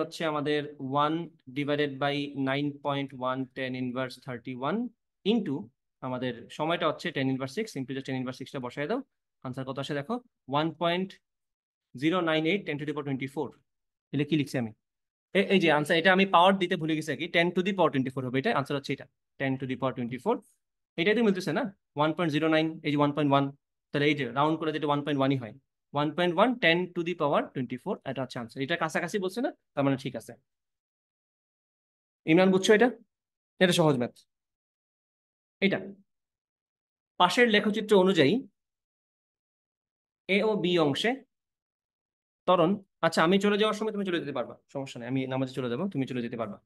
হচ্ছে আমাদের 1/9.1 10 ইনভার্স 31 ইন্টু আমাদের সময়টা হচ্ছে 10 ইনভার্স 6, ইন্টু 10 ইনভার্স 6টা বসায় দাও। আনসার কত আসে দেখো, 1.098 10 to the power 24। এলে কি লিখছি আমি? এই যে আনসার, এটা আমি পাওয়ার দিতে ভুলে গেছি কি, 10 to the power 24 হবে, এটা আনসার হচ্ছে এটা, 10 to the power 24। এটাই তো মিলতেছে না, 1.09, এই যে 1.1, তাহলে এই যে রাউন্ড করে যেটা 1.1ই হয়, 1.1 10 to the power 24, এটা হচ্ছে আনসার। এটা কাছাকাছি বলছে না, তার মানে ঠিক আছে। ইমরান বুঝছো এটা? এটা সহজ ম্যাথ। এটা পাশের লেখচিত্র অনুযায়ী এ ও বি অংশে ত্বরণ, আচ্ছা আমি চলে যাওয়ার সময় তুমি চলে যেতে পারবা, সমস্যা নেই, আমি নামাজে চলে যাবো, তুমি চলে যেতে পারবা।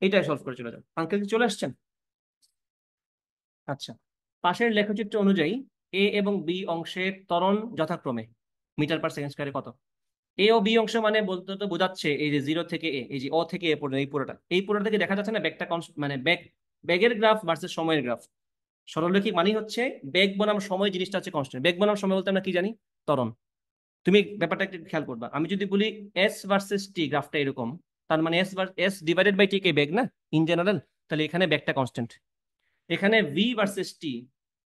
এইটাই সলভ করে চলে যাও। আঙ্কেল কি চলে আসছেন? আচ্ছা, পাশের লেখচিত্র অনুযায়ী এ এবং বি অংশের ত্বরণ যথাক্রমে মিটার পার সেকেন্ড স্কয়ারে কত? এ ও বি অংশ মানে বলতে তো বোঝাচ্ছে এই যে 0 থেকে এ, এই যে ও থেকে এ পর্যন্ত, এই পুরোটা থেকে দেখা যাচ্ছে না ব্যাগটা মানে ব্যাগের গ্রাফ ভার্সেস সময়ের গ্রাফ। সরলরৈখিক মানে হচ্ছে বেগ বনাম সময় জিনিসটা হচ্ছে কনস্ট্যান্ট, বেগ বনাম সময় বলতে আমরা কি জানি? ত্বরণ। তুমি ব্যাপারটা একটু খেয়াল করবা, আমি যদি বলি এস ভার্সেস টি গ্রাফটা এরকম, তার মানে এস ডিভাইডেড বাই টি কে বেগ না ইন জেনারেল, তাহলে এখানে বেগটা কনস্ট্যান্ট। এখানে ভি ভার্সেস টি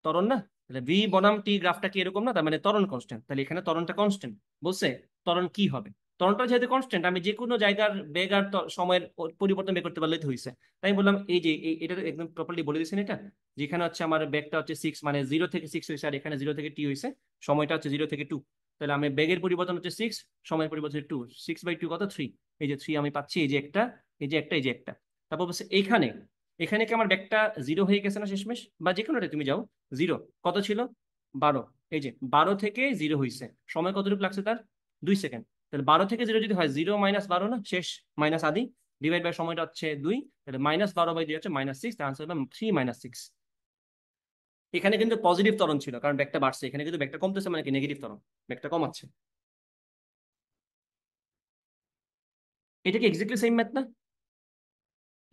ত্বরণ না, তাহলে ভি বনাম টি গ্রাফটা কি এরকম না, তার মানে ত্বরণ কনস্ট্যান্ট, তাহলে এখানে ত্বরণটা কনস্ট্যান্ট বলছে। ত্বরণ কি হবে, ত্বরণটা যেহেতু কনস্ট্যান্ট, আমি যে কোনো জায়গার বেগ আর সময়ের পরিবর্তন বের করতে পারলেই তো হয়েছে। তাই আমি বললাম এই যে এটা তো একদম প্রপারলি বলে দিয়েছেন, এটা যেখানে হচ্ছে আমার বেগটা হচ্ছে 6, মানে 0 থেকে 6 হয়েছে, আর এখানে 0 থেকে টি হয়েছে, সময়টা হচ্ছে 0 থেকে 2। তাহলে আমি বেগের পরিবর্তন হচ্ছে 6, সময়ের পরিবর্তন 2, 6/2 কত 3, এই যে 3 আমি পাচ্ছি, এই যে একটা, এই যে একটা, এই যে একটা। তারপর বলছে এইখানে, এখানে কি আমার ব্যাগটা 0 হয়ে গেছে না শেষমেশ, বা যে কোনোটা তুমি যাও 0, কত ছিল 12, এই যে 12 থেকে 0 হয়েছে, সময় কতটুকু লাগছে তার 2 সেকেন্ড। তাহলে 12 থেকে 0 যদি হয় 0 - 12 না, শেষ মাইনাস আদি, ডিভাইড বাই সময়টা হচ্ছে 2, তাহলে -12/2 হচ্ছে -6, তার আনসার হবে 3 - 6। এখানে কিন্তু পজিটিভ ত্বরণ ছিল কারণ ব্যাগটা বাড়ছে, এখানে কিন্তু ব্যাগটা কমতেছে মানে কি নেগেটিভ ত্বরণ, ব্যাগটা কমাচ্ছে। এটা কি এক্স্যাক্টলি সেম ম্যাথ না?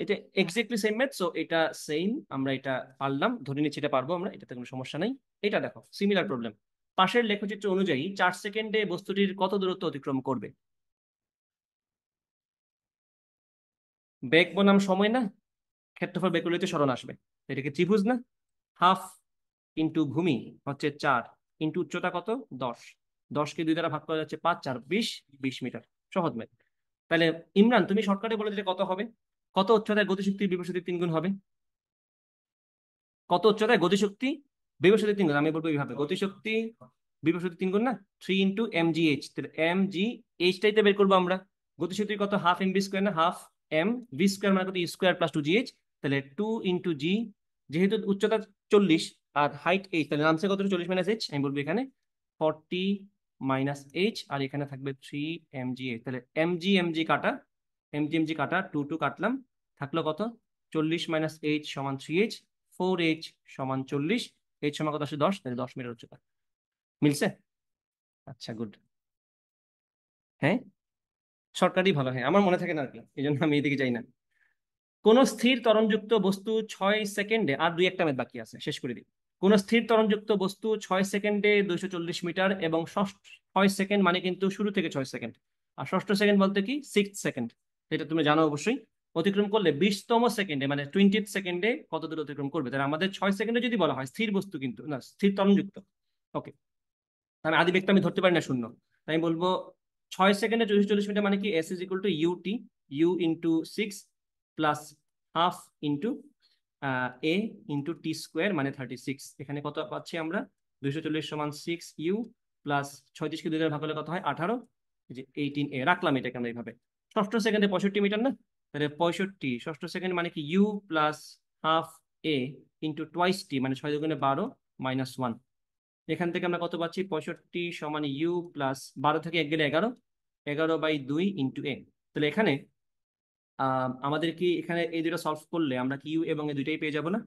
এটা এক্স্যাক্টলি সেম ম্যাথ, সো এটা সেম, আমরা এটা পারলাম, ধরে নিচ্ছি এটা পারবো আমরা, এটাতে কোনো সমস্যা নাই। এটা দেখো সিমিলার প্রবলেম, পাশের লেখচিত্র অনুযায়ী 4 সেকেন্ডে বস্তুটির কত দূরত্ব অতিক্রম করবে। বেগ বনাম সময় না, ক্ষেত্রফল বের করলে তো সরণ আসবে। এটাকে ত্রিভুজ না, হাফ ইন্টু ভূমি হচ্ছে 4, ইন্টু উচ্চতা কত 10, 10কে 2 দ্বারা ভাগ করা যাচ্ছে 5, 4 20, 20 মিটার, সহজ ম্যাথ। তাহলে ইমরান তুমি শর্টকাটে বলে দিলে কত হবে, কত উচ্চতায় গতিশক্তির বিভব শক্তির 3 গুণ হবে, কত উচ্চতায় গতিশক্তি বিভব শক্তির 3 গুণ, আমি বলবো এইভাবে, গতিশক্তি বিভব শক্তির 3 গুণ না, 3 × mgh, তাহলে mgh টাইতে বের করবো আমরা। গতিশক্তি কত, হাফ এম ভি স্কোয়ার না, হাফ এম ভি স্কোয়ার মানে কত, স্কোয়ার প্লাস 2gh, তাহলে 2 × g, যেহেতু উচ্চতা 40 আর হাইট এইচ, তাহলে নামছে কত 40 - h, আমি বলবো এখানে 40 - h, আর এখানে থাকবে 3 mgh, তাহলে mg কাটা, mg কাটা, 2 কাটলাম, থাকলো কত 40 - h সমান 3h, 4h সমান 40, h সমান কত আসে 10, তাহলে 10 মিটার উচ্চতা। মিলছে? আচ্ছা গুড। হ্যাঁ, শর্টকাটই ভালো, হ্যাঁ আমার মনে থাকে না আর কি, এই জন্য আমি এদিকে যাই না। কোন স্থির ত্বরণযুক্ত বস্তু 6 সেকেন্ডে, আর দুই একটা ম্যাথ বাকি আছে শেষ করে দিই। কোন স্থির ত্বরণযুক্ত বস্তু 6 সেকেন্ডে 240 মিটার, এবং ষষ্ঠ 6 সেকেন্ড মানে কিন্তু শুরু থেকে 6 সেকেন্ড, আর ষষ্ঠ সেকেন্ড বলতে কি 6 সেকেন্ড, এটা তুমি জানো অবশ্যই, অতিক্রম করলে 20তম সেকেন্ডে মানে 20th সেকেন্ডে কত দূর অতিক্রম করবে। তাহলে আমাদের 6 সেকেন্ডে যদি বলা হয়, স্থির বস্তু কিন্তু না, স্থির ত্বরণযুক্ত, ওকে, আমি আদি বেগটা আমি ধরতে পারি না শূন্য, তাই আমি বলবো 6 সেকেন্ডে 240 মিটার মানে কি, s is equal to u t, u into 6 plus half into A into t square মানে 36। এখানে কত পাচ্ছি আমরা, 240 সমান 6u প্লাস 36কে 2 দ্বারা ভাগ করলে কত হয় 18, এই যে 18a রাখলাম এটাকে আমরা এইভাবে। ষষ্ঠ সেকেন্ডে 65 মিটার না, তাহলে 65 ষষ্ঠ সেকেন্ড মানে কি ইউ প্লাস হাফ এ ইন্টু টোয়াইস টি মানে 6 × 2 = 12 -1। এখান থেকে আমরা কত পাচ্ছি, 65 সমান ইউ প্লাস 12 থেকে 1 গেলে 11, 11/2 ইন্টু এ। তাহলে এখানে আমাদের কি এখানে এই দুটো সলভ করলে আমরা কি ইউ এবং এই দুইটাই পেয়ে যাব না?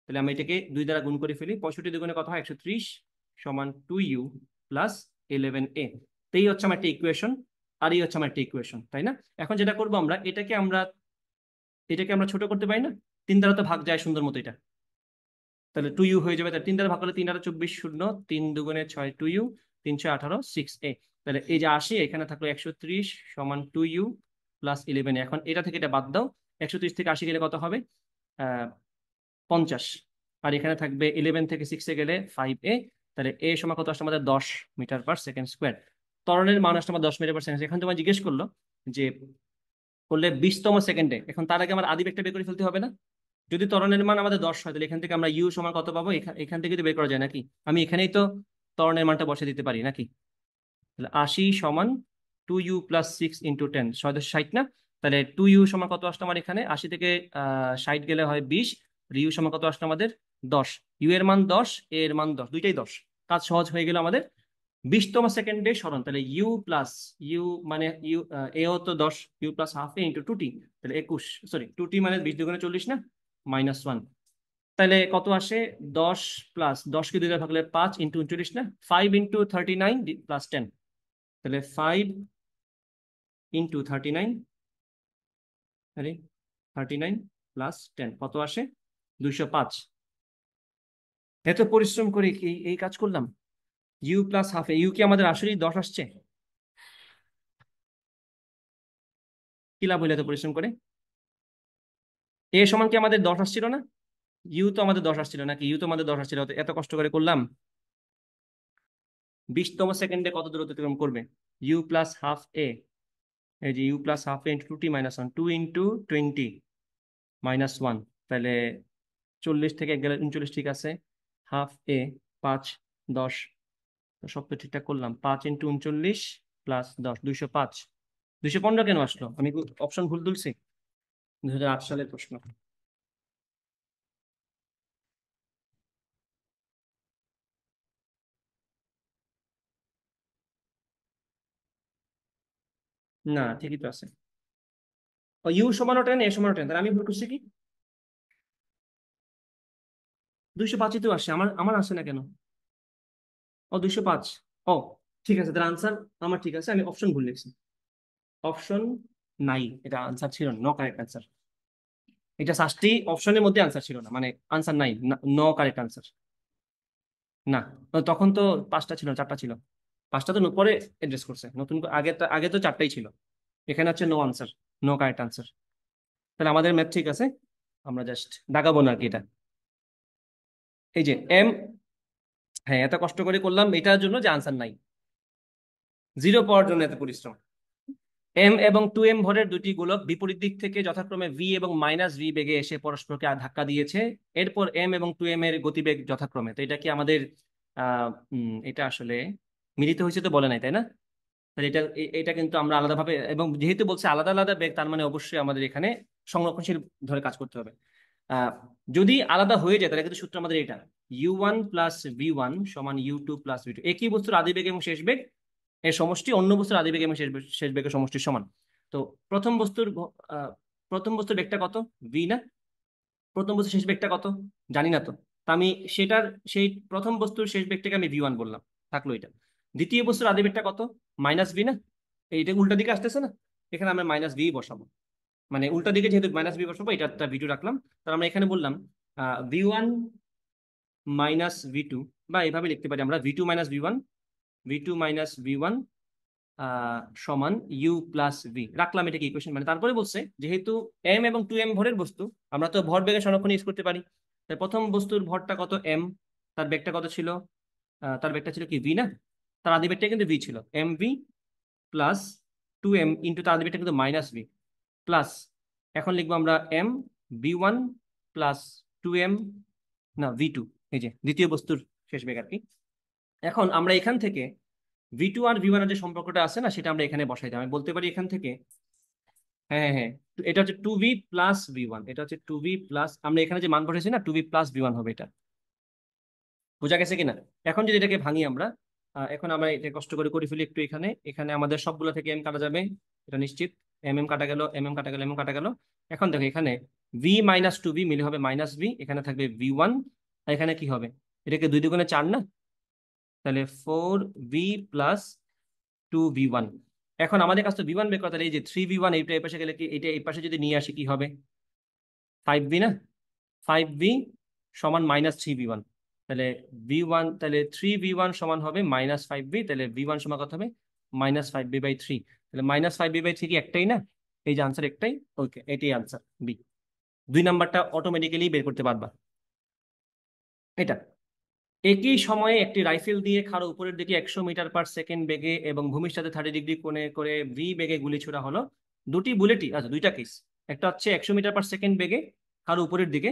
তাহলে আমরা এটাকে 2 দ্বারা গুণ করে ফেলি, 65 দুগুণে কত হয় 130 সমান 2u প্লাস 11a। তো এই হচ্ছে আমার একটা ইকুয়েশন, আর এই হচ্ছে আমার একটা ইকুয়েশন, তাই না? এখন যেটা করবো আমরা, এটাকে আমরা ছোট করতে পারি না, 3 দ্বারা তো ভাগ যায় সুন্দর মতো এটা, তাহলে 2u হয়ে যাবে, তাহলে 3 দ্বারা ভাগ করলে 3 × 24 শূন্য, 3 দুগুণে 6 2u, 3 × 18 6a, তাহলে এই যে 80 এখানে থাকলো 130 সমান 2u প্লাস 11। এখন এটা থেকে এটা বাদ দাও, 130 থেকে 80 গেলে কত হবে 50, আর এখানে থাকবে 11 থেকে 6 এ গেলে 5a, তাহলে এ সমান কত আসলে আমাদের 10 মিটার পার সেকেন্ড স্কোয়ার। ত্বরণের মান আসলে আমার 10 মিটার পার সেকেন্ড। এখন তোমার জিজ্ঞেস করলো যে করলে 20তম সেকেন্ডে, এখন তার আগে আমার আদি বেগটা বের করে ফেলতে হবে না? যদি ত্বরণের মান আমাদের 10 হয়, তাহলে এখান থেকে আমরা ইউ সমান কত পাবো, এখান থেকে তো বের করা যায় নাকি, আমি এখানেই তো ত্বরণের মানটা বসে দিতে পারি নাকি। তাহলে 80 সমান 2u প্লাস 6 × 10, 660 না, তাহলে 2u সমান কত আসলো আমার এখানে, 80 থেকে 60 গেলে হয় 20, আর ইউ সমান কত আসলো আমাদের 10, ইউ এর মান 10, এ এর মান 10, দুইটাই 10, কাজ সহজ হয়ে গেল আমাদের। 20তম সেকেন্ডে সরণ, তাহলে ইউ প্লাস ইউ মানে ইউ, এও তো 10, ইউ প্লাস হাফ এ ইন্টু 2t, তাহলে 21, সরি 2t মানে 20 দুগুণে 40 না, -1। তাহলে কত আসে 10 প্লাস 10কে 2 দ্বারা ভাগলে 5 ইন্টু 39 না, 5 ইন্টু 39 প্লাস 10, তাহলে 5 ইন্টু 39, আরে 39 প্লাস 10 কত আসে 205। এত পরিশ্রম করে কি এই কাজ করলাম, u plus half a, u কি আমাদের আসলেই 10 আসছে? কি লাভ হইলে এত পরিশ্রম করে? এ সমান কি আমাদের 10 আসছিল না? ইউ তো আমাদের 10 আসছিল নাকি? ইউ তো আমাদের 10 আসছিল, তো এত কষ্ট করে করলাম। 20তম সেকেন্ডে কত দূরত্ব অতিক্রম করবে? ইউ প্লাস হাফ এ, এই যে ইউ প্লাস হাফ এ ইন্টু 2t - 1, 2 × 20 - 1, তাহলে 40 থেকে 1 গেলে 39, ঠিক আছে। হাফ এ 5, 10, তো সব তো ঠিকঠাক করলাম। 5 × 39 + 10, 205। 215 কেন আসলো? আমি অপশন ভুল তুলছি? 2008 সালের প্রশ্ন। না, ঠিকই তো আছে। ও ইউ সমান 10, এ সমান 10, তাহলে আমি ভুল করছি কি? 205ই তো আসে, আমার আমার আসে না কেন? ও 205। ও ঠিক আছে, তাহলে আনসার আমার ঠিক আছে, আমি অপশন ভুল লিখছি। অপশন নাই, এটা আনসার ছিল না, নো কারেক্ট আনসার। এটা 5টি অপশনের মধ্যে আনসার ছিল না, মানে আনসার নাই, নো কারেক্ট আনসার। না, তখন তো 5টা ছিল না, 4টা ছিল। 5টা তো পরে অ্যাড্রেস করছে নতুন আগে আগে তো 4টাই ছিল। এখানে হচ্ছে no answer, no correct answer. তাহলে আমাদের ম্যাথ ঠিক আছে, আমরা জাস্ট দাগাবো না আর কি এটা। এই যে এম, হ্যাঁ এত কষ্ট করে করলাম এটার জন্য যে আনসার নাই, 0 পাওয়ার জন্য এত পরিশ্রম। এম এবং 2m ভরের দুটি গোলক বিপরীত দিক থেকে যথাক্রমে v এবং -v বেগে এসে পরস্পরকে ধাক্কা দিয়েছে। এরপর m এবং 2m এর গতিবেগ যথাক্রমে, তো এটা কি আমাদের এটা আসলে মিলিত হয়েছে তো বলে নাই, তাই না? তাহলে এটা এটা কিন্তু আমরা আলাদাভাবে, এবং যেহেতু বলছে আলাদা আলাদা বেগ, তার মানে অবশ্যই আমাদের এখানে সংরক্ষণশীল ধরে কাজ করতে হবে। আহ, যদি আলাদা হয়ে যায় তাহলে কিন্তু সূত্র আমাদের এটা, u1 + v1 = u2 + v2। একই বস্তুর আদিবেগ এবং শেষ বেগ এর সমষ্টি অন্য বস্তুর আদিবেগ এবং শেষ বেগের সমষ্টির সমান। তো প্রথম বস্তুর প্রথম বস্তুর বেগটা কত? v না? প্রথম বস্তুর শেষ বেগটা কত? জানি না তো। তা আমি সেটার, সেই প্রথম বস্তুর শেষ বেগটাকে আমি v1 বললাম, থাকলো এটা। দ্বিতীয় বস্তুর আদিবেগটা কত? -v না? এইটা উল্টা দিকে আসতেছে না, এখানে আমরা -v বসাবো, মানে উল্টা দিকে যেহেতু -v বসাবো, এটা একটা v2 রাখলাম। তাহলে আমরা এখানে বললাম v1 v2, বা এভাবে লিখতে পারি আমরা v2 - v1, v2 - v1 সমান u প্লাস ভি রাখলাম, এটা কি ইকুয়েশন? মানে তারপরে বলছে যেহেতু m এবং 2m ভরের বস্তু, আমরা তো ভর বেগের সংরক্ষণ ইউজ করতে পারি। তাই প্রথম বস্তুর ভরটা কত? m, তার বেগটা কত ছিল? তার বেগটা ছিল কি v না? তার আদি বেগটা কিন্তু v ছিল, mv প্লাস 2m ইন্টু তার আদি বেগটা কিন্তু -v প্লাস, এখন লিখবো আমরা m v1 প্লাস 2m, না v2, এই যে দ্বিতীয় বস্তুর শেষ বেগ আর কি। এখন আমরা এখান থেকে v2 আর v1 এর যে সম্পর্কটা আছে না, সেটা আমরা এখানে বসাই দিই। আমি বলতে পারি এখান থেকে, হ্যাঁ হ্যাঁ হ্যাঁ, তো এটা হচ্ছে 2v প্লাস v1, এটা হচ্ছে 2v প্লাস, আমরা এখানে যে মান বসেছি না, 2v প্লাস v1 হবে এটা। বোঝা গেছে কিনা? এখন যদি এটাকে ভাঙি আমরা, এখন আমরা এটা কষ্ট করে করে ফেলি একটু। এখানে এখানে আমাদের সবগুলো থেকে m কাটা যাবে, এটা নিশ্চিত। mm কাটা গেল, mm কাটা গেল, mm কাটা গেল। এখন দেখো এখানে v - 2v মিলে হবে -v, এখানে থাকবে v1, আর এখানে কি হবে? এটাকে 2 দুগুণে 4 না? তাহলে 4v প্লাস 2v1। এখন আমাদের কাছে তো v1 বের করা, তাহলে এই যে 3v1, এইটা এই পাশে গেলে কি, এটা এই পাশে যদি নিয়ে আসি কি হবে? 5v না? 5v সমান -3v1, তাহলে v1, তাহলে 3v1 সমান হবে -5v, তাহলে v1 সমান কত হবে? -5v/3। তাহলে -5v/3 কি একটাই না? এই যে আনসার একটাই, ওকে এটাই আনসার বি। 2 নাম্বারটা অটোমেটিক্যালি বের করতে পারবা এটা। একই সময়ে একটি রাইফেল দিয়ে খাড়া উপরের দিকে 100 মিটার/সেকেন্ড বেগে এবং ভূমির সাথে 30 ডিগ্রি কোণে করে ভি বেগে গুলি ছোড়া হলো। দুটি বুলেটই, আচ্ছা দুইটা কেস, একটা হচ্ছে 100 মিটার/সেকেন্ড বেগে খাড়া উপরের দিকে,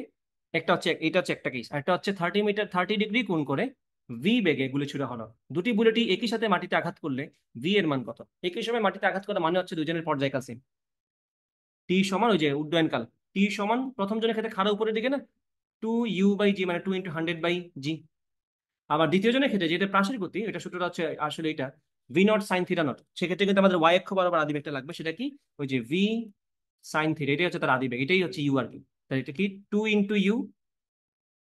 একটা হচ্ছে, এটা হচ্ছে একটা কেস, আর একটা হচ্ছে 30 ডিগ্রি কোণ করে ভি বেগে গুলি ছোড়া হলো। দুটি বুলেটই একই সাথে মাটিতে আঘাত করলে ভি এর মান কত? একই সময় মাটিতে আঘাত করা মানে হচ্ছে দুজনের পর্যায়কাল সেম। টি সমান ওই যে উড্ডয়নকাল, টি সমান প্রথম জনের ক্ষেত্রে খাড়া উপরের দিকে না, 2u/g, মানে 2 × 100/g। আবার দ্বিতীয় জনের ক্ষেত্রে যেটা প্রাসের গতি, এটা সূত্রটা হচ্ছে আসলে এটা v0 sin θ0, সেক্ষেত্রে কিন্তু আমাদের y অক্ষ বরাবর আদিবেগটা লাগবে, সেটা কি? ওই যে v sin θ, এটাই হচ্ছে তার আদিবেগ, এটাই হচ্ছে u আর কি। তাহলে এটা কি 2 × u,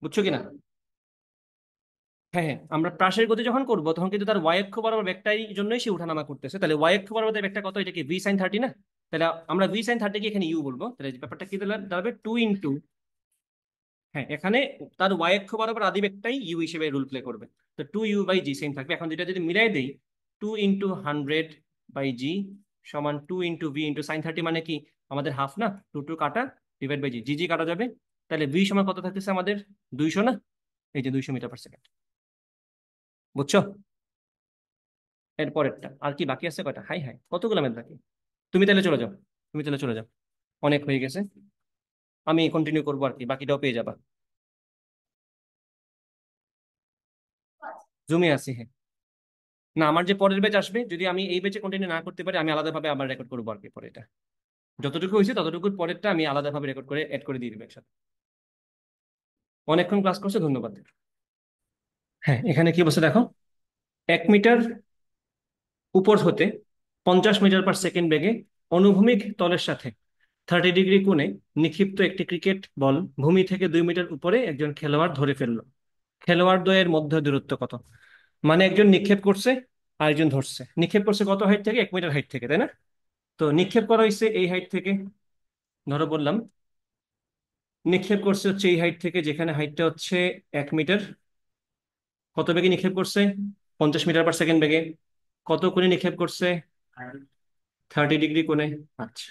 বুঝছো কিনা? হ্যাঁ হ্যাঁ, আমরা প্রাসের গতি যখন করবো তখন কিন্তু তার y অক্ষ বরাবর বেগটাই জন্যই সে উঠানামা করতেছে, তাহলে y অক্ষ বরাবর তার বেগটা কত? এটা কি v sin 30 না? তাহলে আমরা v sin 30 কি এখানে u বলবো, তাহলে ব্যাপারটা কি দাঁড়াবে? 2 × হ্যাঁ, এখানে তার ওয়াই অক্ষ বরাবর আদি বেগটাই ইউ হিসেবে রোল প্লে করবে। তো 2u/g সেম থাকবে। এখন যেটা যদি মিলাই দেই, 2 × 100/g সমান 2 × v × sin30, মানে কি আমাদের হাফ না, 2 কাটা ডিভাইড বাই জি, জি জি কাটা যাবে। তাহলে ভি সমান কত থাকতেছে আমাদের? 200 না? এই যে 200 মিটার পার সেকেন্ড। বুঝছো? এর পরেরটা আর কি বাকি আছে? কয়টা? হাই হাই, কতগুলো ম্যাথ বাকি। তুমি তাহলে চলে যাও, তুমি তাহলে চলে যাও, অনেক হয়ে গেছে। আমি কন্টিনিউ করবো আর কি, বাকিটাও পেয়ে যাবা। জুমে আছি, হ্যাঁ। না, আমার যে পরের ব্যাচ আসবে, যদি আমি এই ব্যাচে কন্টিনিউ না করতে পারি, আমি আলাদাভাবে আবার রেকর্ড করবো আর কি পরে এটা। যতটুকু হয়েছে ততটুকুর পরেরটা আমি আলাদাভাবে রেকর্ড করে অ্যাড করে দিয়ে দেবো একসাথে। অনেকক্ষণ ক্লাস করছে, ধন্যবাদ। হ্যাঁ, এখানে কি বলছে দেখো, 1 মিটার উপর হতে 50 মিটার/সেকেন্ড বেগে অনুভূমিক তলের সাথে 30 ডিগ্রি কোণে নিক্ষিপ্ত একটি ক্রিকেট বল ভূমি থেকে 2 মিটার উপরে একজন খেলোয়াড় ধরে ফেললো। খেলোয়াড় দ্বয়ের মধ্যে দূরত্ব কত? মানে একজন নিক্ষেপ করছে, আরেকজন ধরছে। নিক্ষেপ করছে কত হাইট থেকে? 1 মিটার হাইট থেকে, তাই না? তো নিক্ষেপ করা হয়েছে এই হাইট থেকে, ধরো বললাম নিক্ষেপ করছে হচ্ছে এই হাইট থেকে, যেখানে হাইটটা হচ্ছে 1 মিটার। কত বেগে নিক্ষেপ করছে? 50 মিটার/সেকেন্ড বেগে। কত কোণে নিক্ষেপ করছে? 30 ডিগ্রি কোণে। আচ্ছা।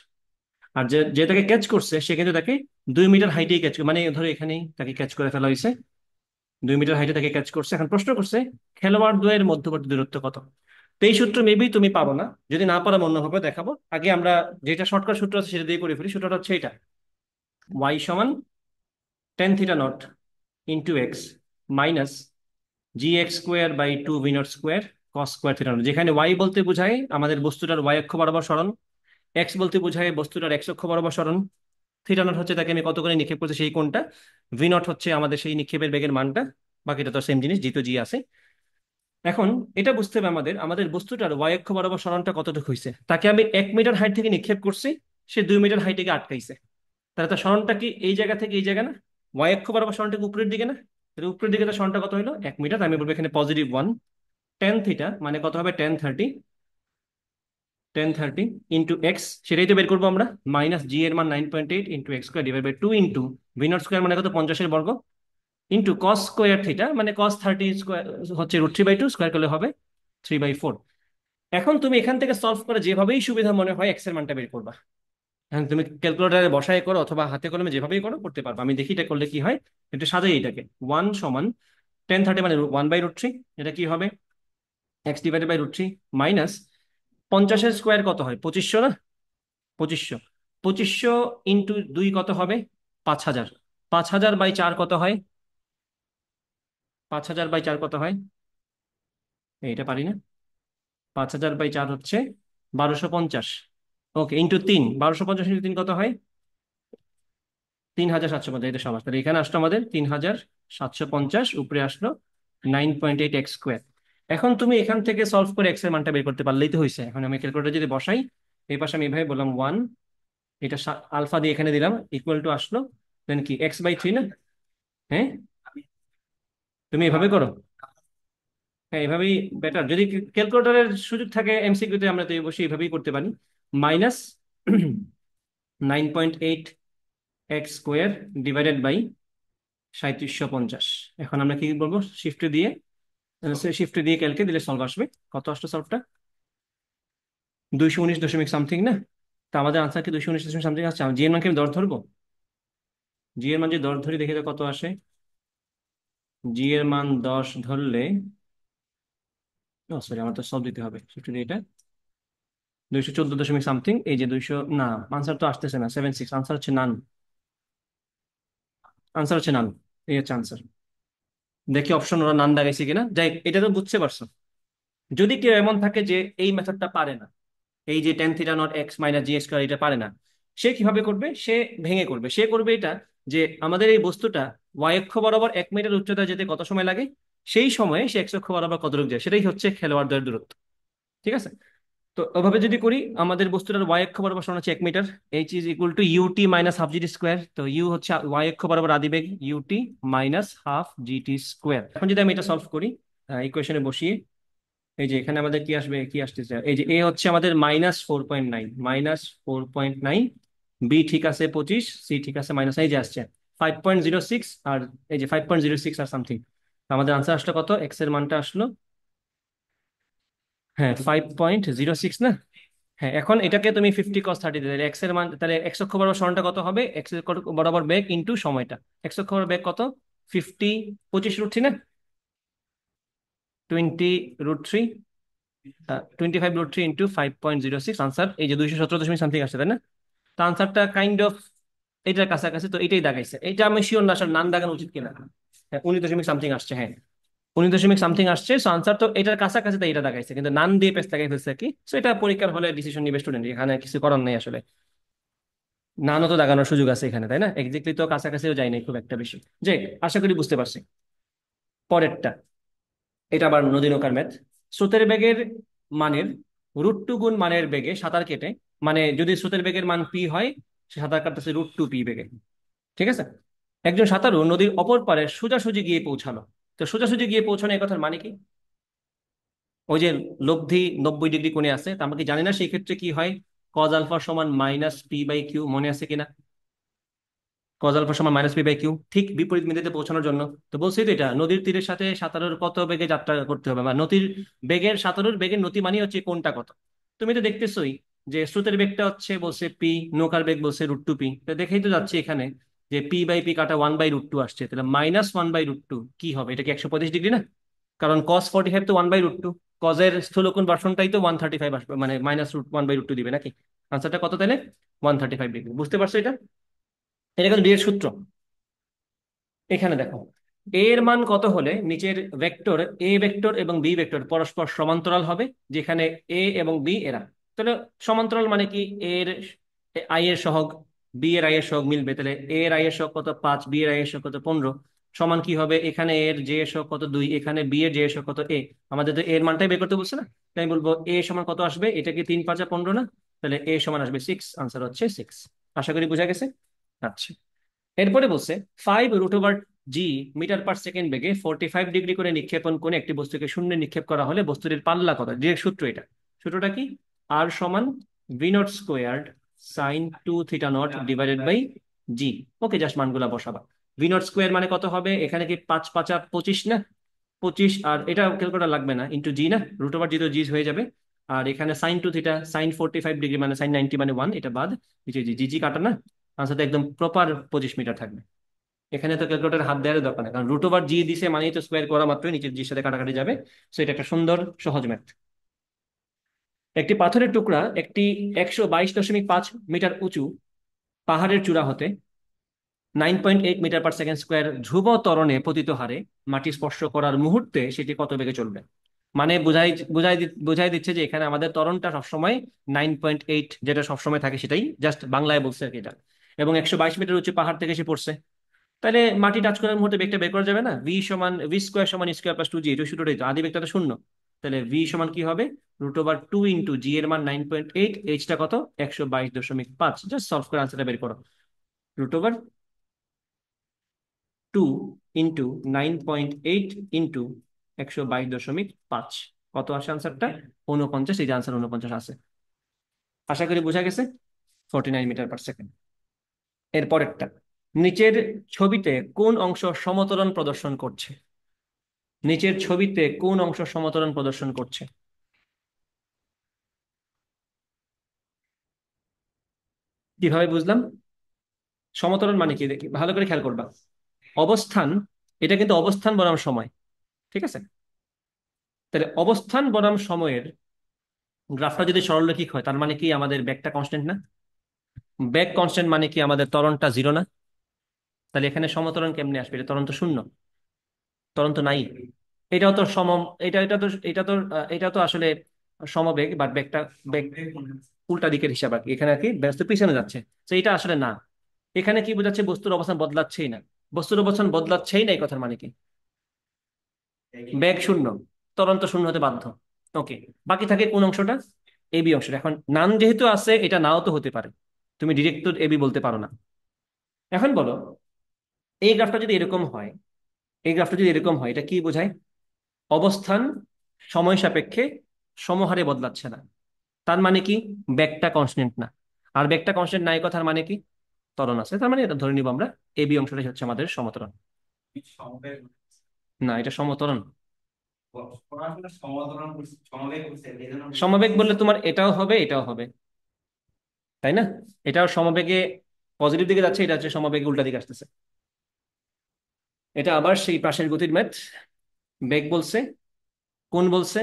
আর যে যে তাকে ক্যাচ করছে সে কিন্তু তাকে 2 মিটার হাইটেই ক্যাচ, মানে ধরো এখানেই তাকে ক্যাচ করে ফেলা হয়েছে। 2 মিটার হাইটে তাকে ক্যাচ করছে। এখন প্রশ্ন করছে খেলোয়াড় দ্বয়ের মধ্যবর্তী দূরত্ব কত? তো এই সূত্র মেবি তুমি পাবো না, যদি না পারো অন্যভাবে দেখাবো। আগে আমরা যেটা শর্টকাট সূত্র আছে সেটা দিয়ে করে ফেলি। সূত্রটা হচ্ছে এটা: ওয়াই সমান tan θ0 into x minus gx² / 2v0² cos²θ0, যেখানে ওয়াই বলতে বোঝায় আমাদের বস্তুটার ওয়াই অক্ষ বরাবর সরণ, এক্স বলতে বোঝায় বস্তুটার এক্স অক্ষ বরাবর সরণ, θ0 হচ্ছে তাকে আমি কত করে নিক্ষেপ করছি সেই কোণটা, v0 হচ্ছে আমাদের সেই নিক্ষেপের বেগের মানটা। বাকিটা তো সেম জিনিস, জি তো জি আছে। এখন এটা বুঝতে হবে আমাদের আমাদের বস্তুটার ওয়াই অক্ষ বরাবর সরণটা কতটুকু হয়েছে। তাকে আমি 1 মিটার হাইট থেকে নিক্ষেপ করছি, সে 2 মিটার হাইটে গিয়ে আটকাইছে। তাহলে তার সরণটা কি এই জায়গা থেকে এই জায়গা না? ওয়াই অক্ষ বরাবর সরণটা কি উপরের দিকে না? তাহলে উপরের দিকে তার সরণটা কত হলো? 1 মিটার। আমি বলবো এখানে +1। tan θ মানে কত হবে? tan30 ইন্টু এক্স, সেটাই তো বের করবো আমরা। মাইনাস জি এর মান 9.8 ইন্টু এক্স² ডিভাইড বাই 2 ইন্টু v0² মানে কত? 50-এর বর্গ ইন্টু cos²θ মানে cos30 স্কোয়ার হচ্ছে √3/2, স্কোয়ার করলে হবে 3/4। এখন তুমি এখান থেকে সলভ করে যেভাবেই সুবিধা মনে হয় এক্স এর মানটা বের করবা। এখন তুমি ক্যালকুলেটারে বসায় করো অথবা হাতে কলমে যেভাবেই করো করতে পারবে। আমি দেখি এটা করলে কি হয়, একটু সাজাই এটাকে। 1 সমান tan30 মানে 1/√3, এটা কি হবে? এক্স ডিভাইডেড বাই √3 মাইনাস 50-এর স্কোয়ার কত হয়? 2500 না? 2500। 2500 ইন্টু 2 কত হবে? 5000। 5000/4 কত হয়? 5000/4 কত হয়? এইটা পারি না। 5000/4 হচ্ছে 1250। ওকে, ইন্টু 3, 1250 ইন্টু 3 কত হয়? 3750। এটা সমাজ, তাহলে এখানে আসলো আমাদের 3750, উপরে আসলো 9.8 x²। এখন তুমি এখান থেকে সলভ করে এক্স এর মানটা বের করতে পারলেই তো হয়েছে। এখন আমি ক্যালকুলেটর যদি বসাই, এই পাশে আমি এভাবে বললাম 1, এটা আলফা দিয়ে এখানে দিলাম, ইকুয়াল টু আসলো দেন কি x/3 না? হ্যাঁ, তুমি এভাবে করো। হ্যাঁ, এভাবেই বেটার। যদি ক্যালকুলেটরের সুযোগ থাকে এমসিকিউতে, আমরা তো অবশ্যই এভাবেই করতে পারি। Minus 9.8 x² divided by 3750। এখন আমরা কি বলবো? শিফট দিয়ে, শিফট দিয়ে ক্যালকে দিলে সলভ আসবে। কত আসলো সলভটা? 219 দশমিক সামথিং না? তা আমাদের আনসার কি 219 দশমিক সামথিং আসছে? জি এর মান কি আমি দর ধরবো? জি এর মান যদি দর ধরি, দেখে তো কত আসে। জি এর মান 10 ধরলে, ও সরি, আমার তো সব দিতে হবে। শিফট দিয়ে এটা 214 দশমিক সামথিং, এই যে 200 না, আনসার তো আসতেছে না। 76, আনসার হচ্ছে নান। আনসার হচ্ছে নান, এই হচ্ছে আনসার। দেখি অপশন ওরা নান দাগাইছে কিনা। যাই, এটা তো বুঝতে পারছো। যদি কেউ এমন থাকে যে এই মেথডটা পারে না, এই যে tan θ0 x - gx² এটা পারে না, সে কিভাবে করবে? সে ভেঙে করবে। সে করবে এটা যে আমাদের এই বস্তুটা ওয়াই অক্ষ বরাবর 1 মিটার উচ্চতা যেতে কত সময় লাগে, সেই সময়ে সে এক্স অক্ষ বরাবর কত দূর যায়, সেটাই হচ্ছে খেলোয়াড়দের দূরত্ব। ঠিক আছে? তো ওভাবে যদি করি, আমাদের বস্তুটার ওয়াই অক্ষ বরাবর সমান হচ্ছে 1 মিটার। H is equal to UT minus half GT square. তো ইউ হচ্ছে ওয়াই অক্ষ বরাবর আদিবেগ, U T minus half GT square. এখন যদি আমি এটা সলভ করি ইকুয়েশনে বসিয়ে, এই যে এখানে আমাদের কি আসবে, কি আসতেছে, এই যে এ হচ্ছে আমাদের -4.9, -4.9, বি ঠিক আছে 25, সি ঠিক আছে -, এই যে আসছে 5.06 আর এই যে 5.06 আর সামথিং। আমাদের আনসার আসলো কত? এক্স এর মানটা আসলো, হ্যাঁ 5.06 না? হ্যাঁ, এখন এটাকে তুমি 50 cos 30 দিলে এক্স এর মান, তাহলে এক্স অক্ষ বরাবর সরণটা কত হবে? এক্স বরাবর বেগ ইন্টু সময়টা। এক্স অক্ষ বরাবর বেগ কত? 50, 25√3 না? 20√3, 25√3 ইন্টু 5.06, আনসার এই যে 217 দশমিক সামথিং আসছে, তাই না? তো আনসারটা কাইন্ড অফ এটার কাছাকাছি, তো এটাই দাগাইছে। এটা আমি শিওর না আসলে নান দাগানো উচিত কিনা। হ্যাঁ 19 দশমিক সামথিং আসছে, হ্যাঁ 19 দশমিক সামথিং আসছে। সো আনসার তো এটার কাছাকাছি, তাই এটা দাগাইছে, কিন্তু নান দিয়ে পেস লাগাই ফেলছে কি। সো এটা পরীক্ষার হলে ডিসিশন নিবে স্টুডেন্ট, এখানে কিছু করার নেই আসলে। নানও তো দাগানোর সুযোগ আছে এখানে, তাই না? এক্স্যাক্টলি তো কাছাকাছিও যাই নাই খুব একটা বেশি। যে আশা করি বুঝতে পারছি। পরেরটা, এটা আবার নদী নৌকার ম্যাথ। স্রোতের বেগের মানের √2 গুণ মানের বেগে সাঁতার কেটে, মানে যদি স্রোতের বেগের মান পি হয়, সে সাঁতার কাটতেছে √2 পি বেগে, ঠিক আছে? একজন সাঁতারু নদীর অপর পারে সোজাসুজি গিয়ে পৌঁছালো। তো সোজাসুজি গিয়ে পৌঁছানো এই কথার মানে কি? ওই যে লব্ধি 90 ডিগ্রি কোণে আছে, তা আমরা কি জানি না সেই ক্ষেত্রে কি হয়? কজ আলফা সমান -p/q, মনে আছে কিনা? কজ আলফা সমান -p/q, ঠিক বিপরীত মেরুতে পৌঁছানোর জন্য। তো বলছি তো, এটা নদীর তীরের সাথে সাঁতারুর কত বেগে যাত্রা করতে হবে, বা নদীর বেগের, সাঁতারুর বেগের নতি মানে হচ্ছে কোনটা কত। তুমি তো দেখতেছোই যে স্রোতের বেগটা হচ্ছে বলছে পি, নৌকার বেগ বলছে √2 পি। তো দেখেই তো যাচ্ছে এখানে যে পি/পি কাটা 1/√2 আসছে, তাহলে -1/√2 কি হবে? এটা কি 135 ডিগ্রি না? কারণ cos 45 তো 1/√2, কজের স্থূলকোণ ভার্সনটাই তো 135 আসবে, মানে -1/√2 দিবে নাকি? আনসারটা কত তাহলে? 135 ডিগ্রি। বুঝতে পারছো এটা? এটা কিন্তু ডি এর সূত্র। এখানে দেখো, এ এর মান কত হলে নিচের ভেক্টর এ ভেক্টর এবং বি ভেক্টর পরস্পর সমান্তরাল হবে, যেখানে এ এবং বি এরা। তাহলে সমান্তরাল মানে কি? এর আই এর সহগ বি এর আই এর সহগ মিলবে, তাহলে এ এর আই এর সহগ কত? 5, বি এর আই এর সহগ কত? 15। সমান কি হবে? এখানে এর জে এর সহগ কত? 2, এখানে বি এর জে এর সহগ কত? এ। আমাদের তো এর মানটাই বের করতে বলছে না? তাই আমি বলবো এ সমান কত আসবে? এটা কি 3 × 5 = 15 না? তাহলে এ সমান আসবে 6, আনসার হচ্ছে 6। আশা করি বোঝা গেছে। আচ্ছা, এরপরে বলছে 5√/g মিটার/সেকেন্ড বেগে 45 ডিগ্রি করে নিক্ষেপণ করে একটি বস্তুকে শূন্যে নিক্ষেপ করা হলে বস্তুটির পাল্লা কত? ডিরেক্ট সূত্র এটা। সূত্রটা কি? আর সমান v0² sin 2θ0 divided by G. Okay, just মানগুলা বসাবা। v0² মানে কত হবে? এখানে কি 5×5 = 25 না? 25, আর এটা ক্যালকুলেটর লাগবে না, ইন্টু জি না, √/g তো জি হয়ে যাবে। আর এখানে sin 2θ, sin 45 ডিগ্রি মানে sin 90 মানে 1, এটা বাদ। জি জি জি জি কাটা না? আনসারটা একদম প্রপার 25 মিটার থাকবে। এখানে তো ক্যালকুলেটর হাত দেওয়ার দরকার নেই, কারণ √/g দিছে মানেই তো স্কোয়ার করা মাত্রই নিচের জির সাথে কাটাকাটি যাবে। সো এটা একটা সুন্দর সহজ ম্যাথ। একটি পাথরের টুকরা একটি 122.5 মিটার উঁচু পাহাড়ের চূড়া হতে 9.8 মিটার/সেকেন্ড স্কোয়ার ধ্রুব ত্বরণে পতিত হারে মাটি স্পর্শ করার মুহূর্তে সেটি কত বেগে চলবে? মানে বুঝাই দিচ্ছে যে এখানে আমাদের ত্বরণটা সবসময় 9.8, যেটা সবসময় থাকে সেটাই জাস্ট বাংলায় বলছে আর কি এটা। এবং 122 মিটার উঁচু পাহাড় থেকে সে পড়ছে। তাহলে মাটি টাচ করার মুহূর্তে বেগটা বের করা যাবে না? v² = e² + 2g, এটা সূত্রটাই তো, আদি বেগটা তো শূন্য। তাহলে v সমান কি হবে? √2 × g এর মান 9.8, এইচটা কত? 122.5। জাস্ট সলভ করে আনসারটা বের করো। √2 × 9.8 × 122.5 কত আসে আনসারটা? 49। এই যে আনসার 49 আছে। আশা করি বোঝা গেছে। 49 মিটার/সেকেন্ড। এর পরেরটা, নিচের ছবিতে কোন অংশ সমতরণ প্রদর্শন করছে? নিচের ছবিতে কোন অংশ সমতরণ প্রদর্শন করছে? কিভাবে বুঝলাম? সমতরণ মানে কি দেখি ভালো করে খেয়াল করবা। অবস্থান, এটা কিন্তু অবস্থান বনাম সময়, ঠিক আছে? তাহলে অবস্থান বনাম সময়ের গ্রাফটা যদি সরলরৈখিক হয়, তার মানে কি আমাদের বেগটা কনস্ট্যান্ট না? বেগ কনস্ট্যান্ট মানে কি আমাদের ত্বরণটা জিরো না? তাহলে এখানে সমতরণ কেমনে আসবে? এটা ত্বরণ তো শূন্য, ত্বরণ তো নাই। এটাও তো সম, এটা তো আসলে সমবেগ, বাট বেগটা বেগ উল্টা দিকের হিসাব আর কি। এখানে আর কি ব্যস্ত পিছনে যাচ্ছে। তো এটা আসলে না। এখানে কি বোঝাচ্ছে? বস্তুর অবস্থান বদলাচ্ছেই না। বস্তুর অবস্থান বদলাচ্ছেই না এই কথার মানে কি? বেগ শূন্য, ত্বরণ তো শূন্য হতে বাধ্য। ওকে, বাকি থাকে কোন অংশটা? এবি অংশটা। এখন নাম যেহেতু আছে, এটা নাও তো হতে পারে, তুমি ডিরেক্ট তো এবি বলতে পারো না। এখন বলো, এই গ্রাফটা যদি এরকম হয়, এই গ্রাফটা যদি এরকম হয়, এটা কি বোঝায়? অবস্থান সময় সাপেক্ষে সমহারে বদলাচ্ছে না। তার মানে কি? বেগটা কনস্ট্যান্ট না। আর বেগটা কনস্ট্যান্ট নাই কথার মানে কি? ত্বরণ আছে, তার মানে এটা ধরে নিব আমরা এবি অংশটাই হচ্ছে আমাদের সমত্বরণ। না, এটা সমত্বরণ। সমবেগ বললে তোমার এটাও হবে এটাও হবে, তাই না? এটাও সমবেগে পজিটিভ দিকে যাচ্ছে, এটা হচ্ছে সমবেগে উল্টা দিকে আসতেছে। এটা আবার সেই প্রাসের গতির ম্যাথ। বেগ বলছে, কোণ বলছে,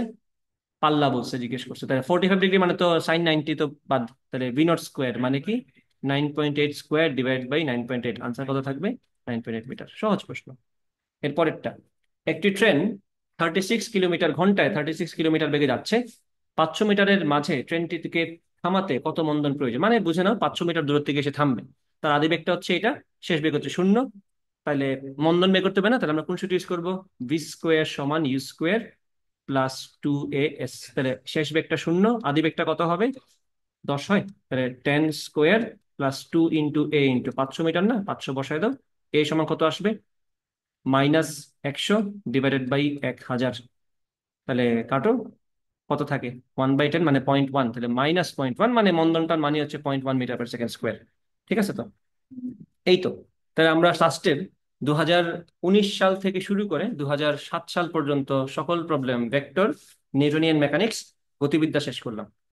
পাল্লা বলছে, জিজ্ঞেস করছে। তাহলে 45 ডিগ্রি মানে তো sin 90 তো বাদ। তাহলে V0 স্কোয়ার মানে কি? 9.8 স্কোয়ার ডিভাইড বাই 9.8, আনসার কত থাকবে? 9.8 মিটার। সহজ প্রশ্ন। এরপরেরটা, একটি ট্রেন 36 কিলোমিটার ঘন্টায় 36 কিলোমিটার বেগে যাচ্ছে। 500 মিটারের মাঝে ট্রেনটিকে থামাতে কত মন্দন প্রয়োজন? মানে বুঝে নাও 500 মিটার দূরত্বে গিয়ে সে থামবে। তার আদি বেগটা হচ্ছে এটা, শেষ বেগ হচ্ছে 0। তাহলে মন্দন বের করতে হবে না, তাহলে আমরা কোন সূত্র ইউজ করবো? ভি স্কোয়ার সমান ইউ স্কোয়ার প্লাস 2 AS। তাহলে শেষ বেগটা 0, আদি বেগটা কত হবে? 10 হয়। তাহলে 10 স্কোয়ার প্লাস 2 × A × 500 মিটার, না 500 বসায় দাও। এ সমান কত আসবে? -100 ডিভাইডেড বাই 1000। তাহলে কাটো, কত থাকে? 1/10 মানে 0.1। তাহলে -0.1 মানে মন্দনটার মানে হচ্ছে 0.1 মিটার পার সেকেন্ড স্কোয়ার। ঠিক আছে তো? এই তো। তাহলে আমরা লাস্টের 2019 সাল থেকে শুরু করে 2007 সাল পর্যন্ত সকল প্রবলেম ভেক্টর, নিউটনিয়ান মেকানিক্স, গতিবিদ্যা শেষ করলাম।